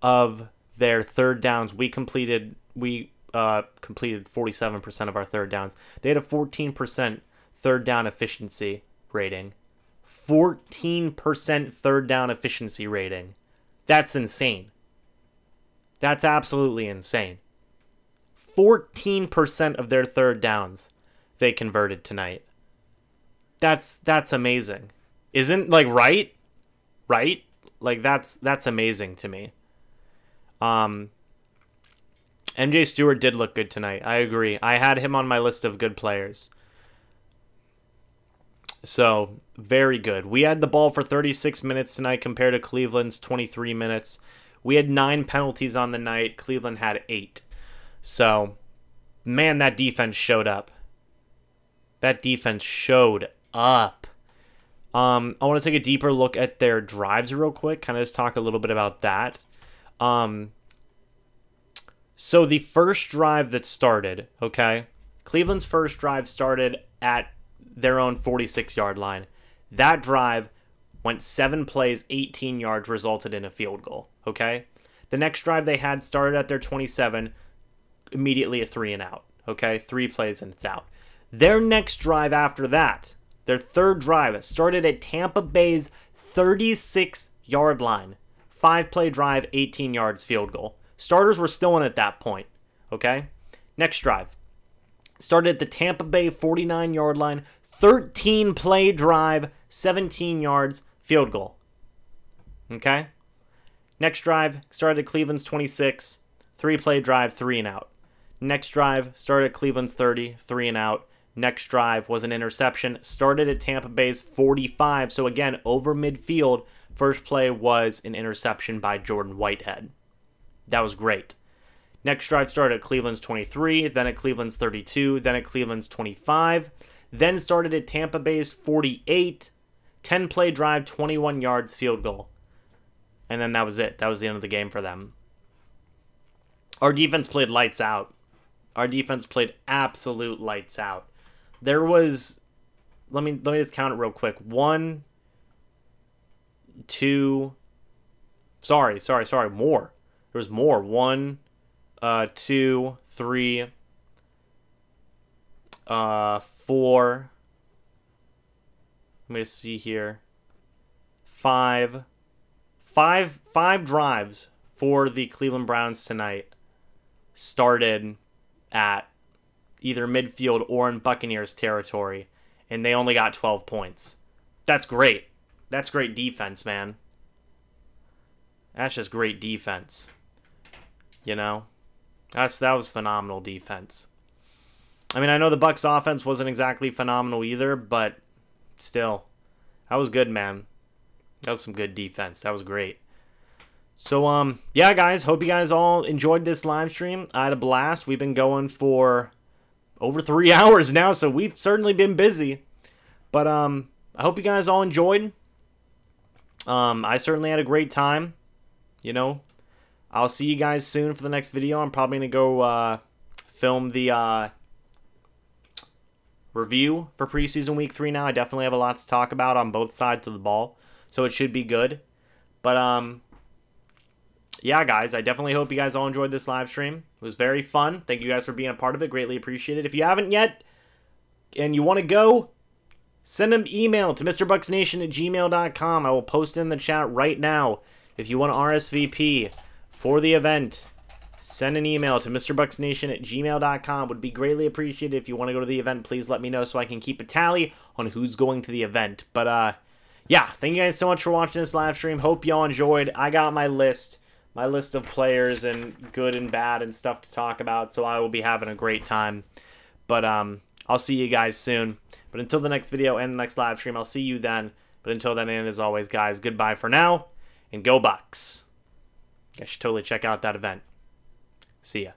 of their third downs. We completed 47% of our third downs. They had a 14% third down efficiency rating. 14% third down efficiency rating. That's insane. That's absolutely insane. 14% of their third downs they converted tonight. That's amazing. Isn't, like, right? Right? Like, that's amazing to me. MJ Stewart did look good tonight. I agree. I had him on my list of good players. So, very good. We had the ball for 36 minutes tonight compared to Cleveland's 23 minutes. We had 9 penalties on the night. Cleveland had 8. So, man, that defense showed up. That defense showed up. I want to take a deeper look at their drives real quick. Kind of just talk a little bit about that. So the first drive that started, okay? Cleveland's first drive started at their own 46-yard line. That drive went 7 plays, 18 yards, resulted in a field goal, okay? The next drive they had started at their 27, immediately a 3 and out, okay? 3 plays and it's out. Their next drive after that, their third drive, started at Tampa Bay's 36-yard line. 5-play drive, 18 yards, field goal. Starters were still in at that point, okay? Next drive. Started at the Tampa Bay 49-yard line, 13-play drive, 17 yards, field goal. Okay? Next drive, started at Cleveland's 26, 3-play drive, 3 and out. Next drive, started at Cleveland's 30, 3 and out. Next drive was an interception, started at Tampa Bay's 45, so again, over midfield. First play was an interception by Jordan Whitehead. That was great. Next drive started at Cleveland's 23, then at Cleveland's 32, then at Cleveland's 25, then started at Tampa Bay's 48, 10-play drive, 21 yards, field goal. And then that was it. That was the end of the game for them. Our defense played lights out. Our defense played absolute lights out. There was, let me just count it real quick. 1, 2, more. There was more. 1, 2, 3, 4. Let me just see here. 5 drives for the Cleveland Browns tonight started at either midfield or in Buccaneers territory, and they only got 12 points. That's great. That's great defense, man. That's just great defense. You know? That was phenomenal defense. I mean, I know the Bucs offense wasn't exactly phenomenal either, but still, that was good, man. That was some good defense. That was great. So, yeah, guys, hope you guys all enjoyed this live stream. I had a blast. We've been going for over 3 hours now, so we've certainly been busy. But, I hope you guys all enjoyed. I certainly had a great time. You know, I'll see you guys soon for the next video. I'm probably going to go film the review for preseason week 3 now. I definitely have a lot to talk about on both sides of the ball, so it should be good. But, yeah, guys, I definitely hope you guys all enjoyed this live stream. It was very fun. Thank you guys for being a part of it. Greatly appreciated. If you haven't yet and you want to go, send an email to MrBucsNation@gmail.com. I will post it in the chat right now. If you want to RSVP for the event, send an email to MrBucsNation@gmail.com. Would be greatly appreciated. If you want to go to the event, please let me know so I can keep a tally on who's going to the event. But, yeah, thank you guys so much for watching this live stream. Hope y'all enjoyed. I got my list of players and good and bad and stuff to talk about, so I will be having a great time. But I'll see you guys soon. But until the next video and the next live stream, I'll see you then. But until then, and as always, guys, goodbye for now, and go Bucs. You guys should totally check out that event. See ya.